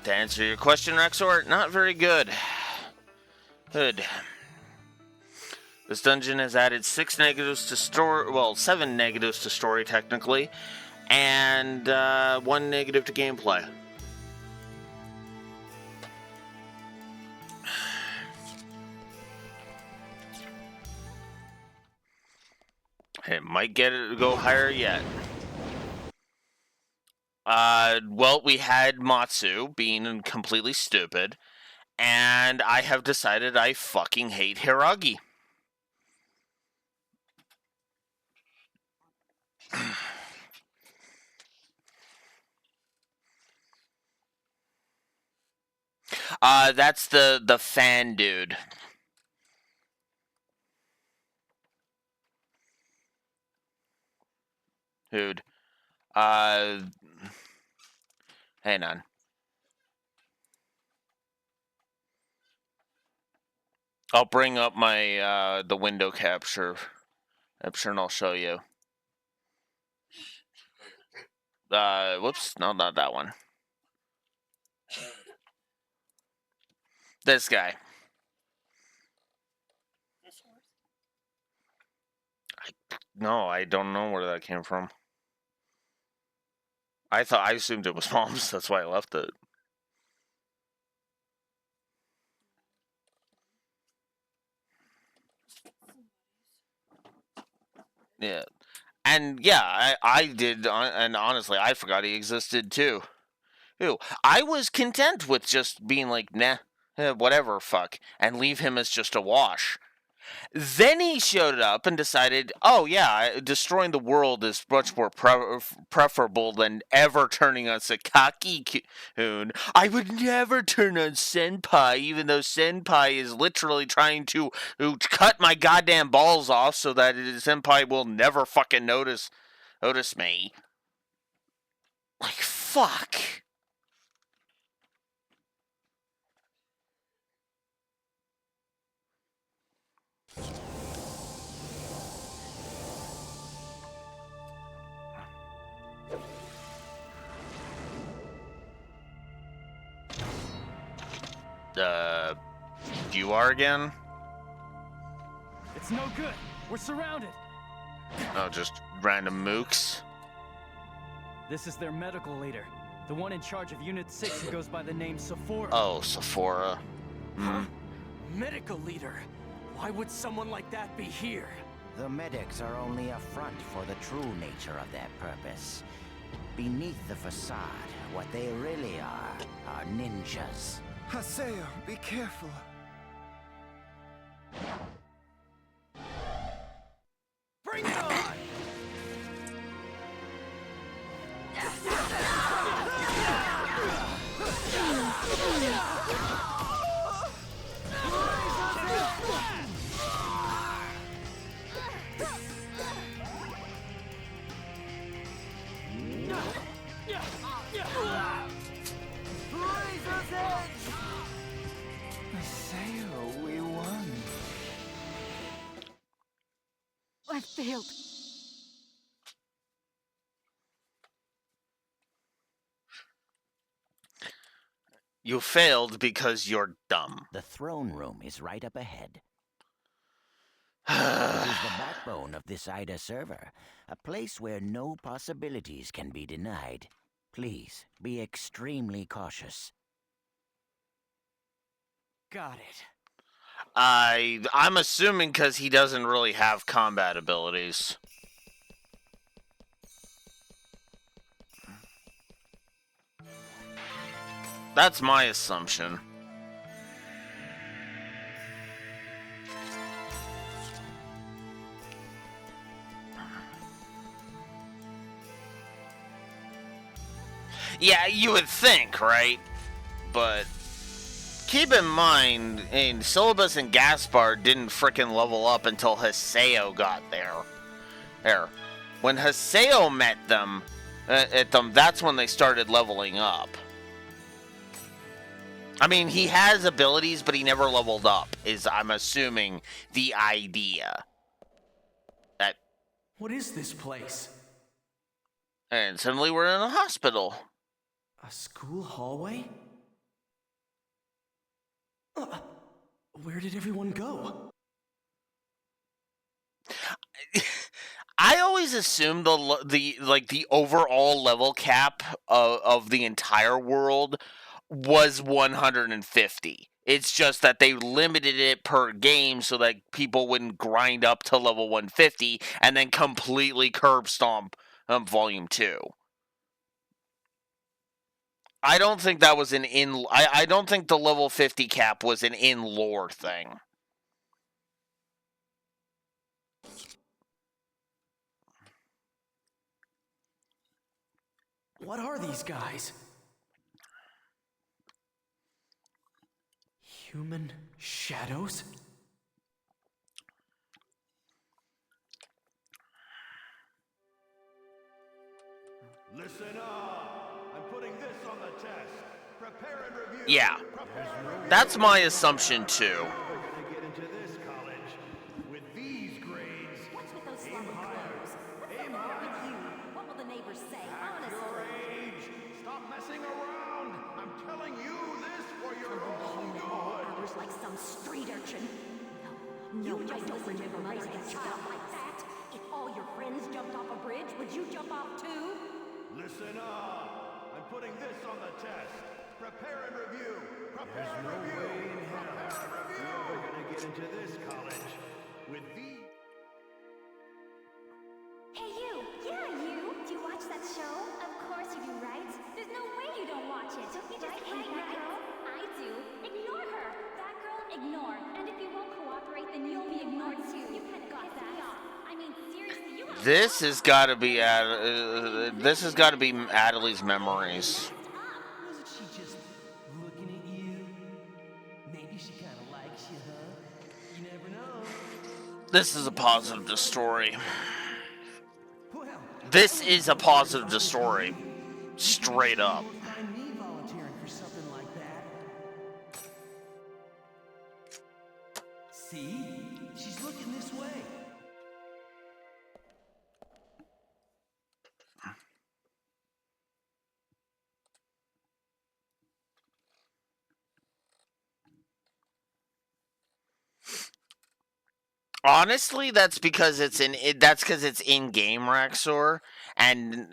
To answer your question, Rexor, not very good. Good. This dungeon has added 6 negatives to story, well, 7 negatives to story technically, and 1 negative to gameplay. It might go higher yet. Well, we had Matsu being completely stupid, and I have decided I fucking hate Hiragi. That's the fan dude. Dude. Hang on. I'll bring up my, the window capture. I'm sure and I'll show you. Whoops, no, not that one. This guy. No, I don't know where that came from. I assumed it was Mom's, that's why I left it. Yeah. And yeah, I did, and honestly, I forgot he existed too. Ew. I was content with just being like, nah, whatever, fuck, and leave him as just a wash. Then he showed up and decided, oh yeah, destroying the world is much more preferable than ever turning on Sakaki-kun. I would never turn on Senpai, even though Senpai is literally trying to cut my goddamn balls off so that Senpai will never fucking notice me. Like, fuck. You are again? It's no good. We're surrounded. Oh, just random mooks? This is their medical leader. The one in charge of Unit 6 who goes by the name Sephora. Oh, Sephora. Huh? Medical leader? Why would someone like that be here? The medics are only a front for the true nature of their purpose. Beneath the facade, what they really are ninjas. Haseo, be careful. Bring it on! Haseo, we won. I failed. You failed because you're dumb. The throne room is right up ahead. It is the backbone of this Ida server, a place where no possibilities can be denied. Please, be extremely cautious. Got it. I'm assuming because he doesn't really have combat abilities. That's my assumption. Yeah, you would think, right? But keep in mind, Syllabus and Gaspar didn't frickin' level up until Haseo got there. When Haseo met them, that's when they started leveling up. I mean, he has abilities, but he never leveled up, is, I'm assuming, the idea. What is this place? And suddenly we're in a hospital. A school hallway? Where did everyone go? I always assumed the overall level cap of the entire world was 150. It's just that they limited it per game so that people wouldn't grind up to level 150 and then completely curb stomp Volume 2. I don't think that was I don't think the level 50 cap was an in-lore thing. What are these guys? Human shadows? Listen up! I'm putting this on the test. Prepare and review. Yeah. That's my assumption too. You're gonna get into this college with these grades. What's with those sloppy clothes? What's the matter with you? What will the neighbors say? Act Honestly. your age. Stop messing around. I'm telling you this for your own good. Hours like some street urchin. No, I don't remember raising a child like that. If all your friends jumped off a bridge, would you jump off too? Listen up. I'm putting this on the test. Prepare and review. Prepare and review. Prepare and review. You're gonna get into this college with these. Hey you! Yeah, you! Do you watch that show? Of course you do, right? There's no way you don't watch it. Don't you just hate that girl? I do. Ignore her! That girl, ignore. And if you won't cooperate, then you'll be ignored too. You kind of got that. I mean, seriously, you have... This has got to be this has got to be Adelie's memories. Wasn't she just looking at you? Maybe she kind of likes you, huh? You never know. This is a positive to story. This is a positive to story. Straight up. Find me volunteering for something like that. See? She's looking this way. Honestly, that's because it's in game, Raxor, and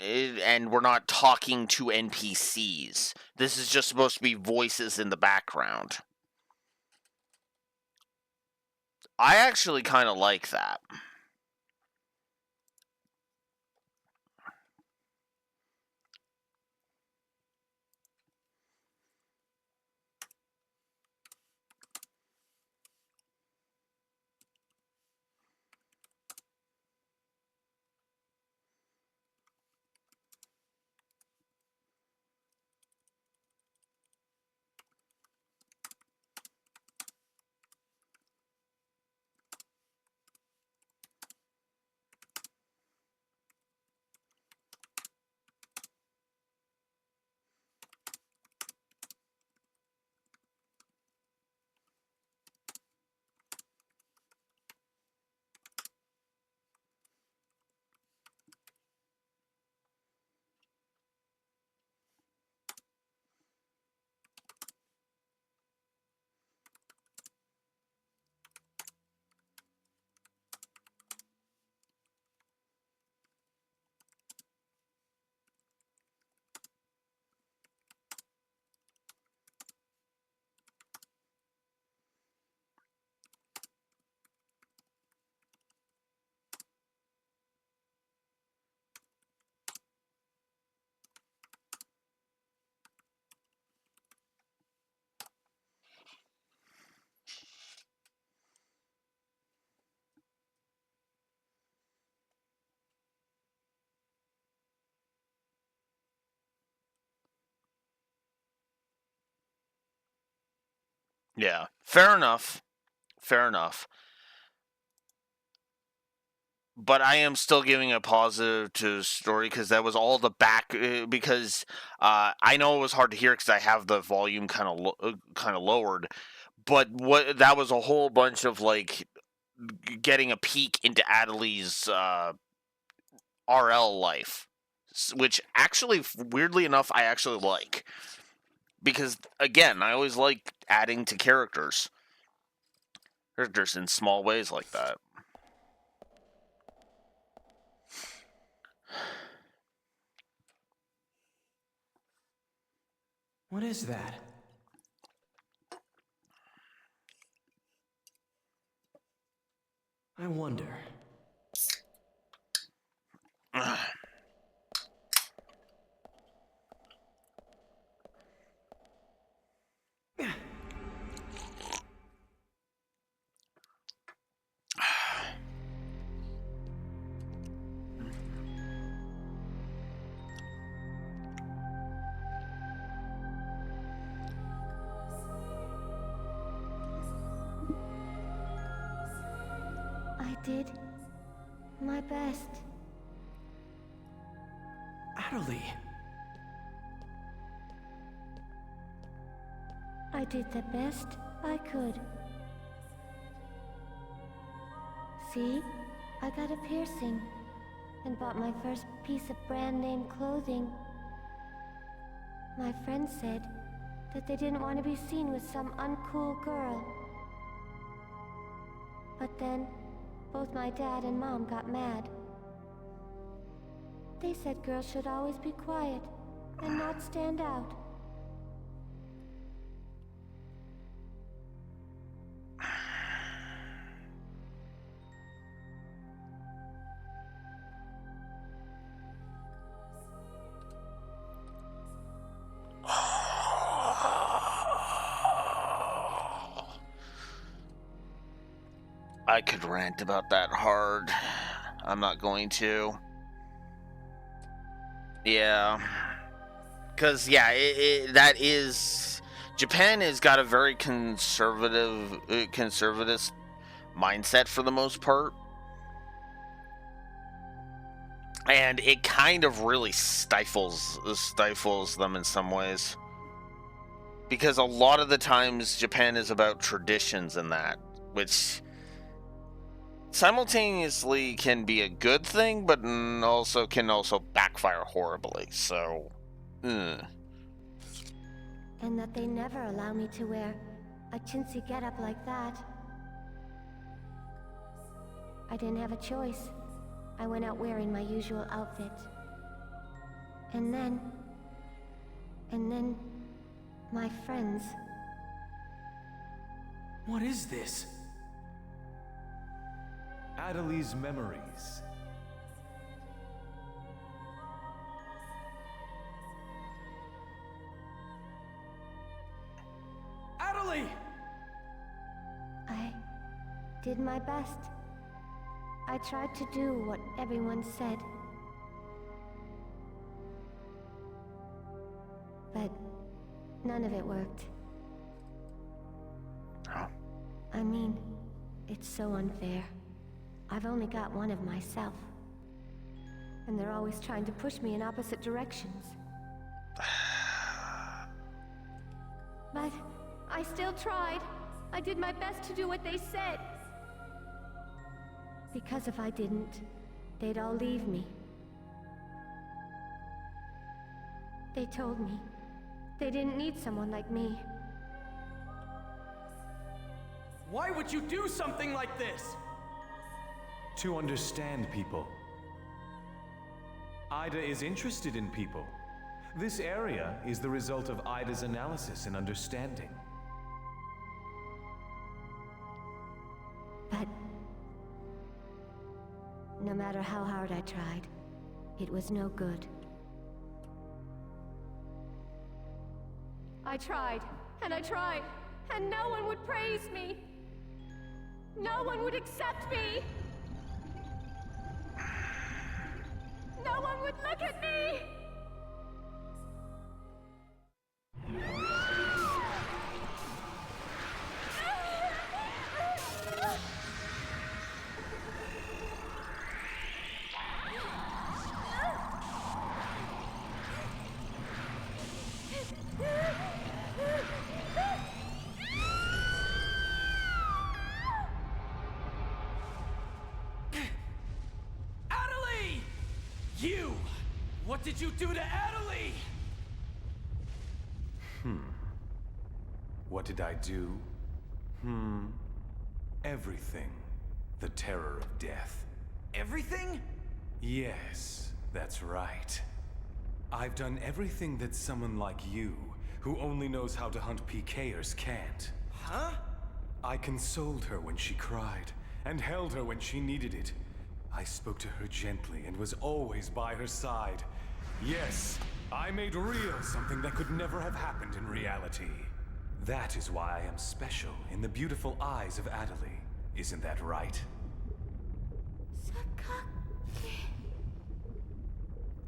we're not talking to NPCs. This is just supposed to be voices in the background. I actually kind of like that. Yeah, fair enough. Fair enough. But I am still giving a positive to story because that was all the back. Because I know it was hard to hear because I have the volume kind of lowered. But what that was a whole bunch of like getting a peek into Adelie's RL life. which actually, weirdly enough, I actually like. Because, again, I always like adding to characters. Characters in small ways like that. What is that? I wonder. I did my best. Adelie. I did the best I could. See? I got a piercing and bought my first piece of brand name clothing. My friends said that they didn't want to be seen with some uncool girl. But then, both my dad and mom got mad. They said girls should always be quiet and not stand out. I could rant about that hard. I'm not going to. Yeah. Because, yeah, that is... Japan has got a very conservative mindset for the most part. And it kind of really stifles them in some ways. Because a lot of the times Japan is about traditions and that, which simultaneously can be a good thing, but also can backfire horribly. So, And that they never allow me to wear a chintzy getup like that. I didn't have a choice. I went out wearing my usual outfit. And then, my friends. What is this? Adelie's memories. Adelie! I did my best. I tried to do what everyone said. But none of it worked. Oh. I mean, it's so unfair. I've only got one of myself. And they're always trying to push me in opposite directions. But I still tried. I did my best to do what they said. Because if I didn't, they'd all leave me. They told me they didn't need someone like me. Why would you do something like this? To understand people. Ida is interested in people. This area is the result of Ida's analysis and understanding. But no matter how hard I tried, it was no good. I tried, and no one would praise me. No one would accept me. No one would look at me. What did you do to Adelie? What did I do? Everything. The terror of death. Everything? Yes, that's right. I've done everything that someone like you, who only knows how to hunt PKers, can't. Huh? I consoled her when she cried, and held her when she needed it. I spoke to her gently and was always by her side. Yes, I made real something that could never have happened in reality. That is why I am special in the beautiful eyes of Adelie. Isn't that right?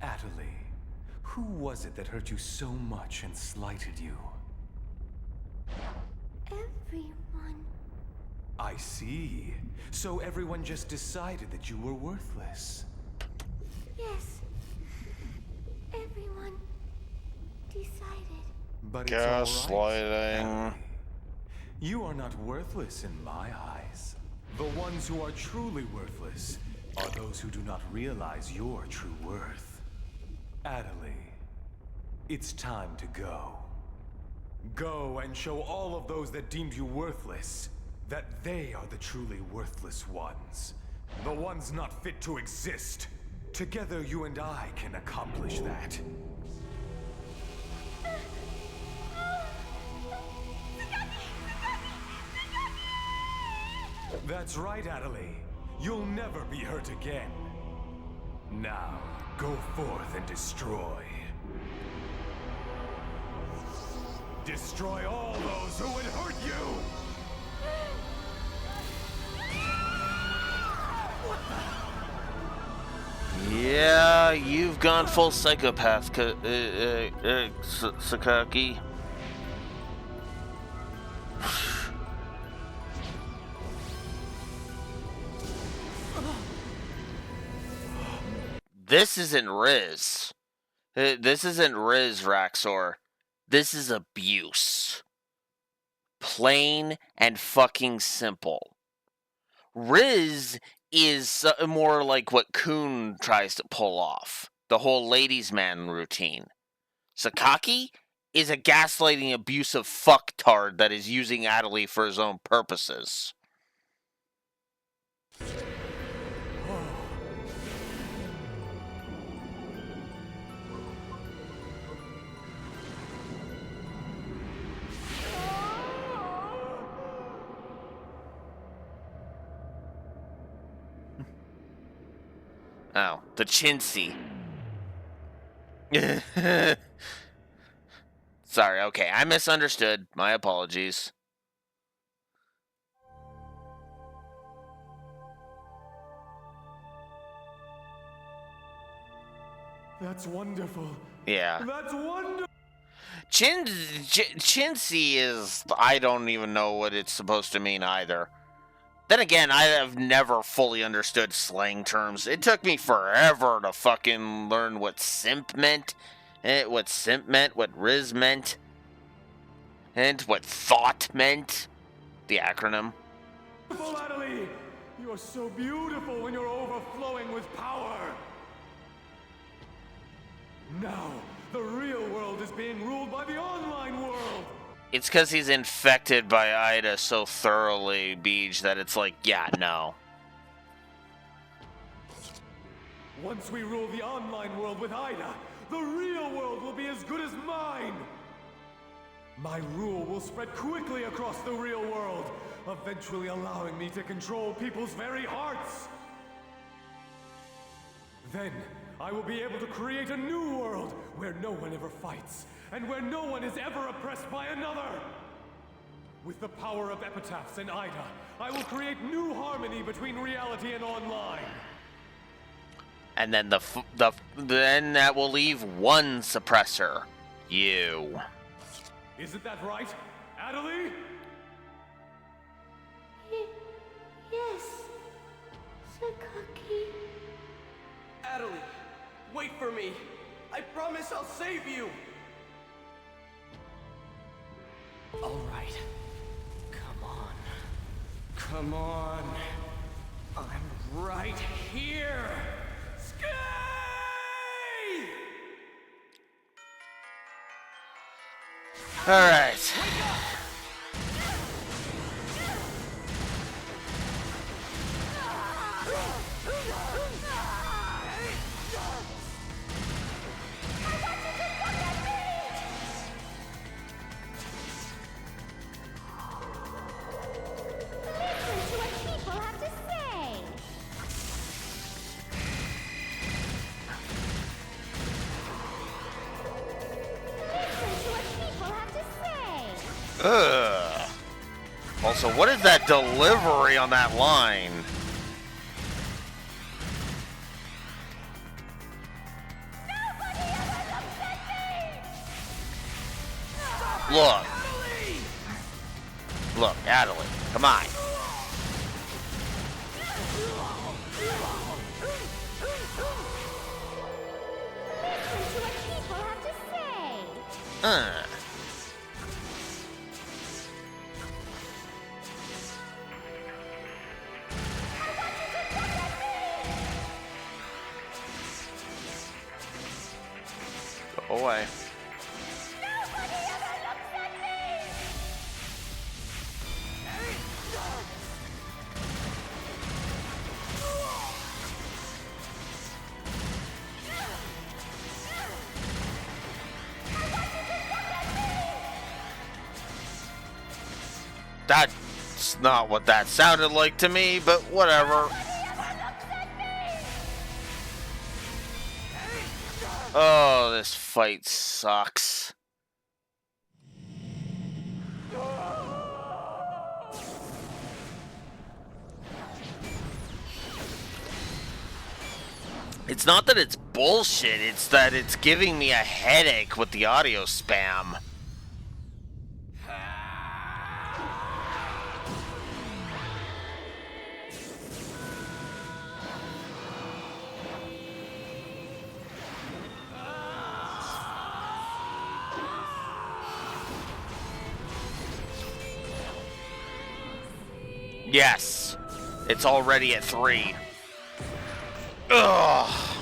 Adelie, who was it that hurt you so much and slighted you? Everyone. I see. So everyone just decided that you were worthless. Yes. Everyone decided. But it's all right, Gaslighting. Adelie. You are not worthless in my eyes. The ones who are truly worthless are those who do not realize your true worth. Adelie, it's time to go. Go and show all of those that deemed you worthless that they are the truly worthless ones. The ones not fit to exist. Together, you and I can accomplish that. That's right, Adelie. You'll never be hurt again. Now, go forth and destroy. Destroy all those who would hurt you! Yeah, you've gone full psychopath, Sakaki. This isn't Riz. This isn't Riz, Raxor. This is abuse. Plain and fucking simple. Riz is more like what Kun tries to pull off. The whole ladies' man routine. Sakaki is a gaslighting, abusive fucktard that is using Adelie for his own purposes. Oh, the chintzy. Sorry, okay, I misunderstood. My apologies. That's wonderful. Yeah. That's wonderful. Chintzy is... I don't even know what it's supposed to mean either. Then again, I have never fully understood slang terms. It took me forever to fucking learn what simp meant, what Riz meant, and what thought meant. The acronym. Beautiful, Adelie! You're so beautiful when you're overflowing with power! Now, the real world is being ruled by the online world! It's because he's infected by Ida so thoroughly, Beej, that it's like, yeah, no. Once we rule the online world with Ida, the real world will be as good as mine! My rule will spread quickly across the real world, eventually allowing me to control people's very hearts! Then, I will be able to create a new world where no one ever fights, and where no one is ever oppressed by another! With the power of epitaphs and Ida, I will create new harmony between reality and online! And then then that will leave one suppressor. You. Isn't that right, Adelie? Yes, Sakaki. Adelie, wait for me. I promise I'll save you. All right. Come on. Come on. I'm right here. Skye! Alright. Ugh. Also, what is that delivery on that line? Look. Look, Adelie, come on. Go away. That's not what that sounded like to me, but whatever. Oh, this fight sucks. It's not that it's bullshit, it's that it's giving me a headache with the audio spam. Yes, it's already at 3. Ugh.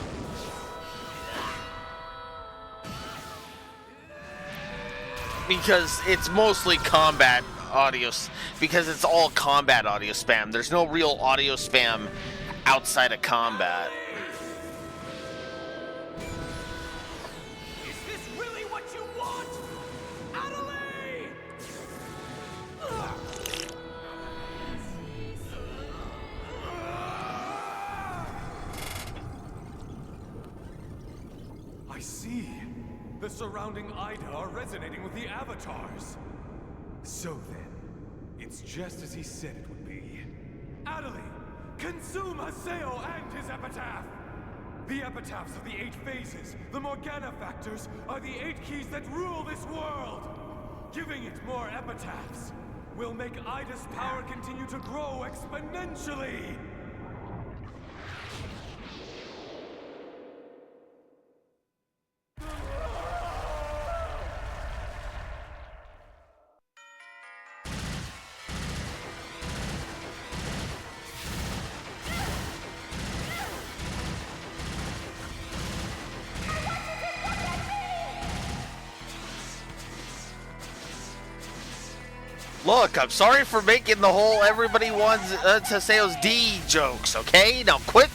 Because it's mostly combat audio, because it's all combat audio spam. There's no real audio spam outside of combat. Is this really what you want? Adelie! I see. The surrounding Ida are resonating with the avatars. So then, it's just as he said it would be. Adelie, consume Haseo and his epitaph! The epitaphs of the 8 phases, the Morgana factors, are the 8 keys that rule this world! Giving it more epitaphs will make Ida's power continue to grow exponentially! Look, I'm sorry for making the whole everybody wants Haseo's D jokes, okay? Now quit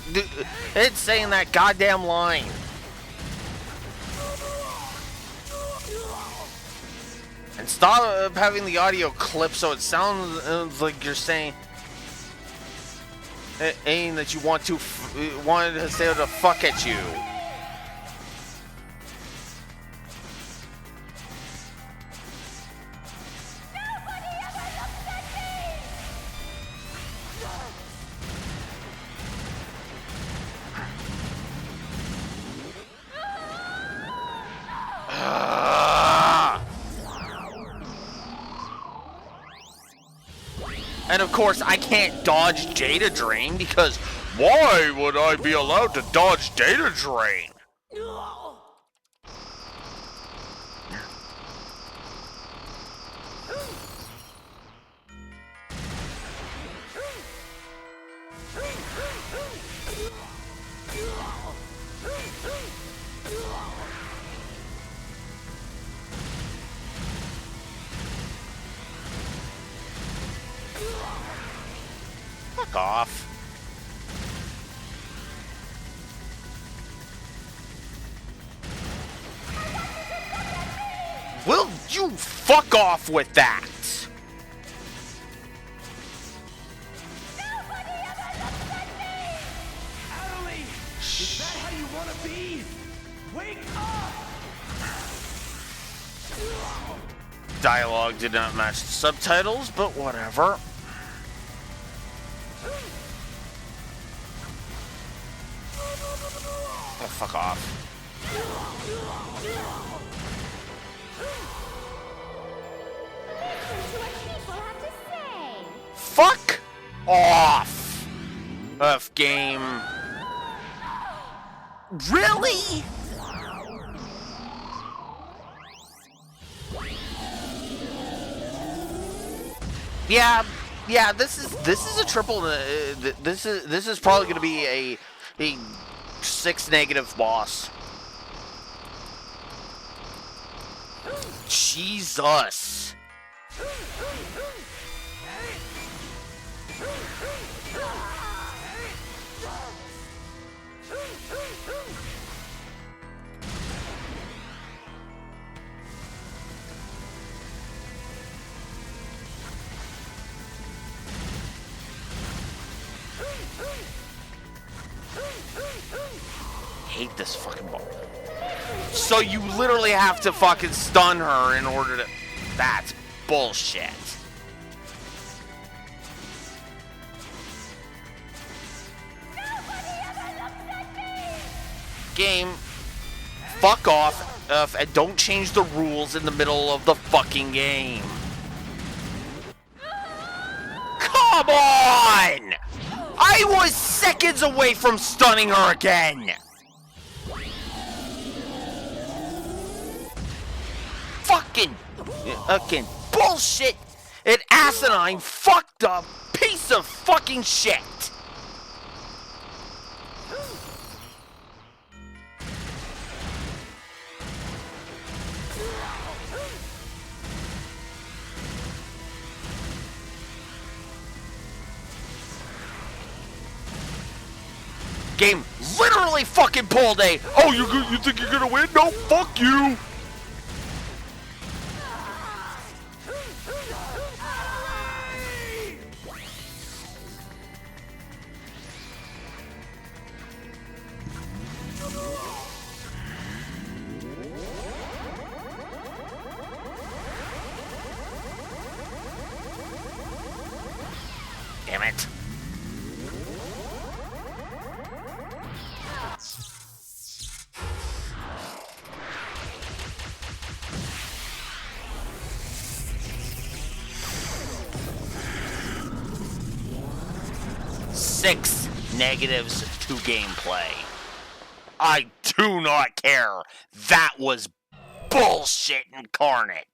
it's saying that goddamn line. And stop having the audio clip so it sounds like you're saying that you wanted Haseo to fuck at you. And of course, I can't dodge Data Drain because why would I be allowed to dodge Data Drain? fuck off. Will you fuck off with that? Adelie! Is that how you want to be? Wake up! Dialogue did not match the subtitles, but whatever. Oh, fuck off. Fuck off! Of game. Really? Yeah. This is a triple. This is probably going to be a 6 negative boss. Jesus. Hate this fucking ball. So you literally have to fucking stun her in order to... That's bullshit. Game, fuck off and don't change the rules in the middle of the fucking game. Come on! I was seconds away from stunning her again! Fucking bullshit! An asinine, fucked up piece of fucking shit! Game literally fucking pulled a, oh, you think you're gonna win? No, fuck you! Damn it. Six negatives to gameplay. I do not care. That was bullshit incarnate.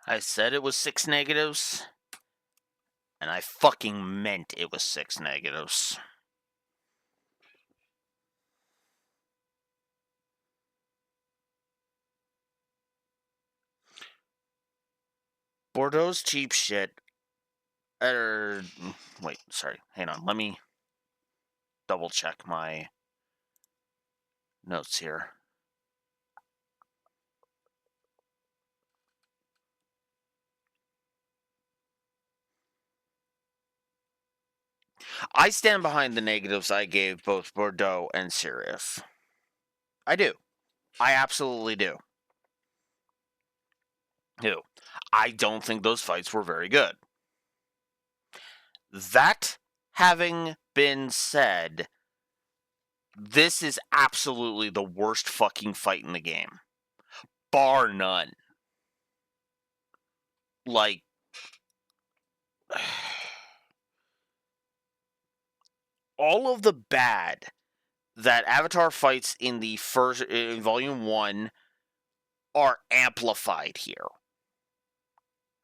I said it was 6 negatives, and I fucking meant it was 6 negatives. Bordeaux's cheap shit. Wait, sorry. Hang on. Let me double check my notes here. I stand behind the negatives I gave both Bordeaux and Sirius. I do. I absolutely do. I don't think those fights were very good. That having been said, this is absolutely the worst fucking fight in the game. Bar none. Like, all of the bad that Avatar fights in Volume 1 are amplified here.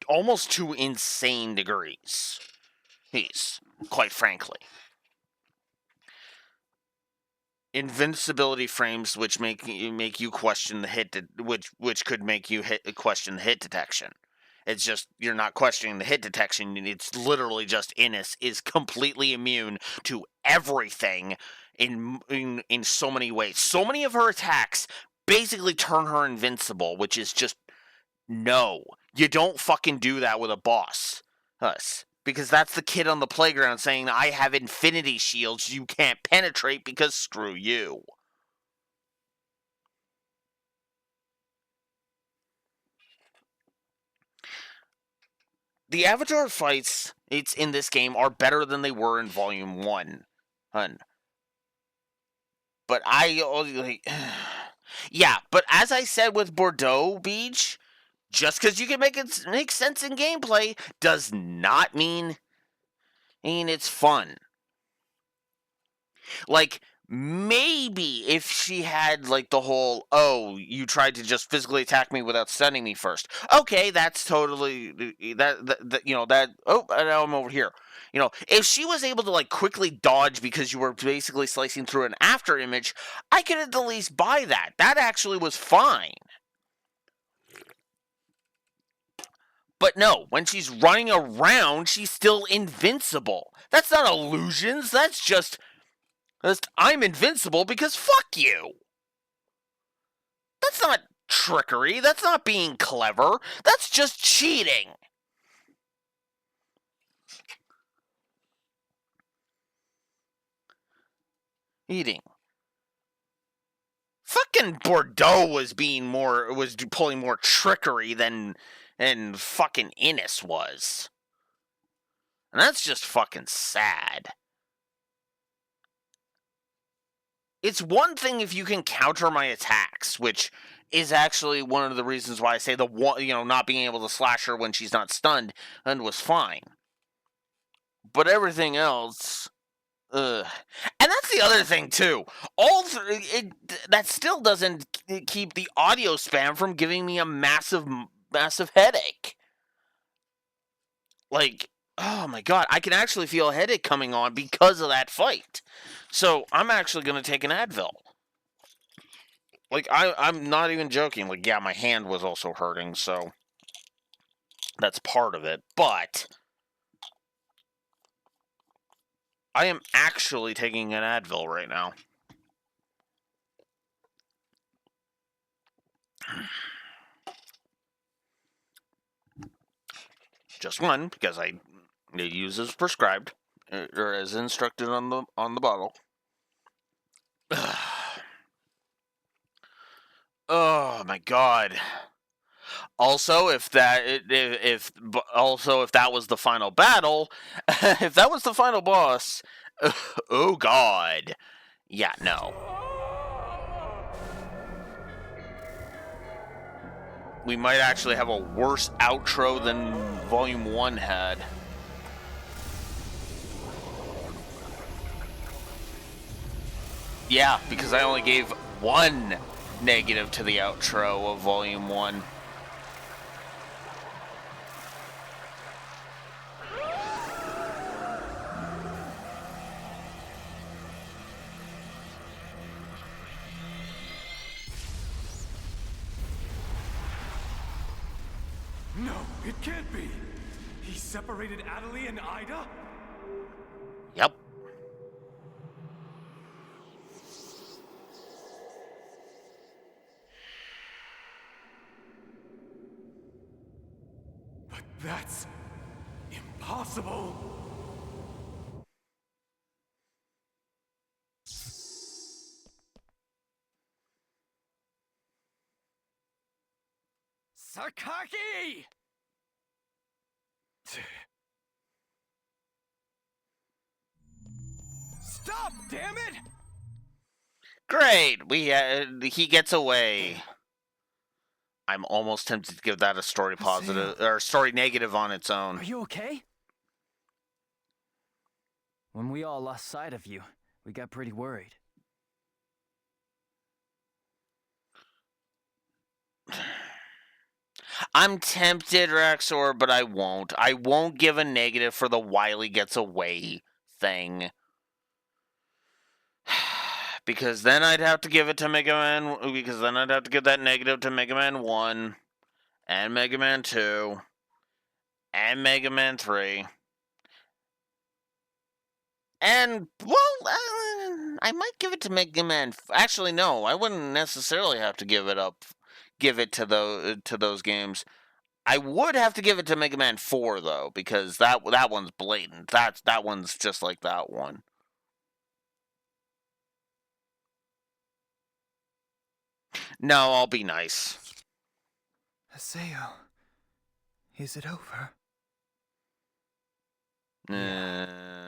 Almost to insane degrees. Quite frankly. Invincibility frames which make you question the hit, which could make you question the hit detection. It's just, you're not questioning the hit detection. It's literally just Innes is completely immune to everything in so many ways. So many of her attacks basically turn her invincible, which is just, no. You don't fucking do that with a boss. Because that's the kid on the playground saying, I have infinity shields you can't penetrate because screw you. The Avatar fights in this game are better than they were in Volume 1. But yeah, but as I said with Bordeaux Beach, just because you can make it make sense in gameplay does not mean it's fun. Like, maybe if she had, like, the whole, oh, you tried to just physically attack me without stunning me first. Okay, that's totally, oh, now I'm over here. If she was able to, like, quickly dodge because you were basically slicing through an after image, I could at least buy that. That actually was fine. But no, when she's running around, she's still invincible. That's not illusions, that's just... I'm invincible because fuck you. That's not trickery. That's not being clever. That's just cheating. Fucking Bordeaux was pulling more trickery than fucking Innes was. And that's just fucking sad. It's one thing if you can counter my attacks, which is actually one of the reasons why I say not being able to slash her when she's not stunned and was fine. But everything else, ugh. And that's the other thing too. That still doesn't keep the audio spam from giving me a massive headache. Like, oh my god, I can actually feel a headache coming on because of that fight. So I'm actually going to take an Advil. Like, I'm not even joking. Like, yeah, my hand was also hurting, so that's part of it. But I am actually taking an Advil right now. Just one, because I use as prescribed, or as instructed on the bottle. Oh my god. Also, if that was the final battle, if that was the final boss, oh god. Yeah, no. We might actually have a worse outro than Volume 1 had. Yeah, because I only gave one negative to the outro of Volume 1. It can't be! He separated Adelie and Ida? Yep. But that's impossible! Sakaki! Stop, damn it! Great. He gets away. I'm almost tempted to give that a story positive or story negative on its own. Are you okay? When we all lost sight of you, we got pretty worried. I'm tempted, Raxor, but I won't. I won't give a negative for the Wily gets away thing. Because then I'd have to give it to Mega Man. Because then I'd have to give that negative to Mega Man 1, and Mega Man 2, and Mega Man 3. And, well, I might give it to Mega Man. Actually, no, I wouldn't necessarily have to give it to those games. I would have to give it to Mega Man 4 though, because that one's blatant. That one's just like that one. No, I'll be nice. Haseo, is it over?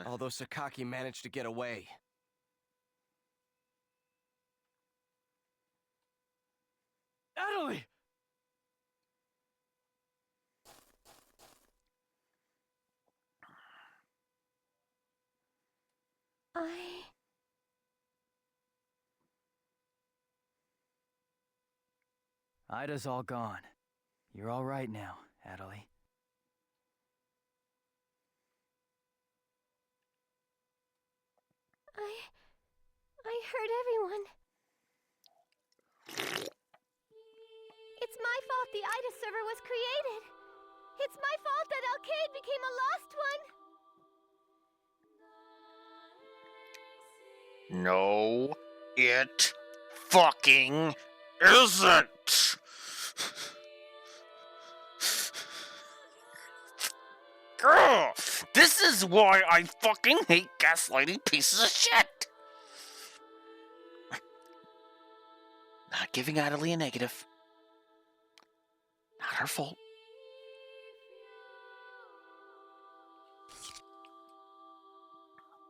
Although Sakaki managed to get away. Adelie! Ida's all gone. You're all right now, Adelie. I hurt everyone. It's my fault the Ida server was created. It's my fault that Arcade became a lost one. No, it fucking isn't. Girl, this is why I fucking hate gaslighting pieces of shit. Not giving Adelie a negative. Not her fault.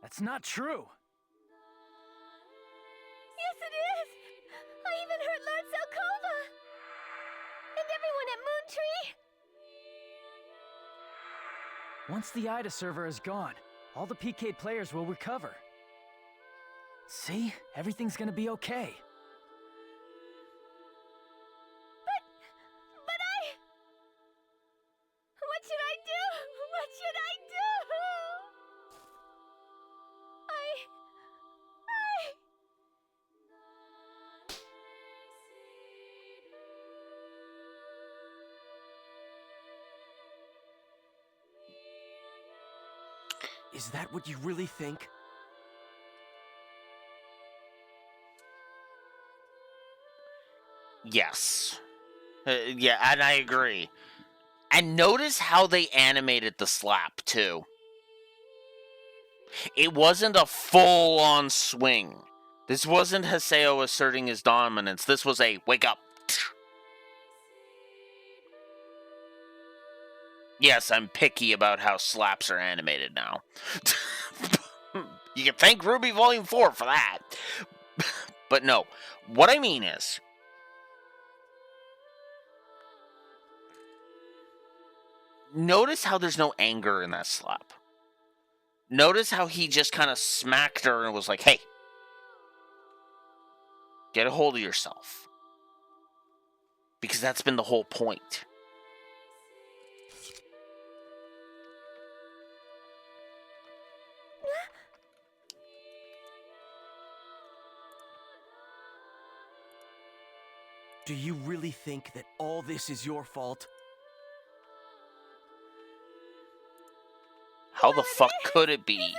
That's not true. Yes, it is. I even hurt Lord Zelkova. And everyone at Moontree. Once the Ida server is gone, all the PK players will recover. See? Everything's gonna be okay. But I... What should I do? What should I do? Is that what you really think? Yes. Yeah, and I agree. And notice how they animated the slap, too. It wasn't a full-on swing. This wasn't Haseo asserting his dominance. This was a wake up. Yes, I'm picky about how slaps are animated now. You can thank Ruby Volume 4 for that. But no, what I mean is, notice how there's no anger in that slap. Notice how he just kind of smacked her and was like, hey, get a hold of yourself. Because that's been the whole point. Do you really think that all this is your fault? How the fuck could it be?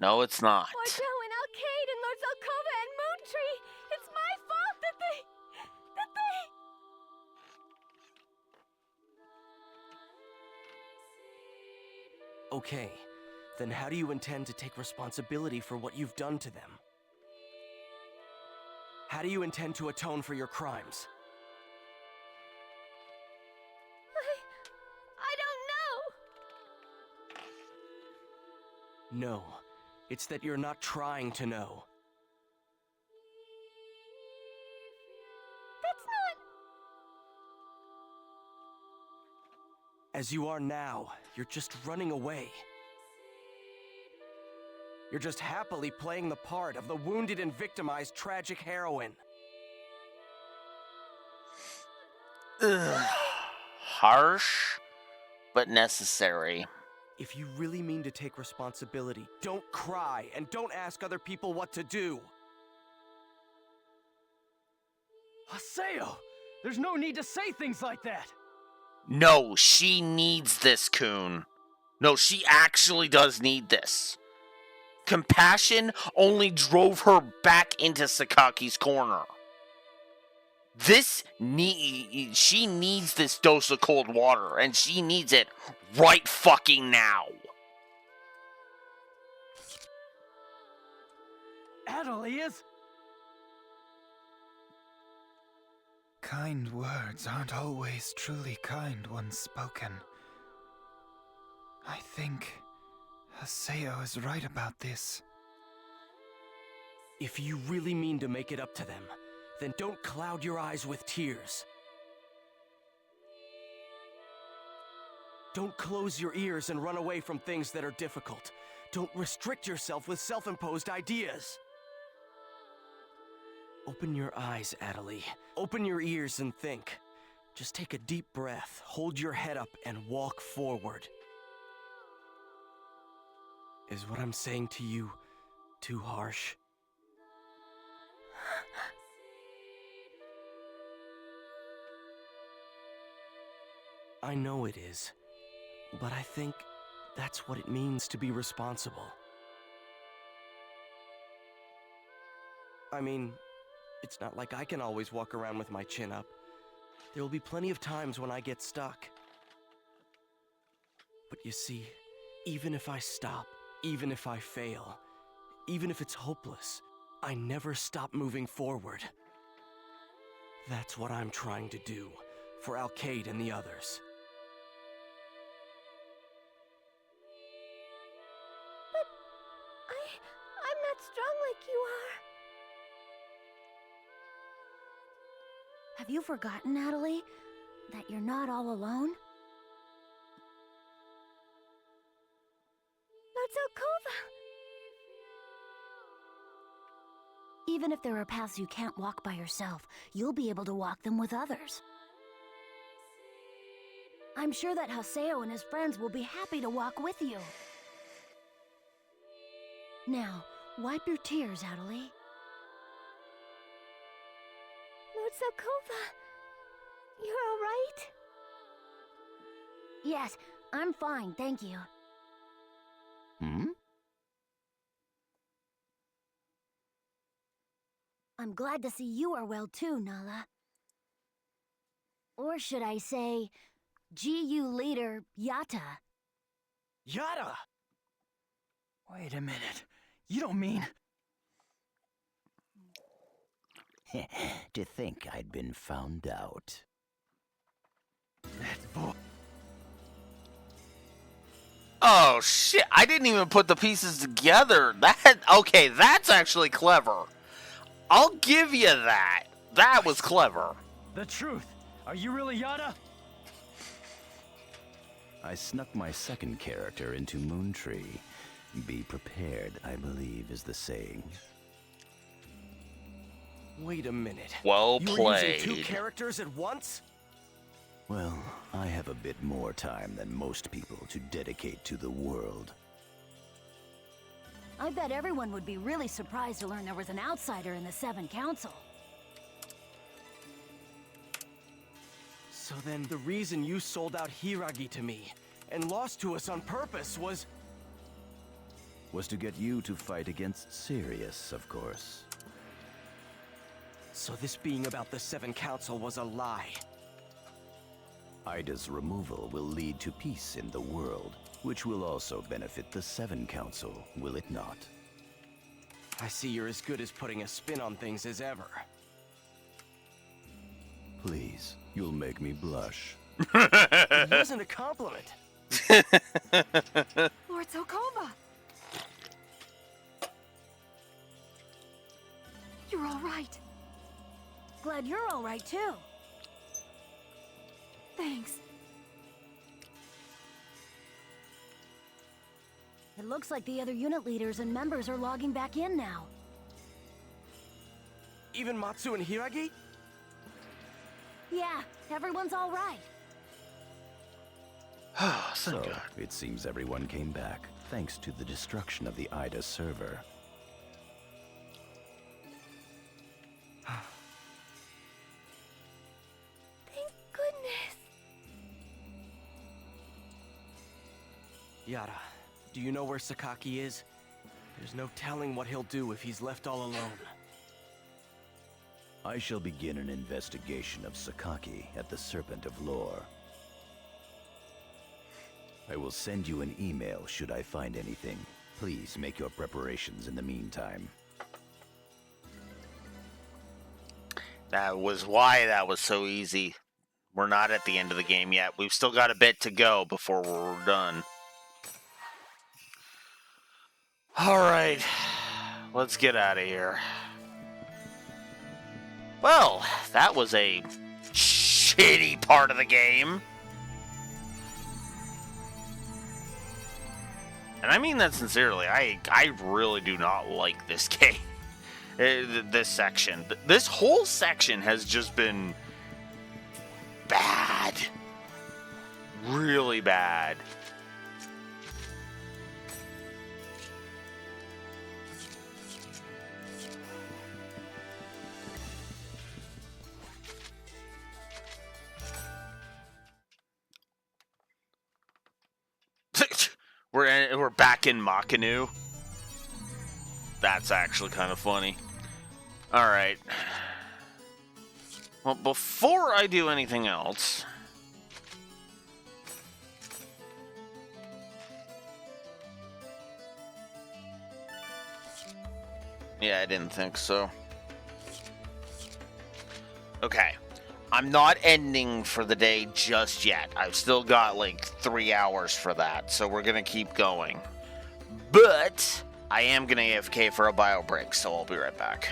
No, it's not. Joe and Alcade and Lord Zelkova and Moontree. It's my fault that they... Okay, then how do you intend to take responsibility for what you've done to them? How do you intend to atone for your crimes? I don't know. No, it's that you're not trying to know. That's not... As you are now, you're just running away. You're just happily playing the part of the wounded and victimized tragic heroine. Ugh. Harsh, but necessary. If you really mean to take responsibility, don't cry and don't ask other people what to do. Haseo! There's no need to say things like that! No, she needs this, Kun. No, she actually does need this. Compassion only drove her back into Sakaki's corner. She needs this dose of cold water, and she needs it right fucking now. Adelias? Kind words aren't always truly kind once spoken. I think Haseo is right about this. If you really mean to make it up to them, then don't cloud your eyes with tears. Don't close your ears and run away from things that are difficult. Don't restrict yourself with self-imposed ideas. Open your eyes, Adelie. Open your ears and think. Just take a deep breath, hold your head up, and walk forward. Is what I'm saying to you too harsh? I know it is, but I think that's what it means to be responsible. I mean, it's not like I can always walk around with my chin up. There will be plenty of times when I get stuck. But you see, even if I stop, even if I fail, even if it's hopeless, I never stop moving forward. That's what I'm trying to do, for Alcade and the others. I'm not strong like you are. Have you forgotten, Natalie, that you're not all alone? Lord Zelkova! Even if there are paths you can't walk by yourself, you'll be able to walk them with others. I'm sure that Haseo and his friends will be happy to walk with you. Now, wipe your tears, Adelie. Lord Zelkova, you're all right? Yes, I'm fine, thank you. Hmm? I'm glad to see you are well too, Nala. Or should I say, GU leader Yatta. Yatta! Wait a minute. You don't mean... To think I'd been found out. That's bull... Oh shit, I didn't even put the pieces together. Okay, that's actually clever. I'll give you that. That was clever. The truth. Are you really Yatta? I snuck my second character into Moontree. Be prepared, I believe, is the saying. Wait a minute. Well You were played. using two characters at once? Well, I have a bit more time than most people to dedicate to the world. I bet everyone would be really surprised to learn there was an outsider in the Seven Council. So then the reason you sold out Hiragi to me, and lost to us on purpose was to get you to fight against Sirius, of course. So this being about the Seven Council was a lie. Ida's removal will lead to peace in the world, which will also benefit the Seven Council, will it not? I see you're as good as putting a spin on things as ever. Please, you'll make me blush. It wasn't a compliment. Lord Sokova! You're all right. Glad you're all right, too. Thanks. It looks like the other unit leaders and members are logging back in now. Even Matsu and Hiragi? Yeah, everyone's all right. So, it seems everyone came back, thanks to the destruction of the Ida server. Thank goodness. Yara, do you know where Sakaki is? There's no telling what he'll do if he's left all alone. I shall begin an investigation of Sakaki at the Serpent of Lore. I will send you an email should I find anything. Please make your preparations in the meantime. That was why that was so easy. We're not at the end of the game yet. We've still got a bit to go before we're done. Alright, let's get out of here. Well, that was a shitty part of the game. And I mean that sincerely. I really do not like this game. This section. This whole section has just been bad. Really bad. We're back in Makanu. That's actually kind of funny. All right. Well, before I do anything else, yeah, I didn't think so. Okay. I'm not ending for the day just yet. I've still got like 3 hours for that, so we're gonna keep going. But I am gonna AFK for a bio break, so I'll be right back.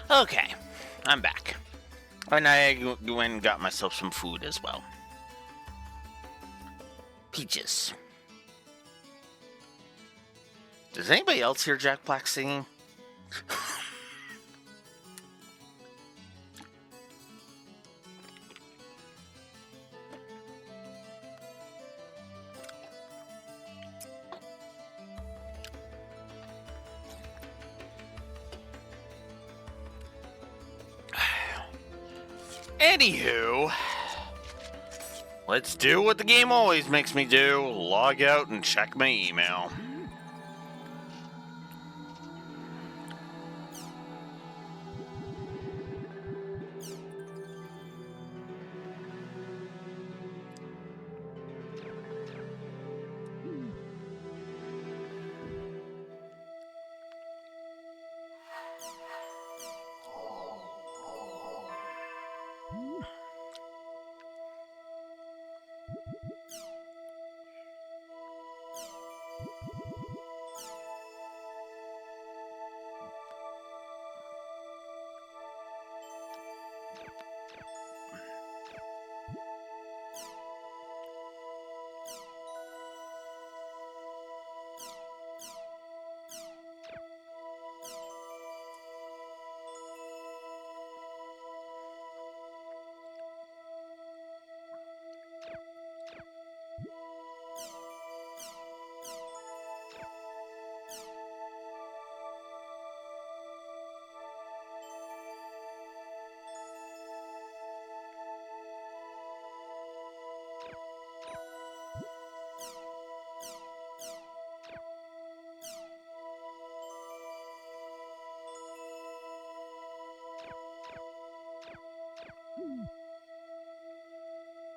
Okay, I'm back. And I went and got myself some food as well. Peaches. Does anybody else hear Jack Black singing? Anywho, let's do what the game always makes me do, log out and check my email.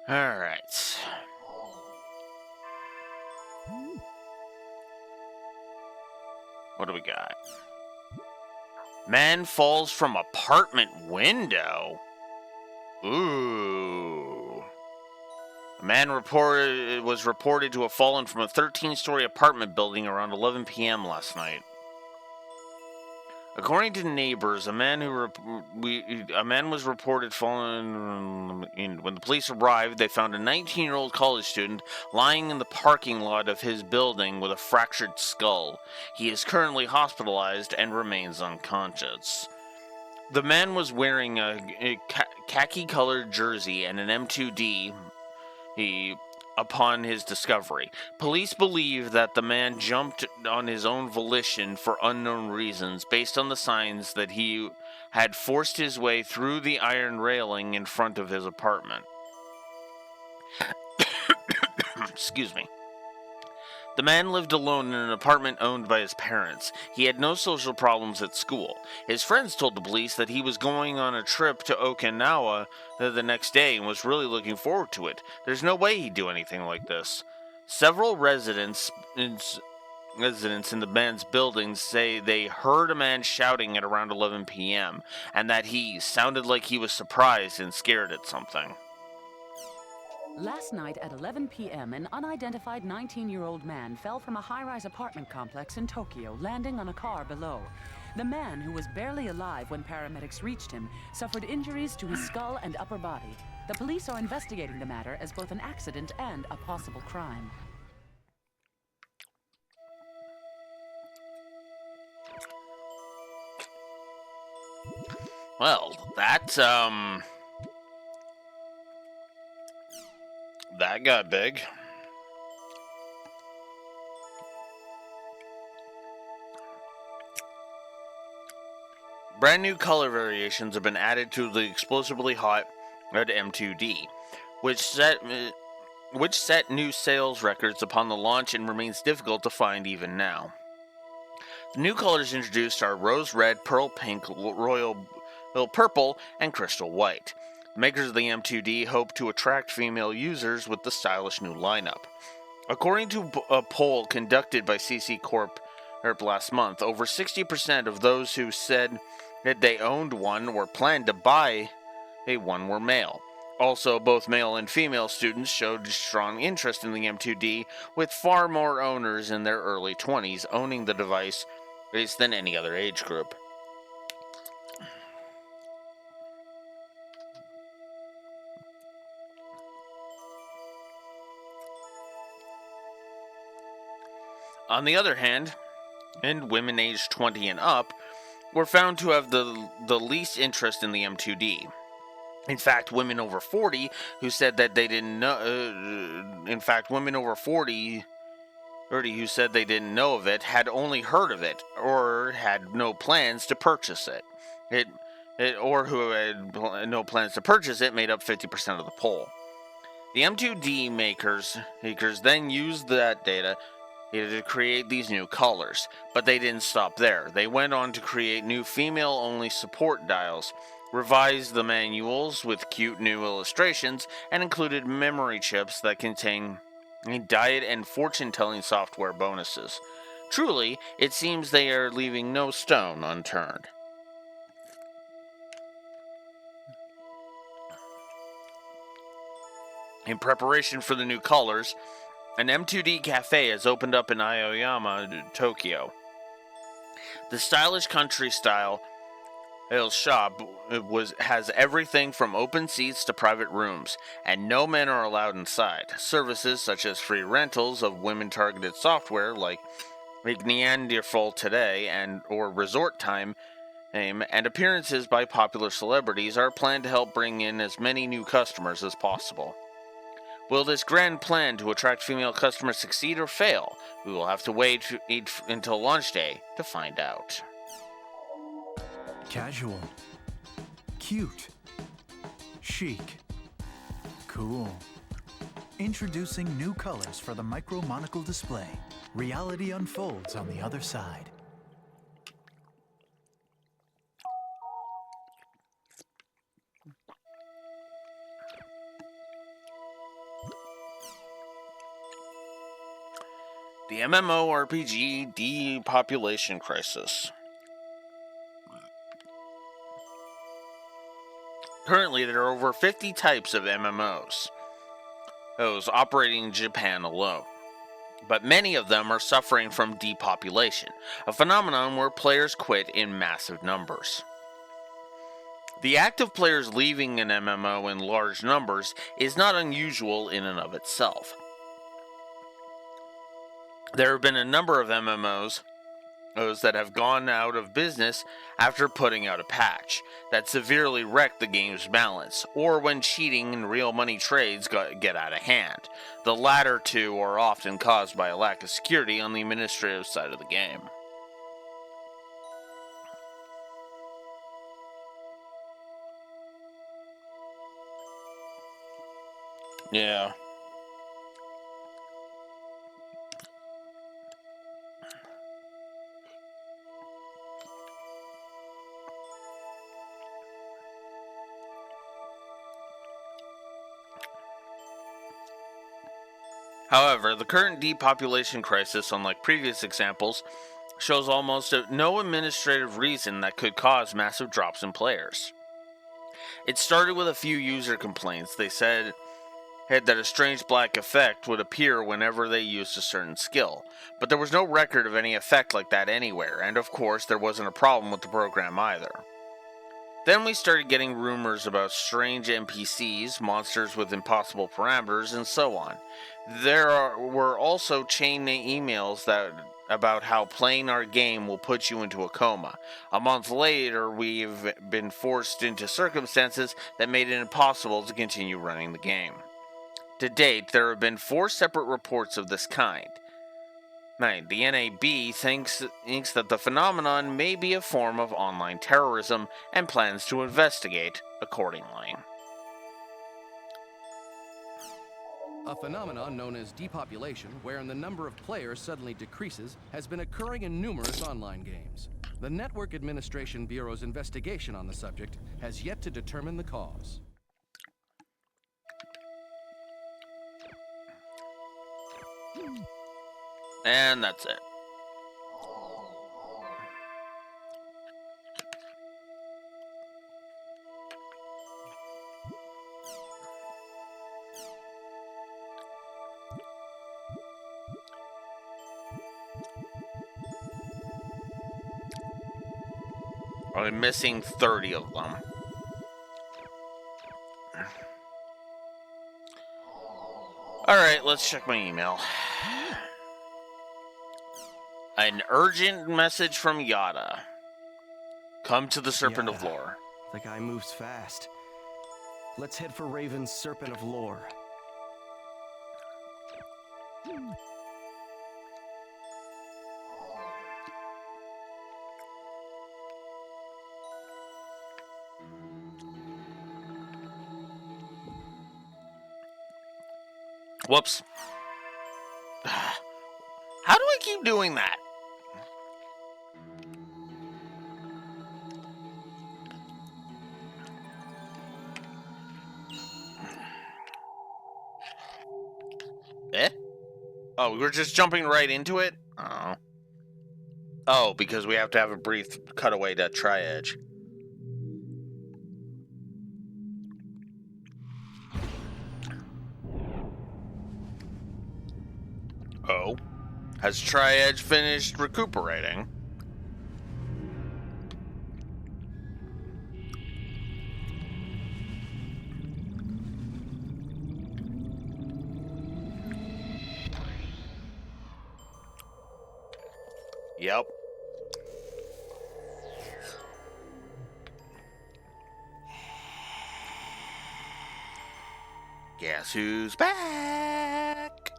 Alright. What do we got? Man falls from apartment window. Ooh. A man was reported to have fallen from a 13-story apartment building around 11 p.m. last night. According to neighbors, a man was reported falling. When the police arrived, they found a 19-year-old college student lying in the parking lot of his building with a fractured skull. He is currently hospitalized and remains unconscious. The man was wearing a khaki-colored jersey and an M2D. Upon his discovery, police believe that the man jumped on his own volition for unknown reasons, based on the signs that he had forced his way through the iron railing in front of his apartment. Excuse me. The man lived alone in an apartment owned by his parents. He had no social problems at school. His friends told the police that he was going on a trip to Okinawa the next day and was really looking forward to it. There's no way he'd do anything like this. Several residents in the man's building say they heard a man shouting at around 11 p.m. and that he sounded like he was surprised and scared at something. Last night at 11 p.m., an unidentified 19-year-old man fell from a high-rise apartment complex in Tokyo, landing on a car below. The man, who was barely alive when paramedics reached him, suffered injuries to his skull and upper body. The police are investigating the matter as both an accident and a possible crime. Well, that got big. Brand new color variations have been added to the explosively hot Red M2D, which set new sales records upon the launch and remains difficult to find even now. The new colors introduced are rose red, pearl pink, royal purple, and crystal white. The makers of the M2D hope to attract female users with the stylish new lineup. According to a poll conducted by CC Corp last month, over 60% of those who said that they owned one or planned to buy one were male. Also, both male and female students showed strong interest in the M2D, with far more owners in their early 20s owning the device than any other age group. On the other hand, and women aged 20 and up were found to have the least interest in the M2D. In fact, women over 40 who said that they didn't know. Women over 40 who said they didn't know of it had only heard of it or had no plans to purchase it. Or who had no plans to purchase it made up 50% of the poll. The M2D makers then used that data to create these new colors, but they didn't stop there. They went on to create new female-only support dials, revised the manuals with cute new illustrations, and included memory chips that contain diet and fortune-telling software bonuses. Truly, it seems they are leaving no stone unturned. In preparation for the new colors, an M2D cafe has opened up in Aoyama, Tokyo. The stylish country-style shop has everything from open seats to private rooms, and no men are allowed inside. Services such as free rentals of women-targeted software like Neanderthal Today or Resort Time and appearances by popular celebrities are planned to help bring in as many new customers as possible. Will this grand plan to attract female customers succeed or fail? We will have to wait until launch day to find out. Casual. Cute. Chic. Cool. Introducing new colors for the micro monocle display. Reality unfolds on the other side. The MMORPG depopulation crisis. Currently, there are over 50 types of MMOs operating in Japan alone, but many of them are suffering from depopulation, a phenomenon where players quit in massive numbers. The act of players leaving an MMO in large numbers is not unusual in and of itself. There have been a number of MMOs that have gone out of business after putting out a patch that severely wrecked the game's balance, or when cheating and real money trades get out of hand. The latter two are often caused by a lack of security on the administrative side of the game. Yeah. However, the current depopulation crisis, unlike previous examples, shows almost no administrative reason that could cause massive drops in players. It started with a few user complaints. They said that a strange black effect would appear whenever they used a certain skill, but there was no record of any effect like that anywhere, and of course there wasn't a problem with the program either. Then we started getting rumors about strange NPCs, monsters with impossible parameters, and so on. There were also chain emails about how playing our game will put you into a coma. A month later, we've been forced into circumstances that made it impossible to continue running the game. To date, there have been 4 separate reports of this kind. The NAB thinks that the phenomenon may be a form of online terrorism and plans to investigate accordingly. A phenomenon known as depopulation, wherein the number of players suddenly decreases, has been occurring in numerous online games. The Network Administration Bureau's investigation on the subject has yet to determine the cause. And that's it. I'm missing 30 of them. Alright, let's check my email. An urgent message from Yada. Come to the Serpent of Yada. Lore. The guy moves fast. Let's head for Raven's Serpent of Lore. Whoops. How do I keep doing that? Eh? Oh, we were just jumping right into it? Oh. Oh, because we have to have a brief cutaway to Tri-Edge. Oh. Has Tri-Edge finished recuperating? Yep. Guess who's back?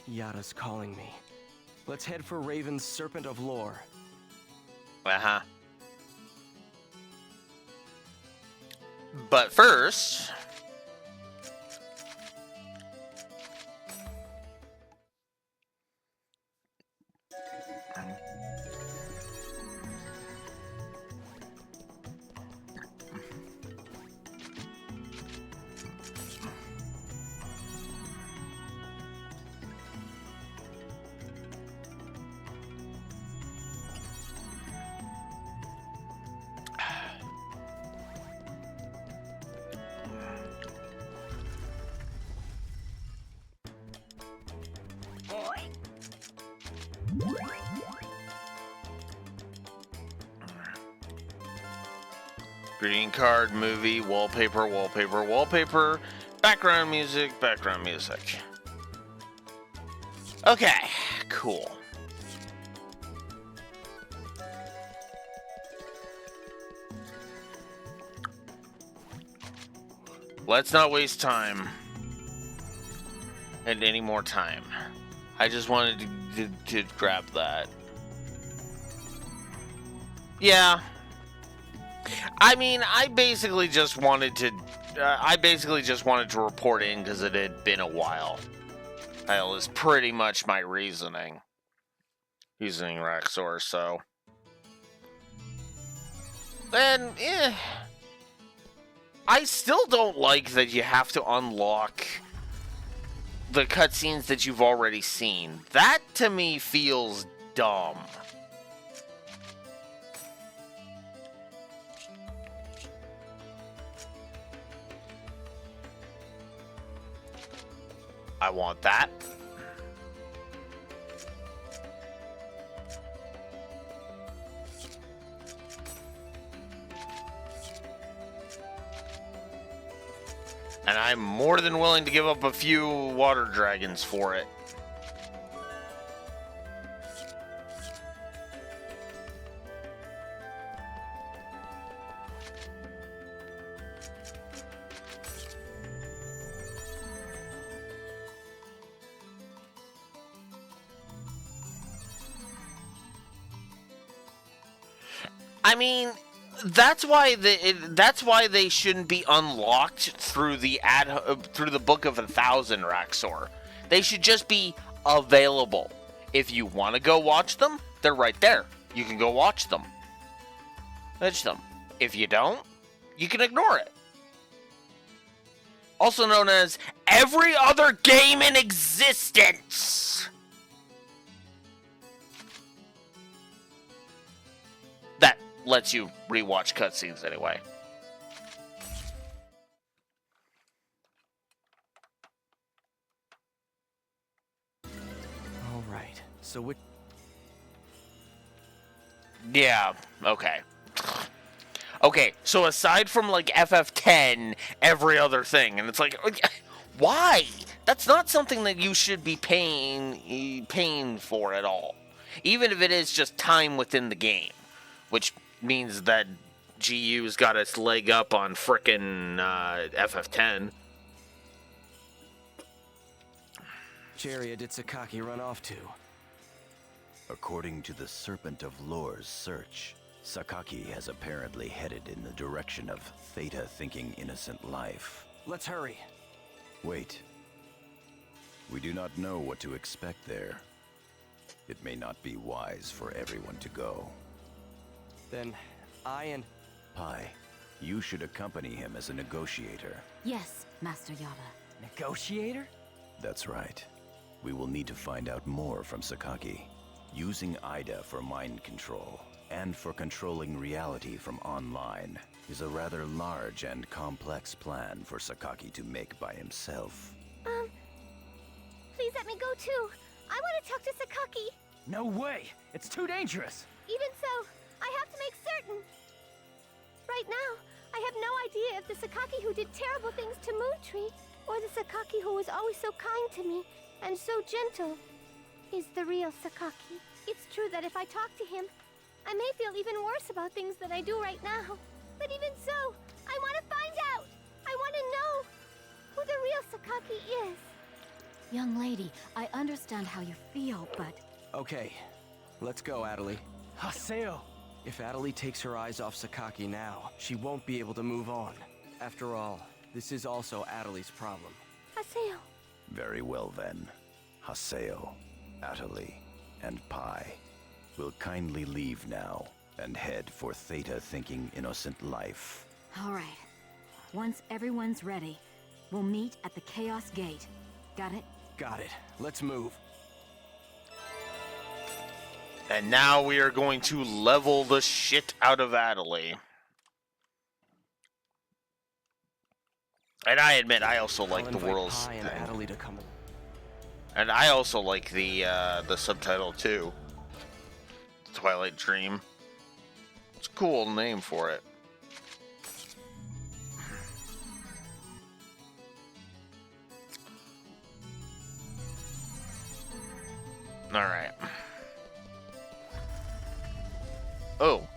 Yada's calling me. Let's head for Raven's Serpent of Lore. Uh-huh. But first... Greeting card, movie, wallpaper, wallpaper, wallpaper, background music, background music. Okay, cool. Let's not waste time. And any more time. I just wanted to grab that. Yeah. I mean, I basically just wanted to report in because it had been a while. That was pretty much my reasoning. Using Raxor, so. And, I still don't like that you have to unlock the cutscenes that you've already seen. That, to me, feels dumb. I want that. And I'm more than willing to give up a few water dragons for it. I mean, that's why they shouldn't be unlocked through the Book of 1,000, Raxor. They should just be available. If you want to go watch them, they're right there. You can go watch them. Watch them. If you don't, you can ignore it. Also known as every other game in existence. lets you rewatch cutscenes anyway. All right. So what? Yeah, okay. Okay, so aside from like FF10, every other thing, and it's like, why? That's not something that you should be paying for at all. Even if it is just time within the game, which means that GU's got its leg up on frickin' FF10. Which area did Sakaki run off to? According to the Serpent of Lore's search, Sakaki has apparently headed in the direction of Theta thinking innocent life. Let's hurry. Wait. We do not know what to expect there. It may not be wise for everyone to go. Then I and... Pai, you should accompany him as a negotiator. Yes, Master Yava. Negotiator? That's right. We will need to find out more from Sakaki. Using Ida for mind control and for controlling reality from online is a rather large and complex plan for Sakaki to make by himself. Please let me go too. I want to talk to Sakaki. No way! It's too dangerous! Even so, I have to make certain. Right now, I have no idea if the Sakaki who did terrible things to Moon Tree, or the Sakaki who was always so kind to me and so gentle, is the real Sakaki. It's true that if I talk to him, I may feel even worse about things that I do right now. But even so, I want to find out. I want to know who the real Sakaki is. Young lady, I understand how you feel, but... Okay, let's go, Adelie. Haseo! If Adelie takes her eyes off Sakaki now, she won't be able to move on. After all, this is also Adelie's problem. Haseo. Very well then. Haseo, Adelie, and Pai will kindly leave now and head for Theta thinking innocent life. All right. Once everyone's ready, we'll meet at the Chaos Gate. Got it? Got it. Let's move. And now we are going to level the shit out of Adelie. And I admit, I also like the world's Pai and Adelie to come. And I also like the subtitle too. Twilight Dream. It's a cool name for it. All right. Oh.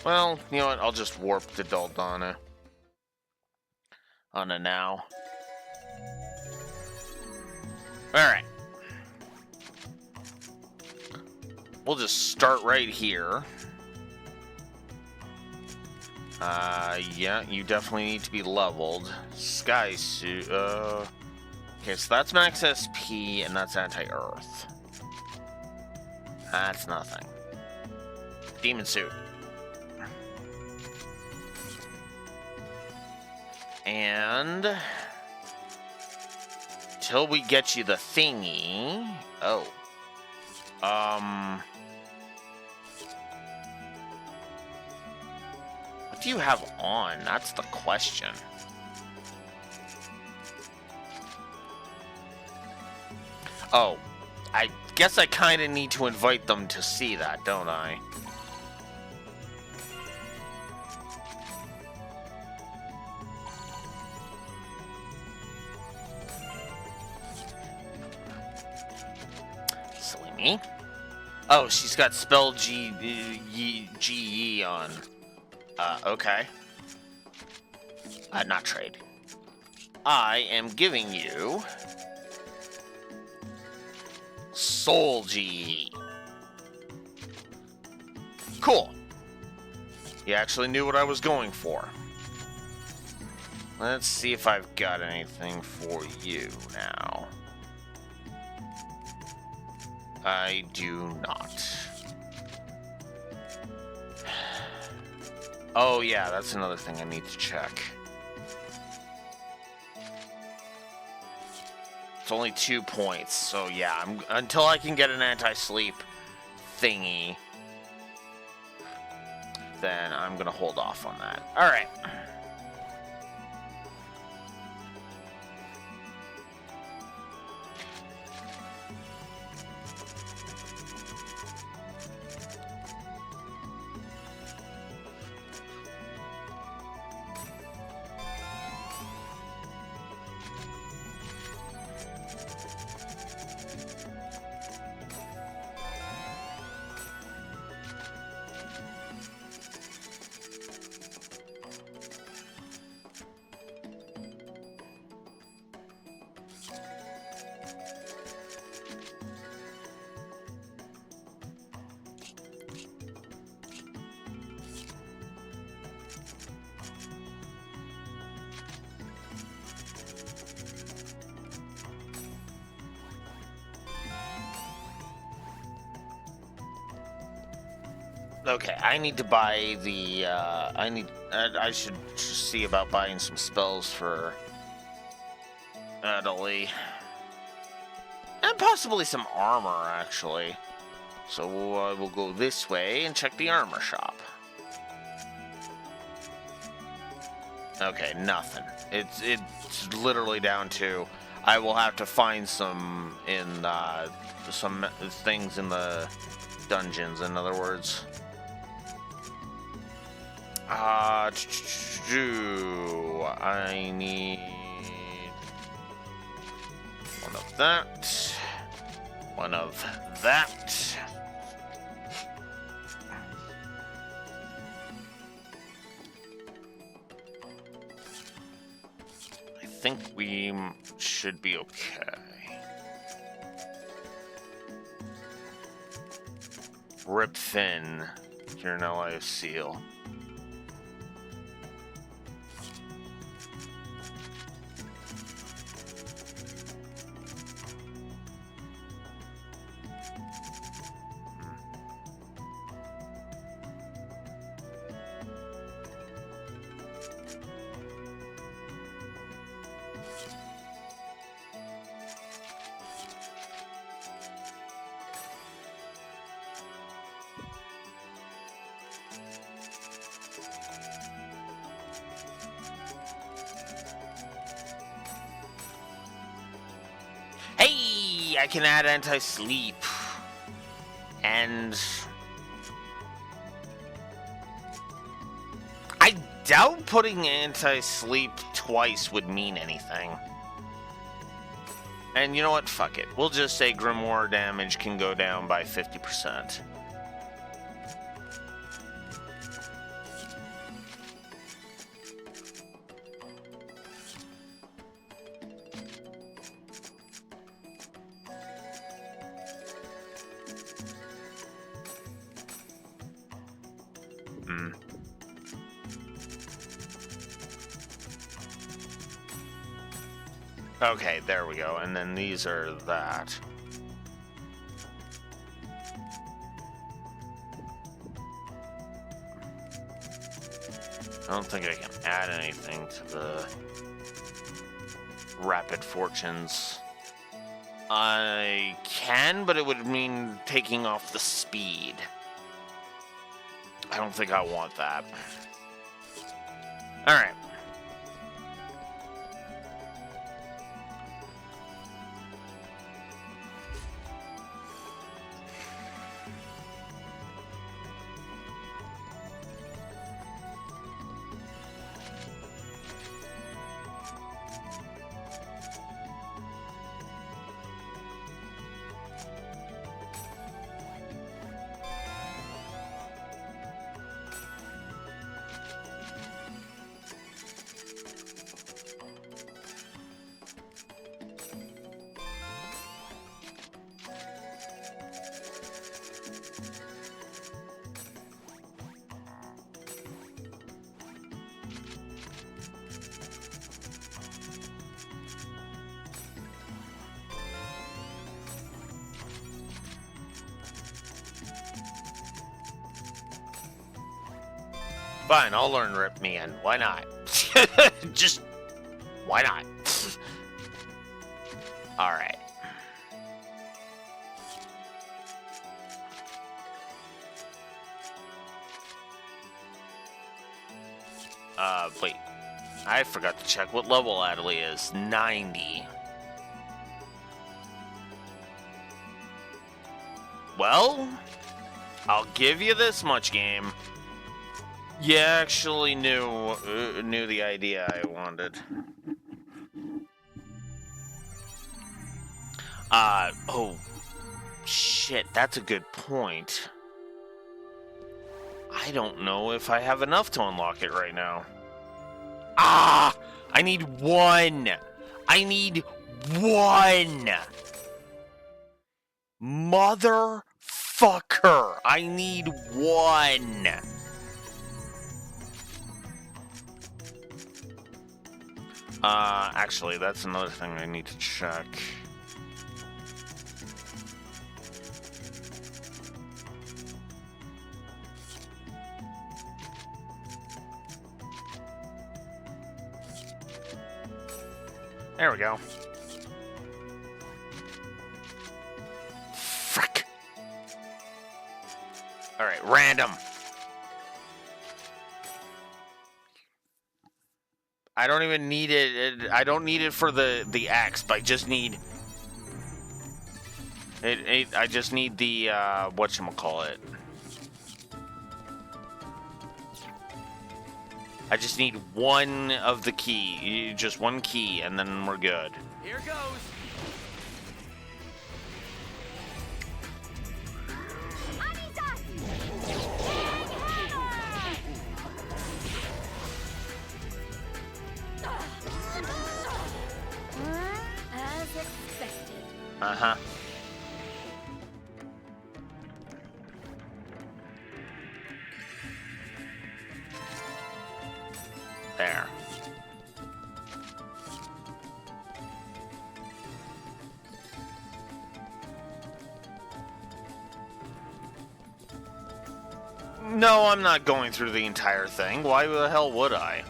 Well, you know what? I'll just warp to Daldana. On a now. Alright. We'll just start right here. Yeah, you definitely need to be leveled. Sky suit, okay, so that's max SP, and that's anti-earth. That's nothing. Demon suit. And till we get you the thingy. Oh. What do you have on? That's the question. Oh. I guess I kind of need to invite them to see that, don't I? Silly me. Oh, she's got spell GE on. Okay. Not trade. I am giving you Soul GE. Cool. You actually knew what I was going for. Let's see if I've got anything for you now. I do not. Oh yeah, that's another thing I need to check. It's only 2 points, so yeah, until I can get an anti-sleep, thingy, then I'm going to hold off on that. All right. Okay, I need to buy the, I should see about buying some spells for Adelie. And possibly some armor, actually. So we'll go this way and check the armor shop. Okay, nothing. It's literally down to, I will have to find some things in the dungeons, in other words. I need one of that, one of that. I think we should be okay. Rip thin. You're an ally of seal. Hey, I can add anti-sleep. And I doubt putting anti-sleep twice would mean anything. And you know what? Fuck it. We'll just say Grimoire damage can go down by 50%. Okay, there we go. And then these are that. I don't think I can add anything to the Rapid Fortunes. I can, but it would mean taking off the speed. I don't think I want that. Alright. Fine, I'll learn Rip Me In. Why not? Just, why not? Alright. Wait. I forgot to check what level Adelie is. 90. Well, I'll give you this much, game. You actually knew the idea I wanted. Oh, shit, that's a good point. I don't know if I have enough to unlock it right now. Ah! I need one! I need one! Motherfucker! I need one! Actually, that's another thing I need to check. There we go. Frick. Alright, random. I don't even need it. I don't need it for the X, but I just need it. I just need the whatchamacallit. I just need one of the key, just one key, and then we're good. Here goes. As expected. Uh-huh. There. No, I'm not going through the entire thing. Why the hell would I?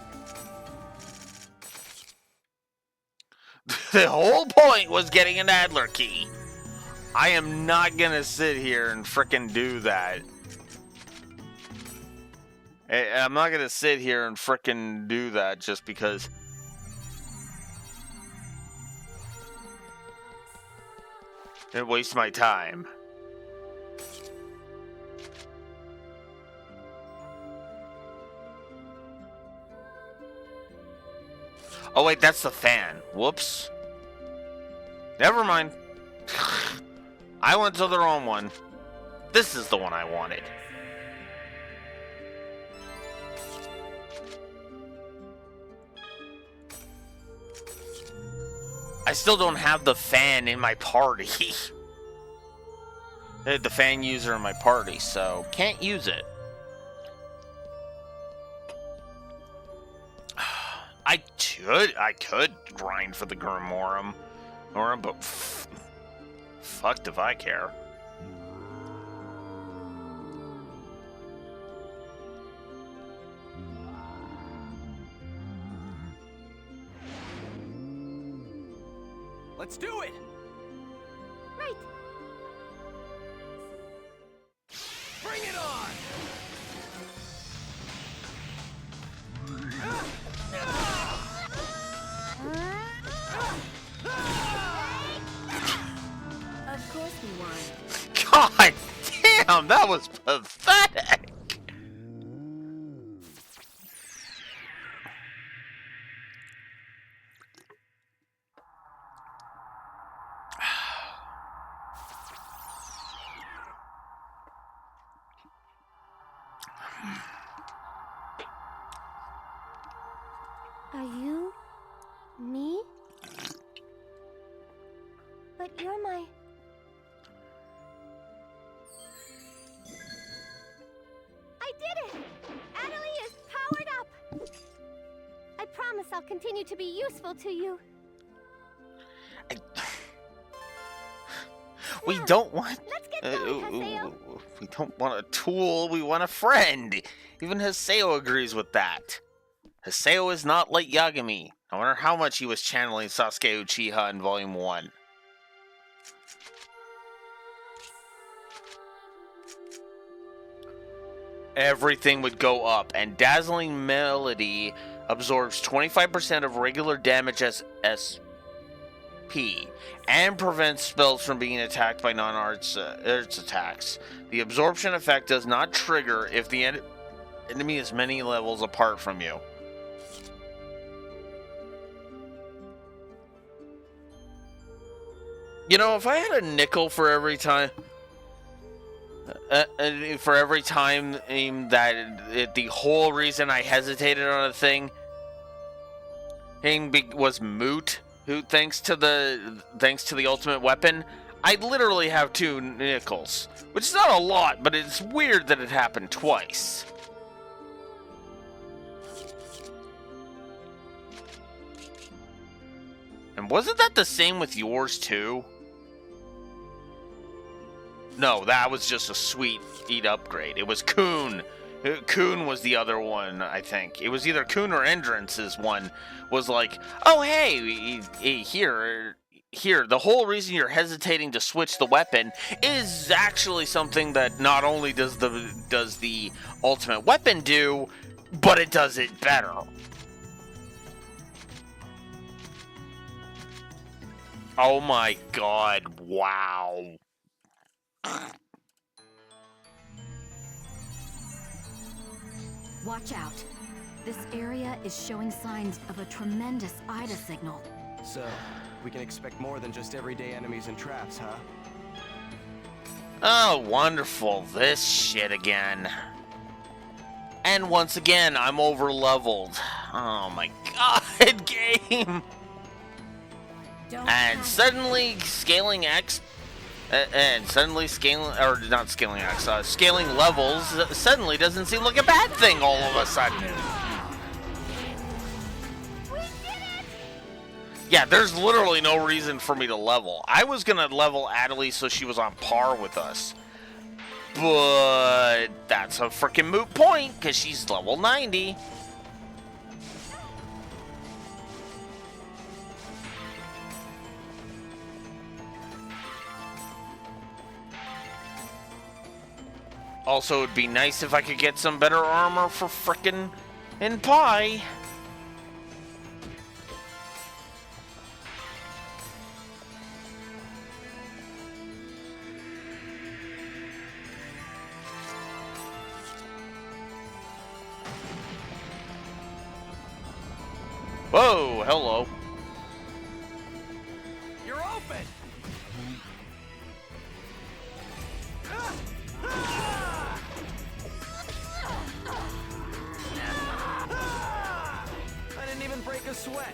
The whole point was getting an Adler key. I am not gonna sit here and frickin' do that. I'm not gonna sit here and frickin' do that just because. It wastes my time. Oh wait, that's the fan. Whoops. Never mind. I went to the wrong one. This is the one I wanted. I still don't have the fan in my party. The fan user in my party, so can't use it. I could grind for the Grimorum, but fucked if I care. Let's do it! Right. Bring it on! Of course we won. God damn, that was pathetic. Are you me? But you're my... I did it! Adelie is powered up! I promise I'll continue to be useful to you. We don't want. Let's get going, Haseo. We don't want a tool. We want a friend. Even Haseo agrees with that. Haseo is not like Yagami. I wonder how much he was channeling Sasuke Uchiha in Volume 1. everything would go up, and Dazzling Melody absorbs 25% of regular damage as SP, and prevents spells from being attacked by non-arts attacks. The absorption effect does not trigger if the enemy is many levels apart from you. You know, if I had a nickel for every time... for every time that the whole reason I hesitated on a thing was moot, thanks to the ultimate weapon, I'd literally have 2 nickels, which is not a lot, but it's weird that it happened twice. And wasn't that the same with yours too? No, that was just a sweet upgrade. It was Coon. Coon was the other one, I think. It was either Coon or Endrance's one. Was like, oh hey, here. The whole reason you're hesitating to switch the weapon is actually something that not only does the ultimate weapon do, but it does it better. Oh my god! Wow. Watch out. This area is showing signs of a tremendous IDA signal. So, we can expect more than just everyday enemies and traps, huh? Oh, wonderful. This shit again. And once again, I'm over-leveled. Oh my god, game! And suddenly, scaling X... scaling levels suddenly doesn't seem like a bad thing all of a sudden. Yeah, there's literally no reason for me to level. I was gonna level Adelie so she was on par with us. But that's a freaking moot point, because she's level 90. Also, it'd be nice if I could get some better armor for frickin' Pie. Whoa, hello. You're open! I didn't even break a sweat.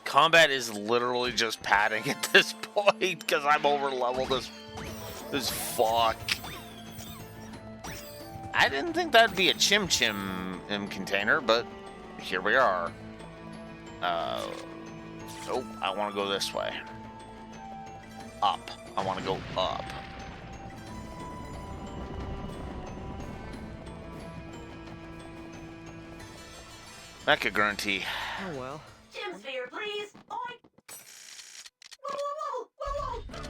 Combat is literally just padding at this point because I'm over leveled as fuck. I didn't think that'd be a Chim Chim container, but here we are. Oh, I want to go this way. Up. I want to go up. Mecha Grunty. Oh well. Gym sphere, please. Oink. Whoa, whoa, whoa, whoa, whoa.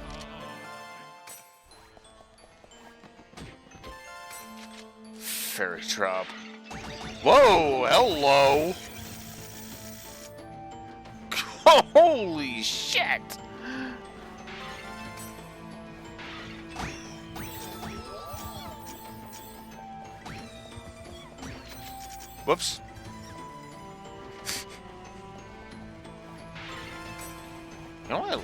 Fairy Drop. Whoa, hello. Holy shit. Whoops. You know what?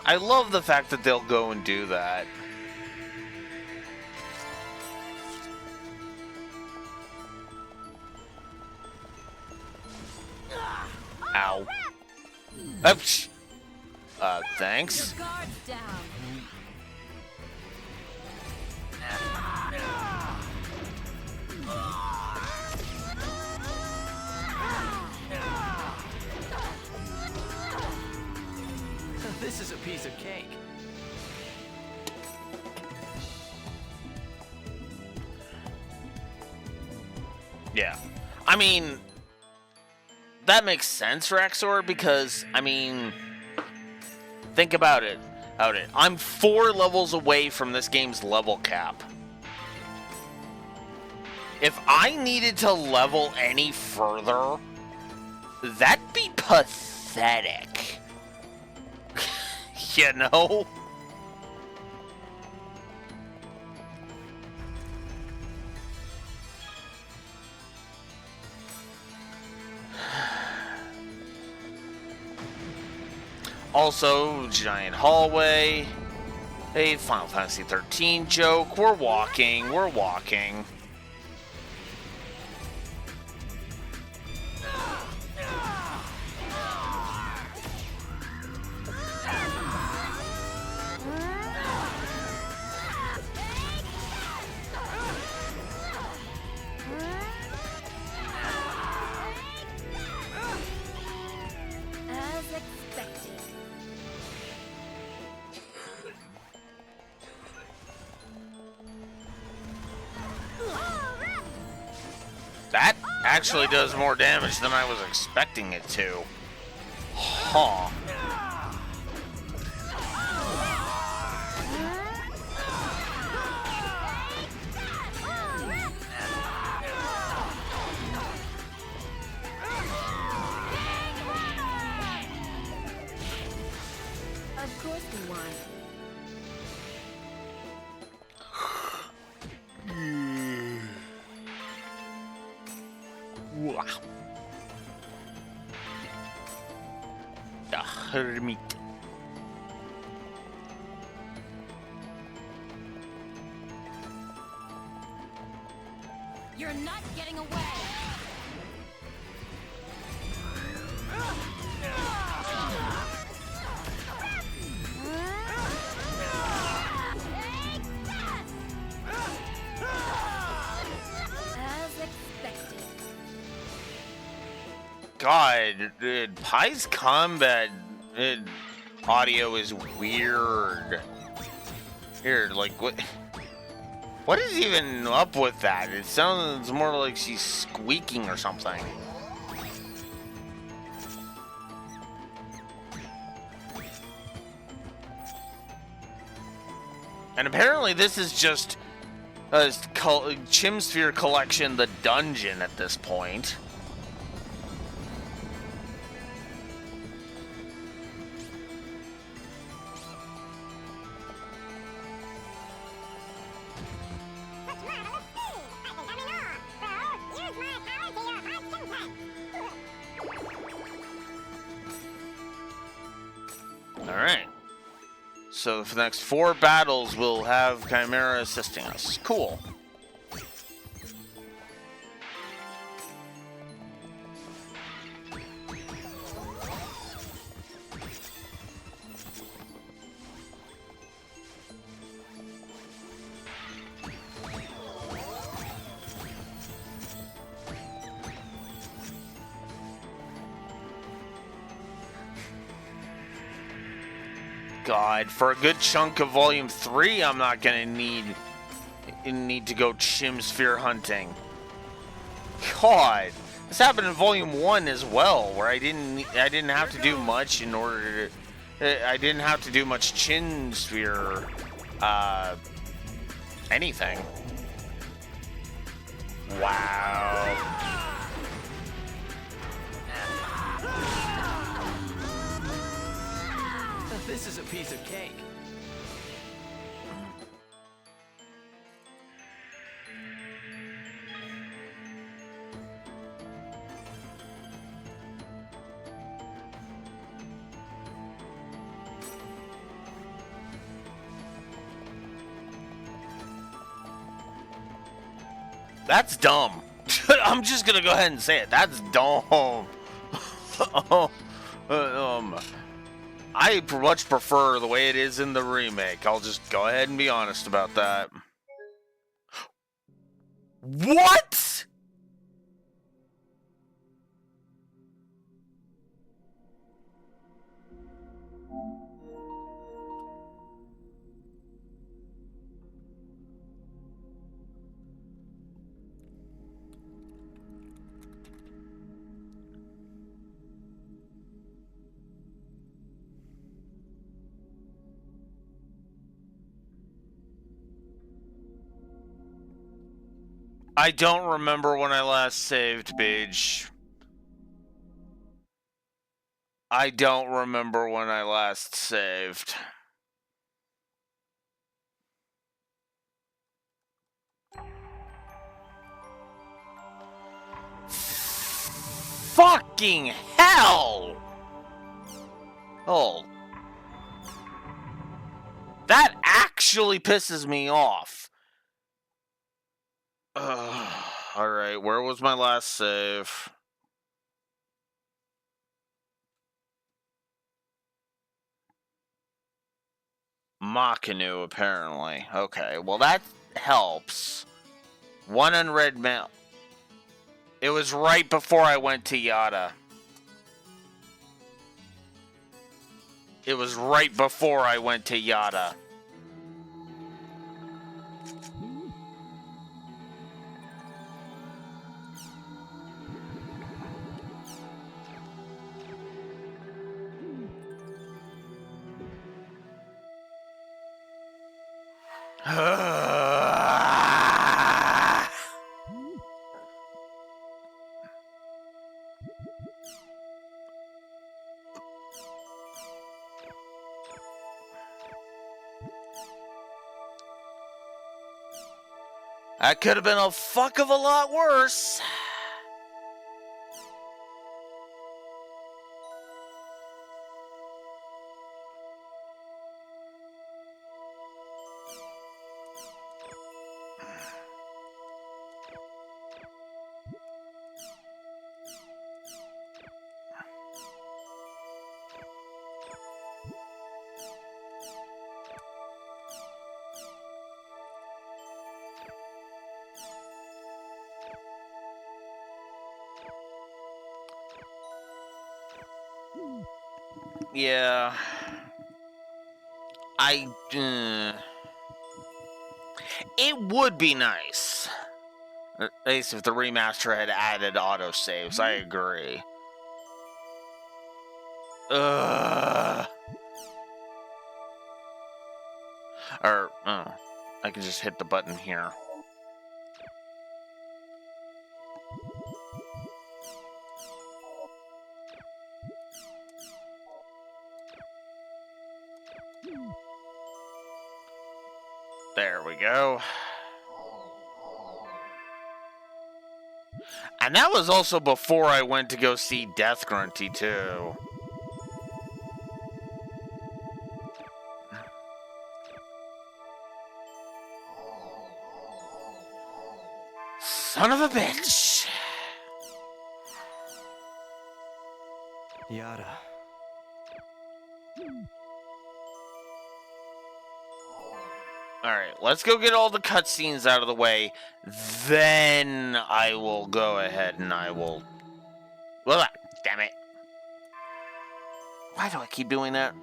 I love the fact that they'll go and do that. Ow. Oops. Thanks. Guards down. This is a piece of cake. Yeah. I mean, that makes sense, Rexor, because, I mean, think about it. I'm 4 levels away from this game's level cap. If I needed to level any further, that'd be pathetic. You know? Also, giant hallway. A Final Fantasy 13 joke. We're walking. As expected. That actually does more damage than I was expecting it to. Huh. Of course we won. Wow. The hermit. You're not getting away. As expected. God, dude, Pai's combat audio is weird. Here, like, what? What is even up with that? It sounds more like she's squeaking or something. And apparently this is just a Chimsphere collection, the dungeon at this point. Alright. So for the next 4 battles, we'll have Chimera assisting us. Cool. God, for a good chunk of Volume 3, I'm not gonna need to go Chimsphere hunting. God, this happened in Volume 1 as well, where I didn't have to do much in order to, I didn't have to do much Chimsphere, anything. Wow. This is a piece of cake. That's dumb. I'm just gonna go ahead and say it. That's dumb. I much prefer the way it is in the remake. I'll just go ahead and be honest about that. What? I don't remember when I last saved, Beige. I don't remember when I last saved. Fucking hell! Oh. That actually pisses me off. Alright, where was my last save? Makanu, apparently. Okay, well that helps. One unread mail. It was right before I went to Yada. It was right before I went to Yada. That could have been a fuck of a lot worse. Yeah. It would be nice. At least if the remaster had added autosaves, I agree. Or, I can just hit the button here. There we go. And that was also before I went to go see Death Grunty, too. Son of a bitch! Yada. Alright, let's go get all the cutscenes out of the way. Then I will go ahead and I will... Well, damn it. Why do I keep doing that?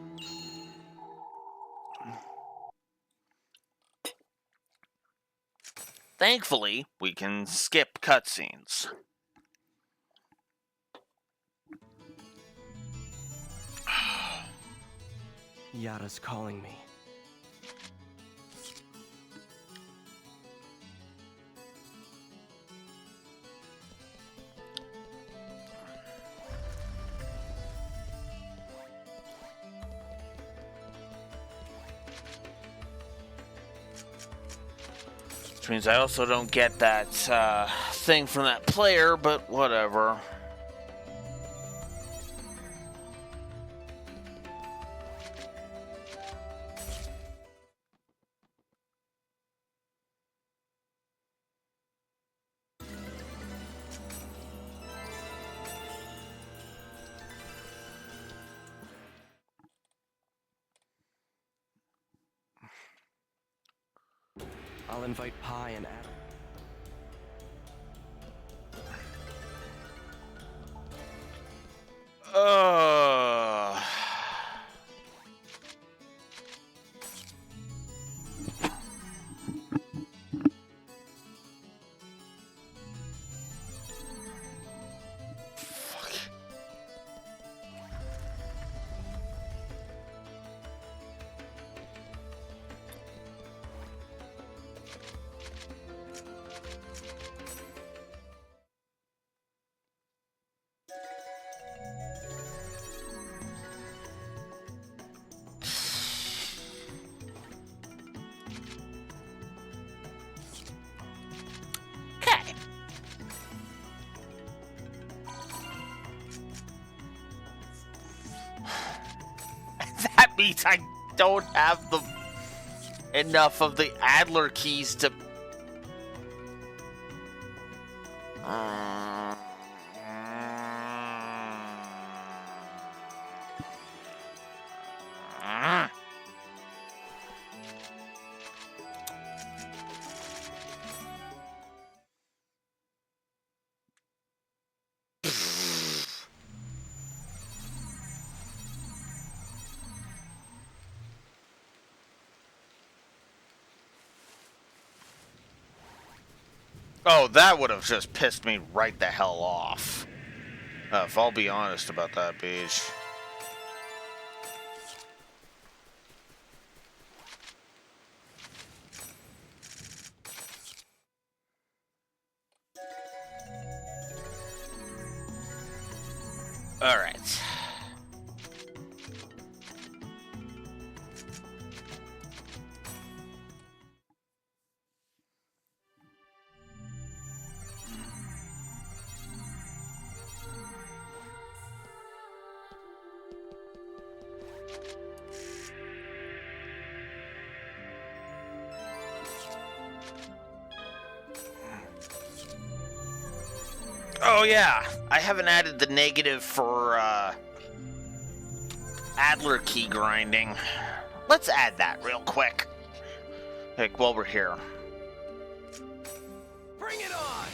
Thankfully, we can skip cutscenes. Yada's calling me. Which means I also don't get that thing from that player, but whatever. I'll invite Pi and Adam. That means I don't have enough of the Adler keys to... Oh, that would have just pissed me right the hell off. If I'll be honest about that, Beach. All right. Oh yeah, I haven't added the negative for Adler key grinding. Let's add that real quick. Like while we're here. Bring it on!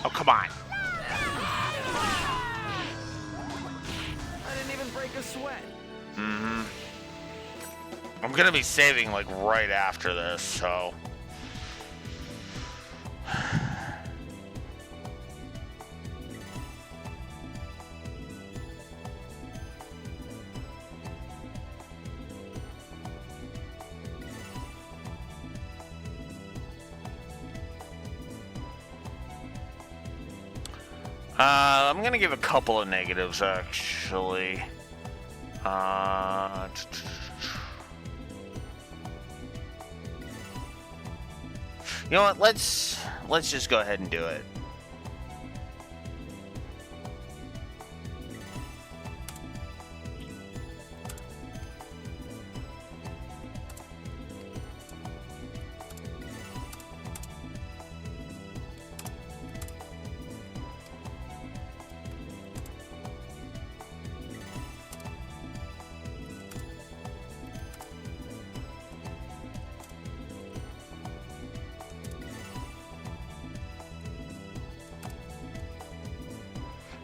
Oh, come on. I didn't even break a sweat. Mm-hmm. I'm gonna be saving like right after this, so... I'm gonna give a couple of negatives, actually. You know what? Let's just go ahead and do it.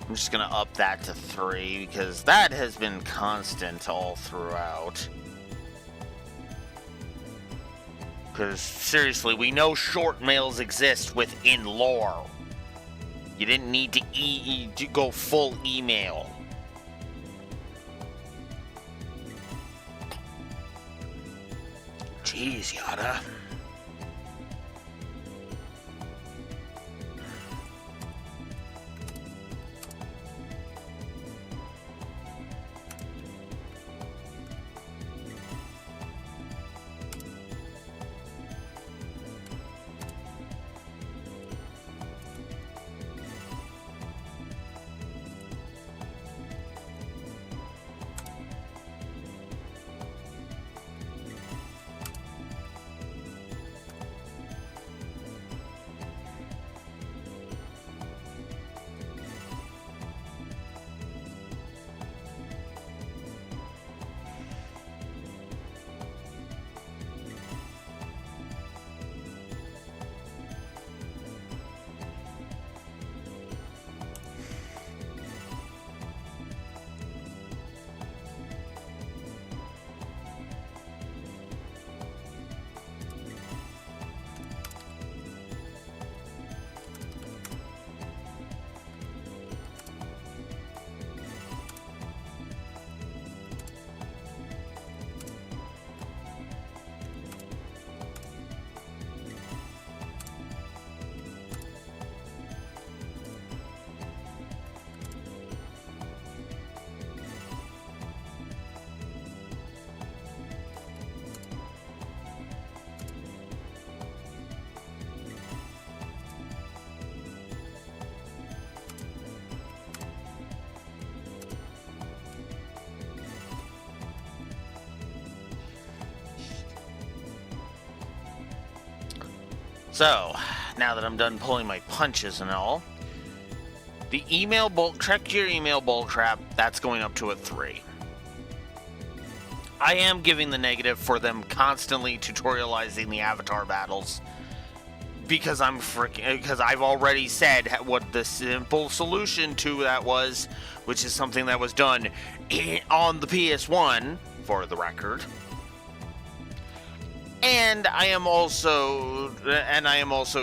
I'm just gonna up that to 3 because that has been constant all throughout. Because seriously, we know short mails exist within lore. You didn't need to go full email. Jeez, Yada. So, now that I'm done pulling my punches and all, the email bulk, check your email bulk trap, that's going up to a 3. I am giving the negative for them constantly tutorializing the avatar battles because because I've already said what the simple solution to that was, which is something that was done on the PS1 for the record. And I am also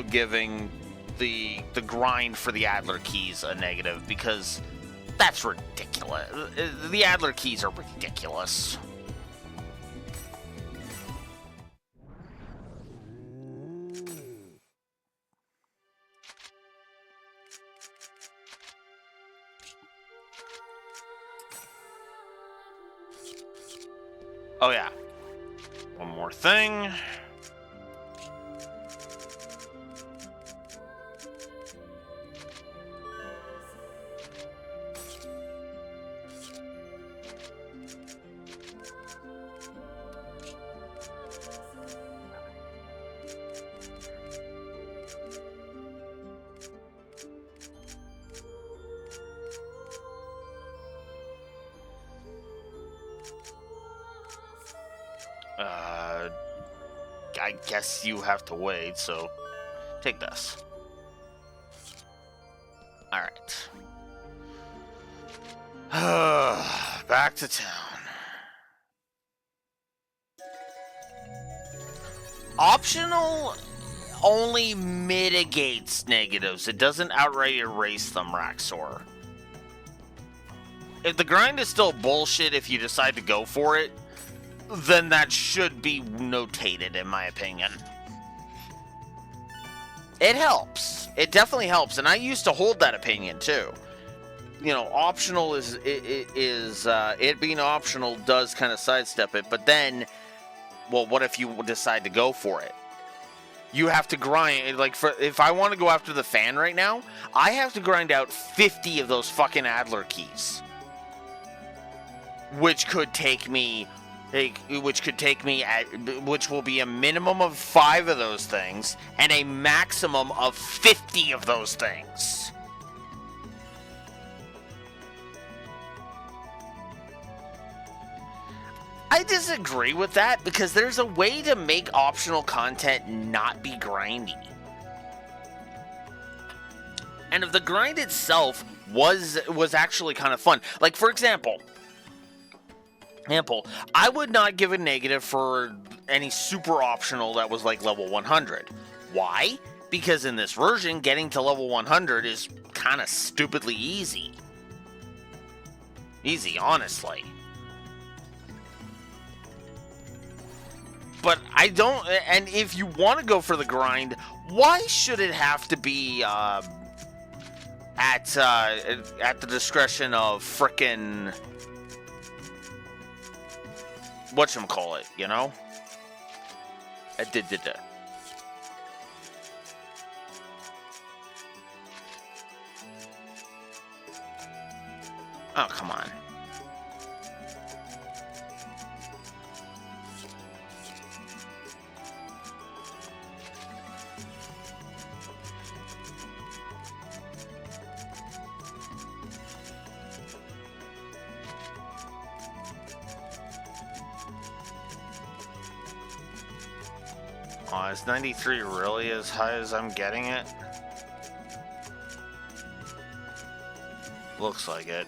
giving the grind for the Adler keys a negative because that's ridiculous. The Adler keys are ridiculous. Oh yeah. One more thing. I guess you have to wait, so take this. Alright. Back to town. Optional only mitigates negatives. It doesn't outright erase them, Raxor. If the grind is still bullshit if you decide to go for it, then that should be notated, in my opinion. It helps. It definitely helps, and I used to hold that opinion too. You know, optional it being optional does kind of sidestep it, but then, well, what if you decide to go for it? You have to grind, like, if I want to go after the fan right now, I have to grind out 50 of those fucking Adler keys, which could take me. Which will be a minimum of 5 of those things and a maximum of 50 of those things. I disagree with that because there's a way to make optional content not be grindy. And if the grind itself was actually kind of fun, like for example, I would not give a negative for any super optional that was like level 100. Why? Because in this version, getting to level 100 is kind of stupidly easy. Easy, honestly. But I don't, and if you want to go for the grind, why should it have to be at the discretion of frickin' whatchamacallit, you know? Oh, come on. Oh, is 93 really as high as I'm getting it? Looks like it.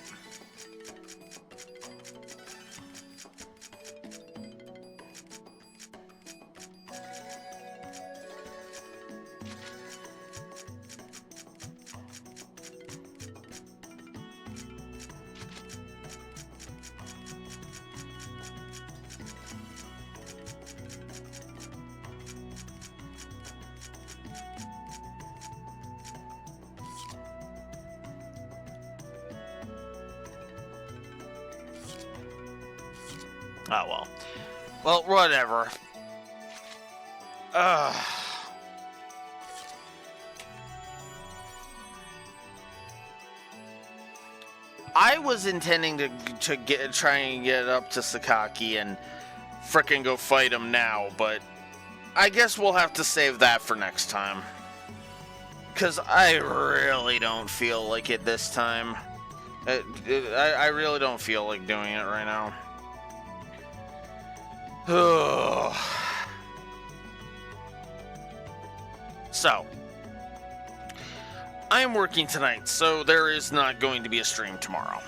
Oh, well. Well, whatever. I was intending to try and get up to Sakaki and frickin' go fight him now, but I guess we'll have to save that for next time. Because I really don't feel like it this time. I really don't feel like doing it right now. So, I am working tonight, so there is not going to be a stream tomorrow.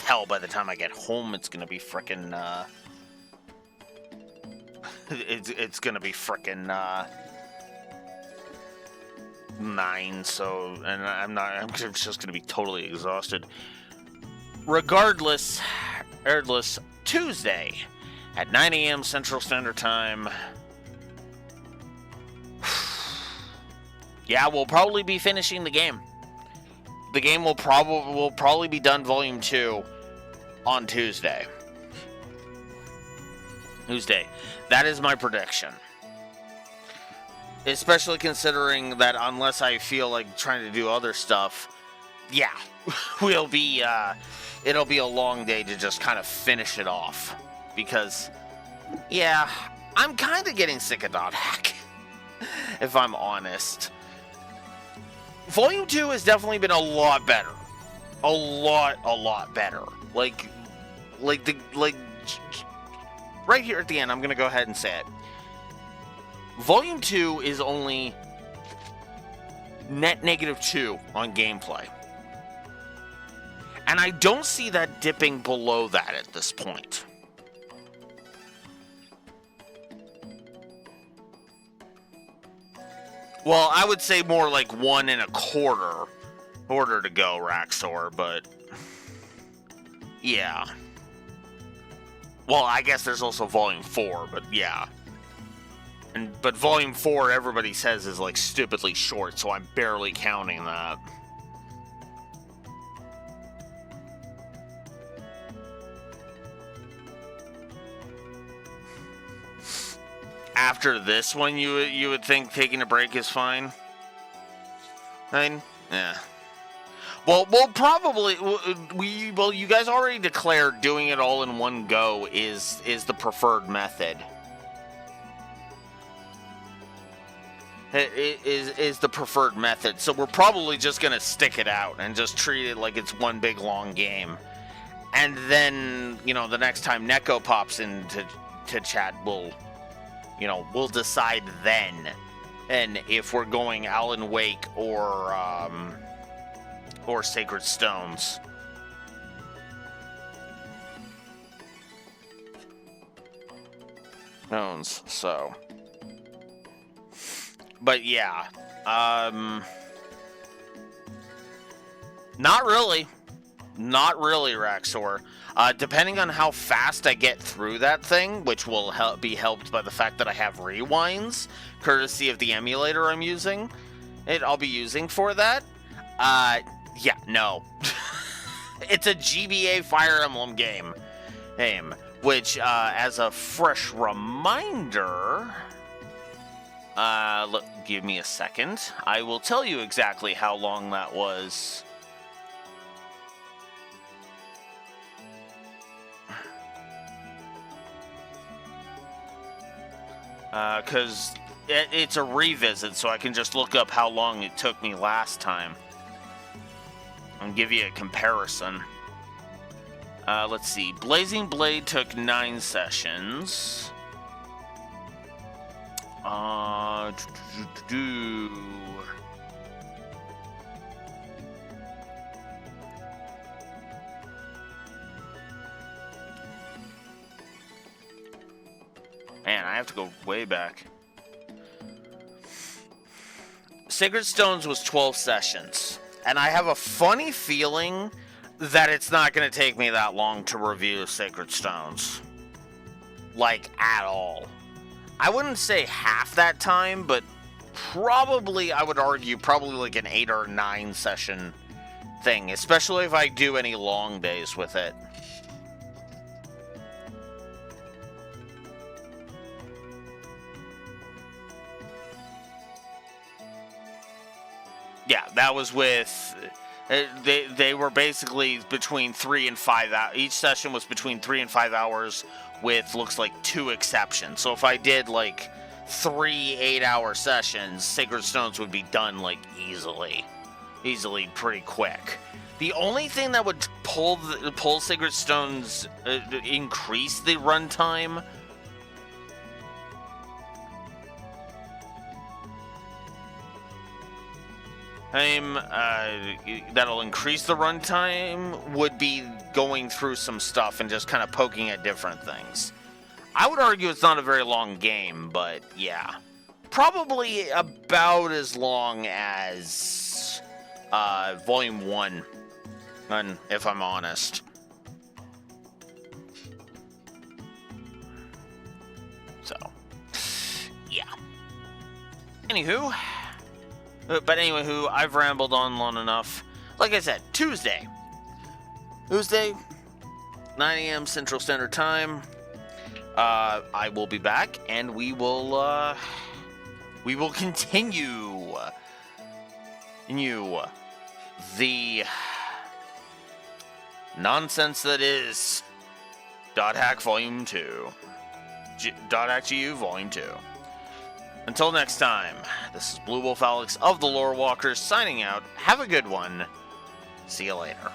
Hell, by the time I get home, it's gonna be frickin', it's gonna be frickin', 9, so, and I'm just gonna be totally exhausted. Regardless, Tuesday at 9 a.m. Central Standard Time. Yeah, we'll probably be finishing the game. The game will probably be done Volume 2 on Tuesday. That is my prediction. Especially considering that unless I feel like trying to do other stuff, yeah, it'll be a long day to just kind of finish it off. Because, yeah, I'm kind of getting sick of Dot Hack, if I'm honest. Volume 2 has definitely been a lot better. A lot better. Like, right here at the end, I'm going to go ahead and say it. Volume 2 is only net -2 on gameplay. And I don't see that dipping below that at this point. Well, I would say more like 1 1/4 order to go, Raxor, but yeah. Well, I guess there's also Volume 4, but yeah. But Volume 4, everybody says, is like stupidly short, so I'm barely counting that. After this one, you would think taking a break is fine? Yeah. Well, probably you guys already declared doing it all in one go is the preferred method. It is the preferred method. So we're probably just gonna stick it out and just treat it like it's one big long game. And then, the next time Neko pops into chat, we'll decide then, and if we're going Alan Wake or Sacred Stones. So. But yeah, not really, Raxor. Depending on how fast I get through that thing, which will be helped by the fact that I have rewinds, courtesy of the emulator I'm using, I'll be using for that. Yeah, no. It's a GBA Fire Emblem game, which, as a fresh reminder, look, give me a second. I will tell you exactly how long that was. Because it's a revisit, so I can just look up how long it took me last time and give you a comparison. Let's see. Blazing Blade took 9 sessions. Man, I have to go way back. Sacred Stones was 12 sessions. And I have a funny feeling that it's not going to take me that long to review Sacred Stones. Like, at all. I wouldn't say half that time, but probably, I would argue, probably like an 8 or 9 session thing. Especially if I do any long days with it. Yeah, that was with... They were basically between 3 and 5 hours. Each session was between 3 and 5 hours with, looks like, 2 exceptions. So if I did, like, 3 8-hour sessions, Sacred Stones would be done, like, easily, pretty quick. The only thing that would pull Sacred Stones, increase the runtime, that'll increase the runtime would be going through some stuff and just kind of poking at different things. I would argue it's not a very long game, but yeah. Probably about as long as Volume 1, if I'm honest. So, yeah. Anywho, I've rambled on long enough. Like I said, Tuesday, 9 a.m. Central Standard Time. I will be back, and we will continue the nonsense that is .hack Volume 2. .hack GU Volume 2. Until next time, this is Blue Wolf Alex of the Lore Walkers signing out. Have a good one. See you later.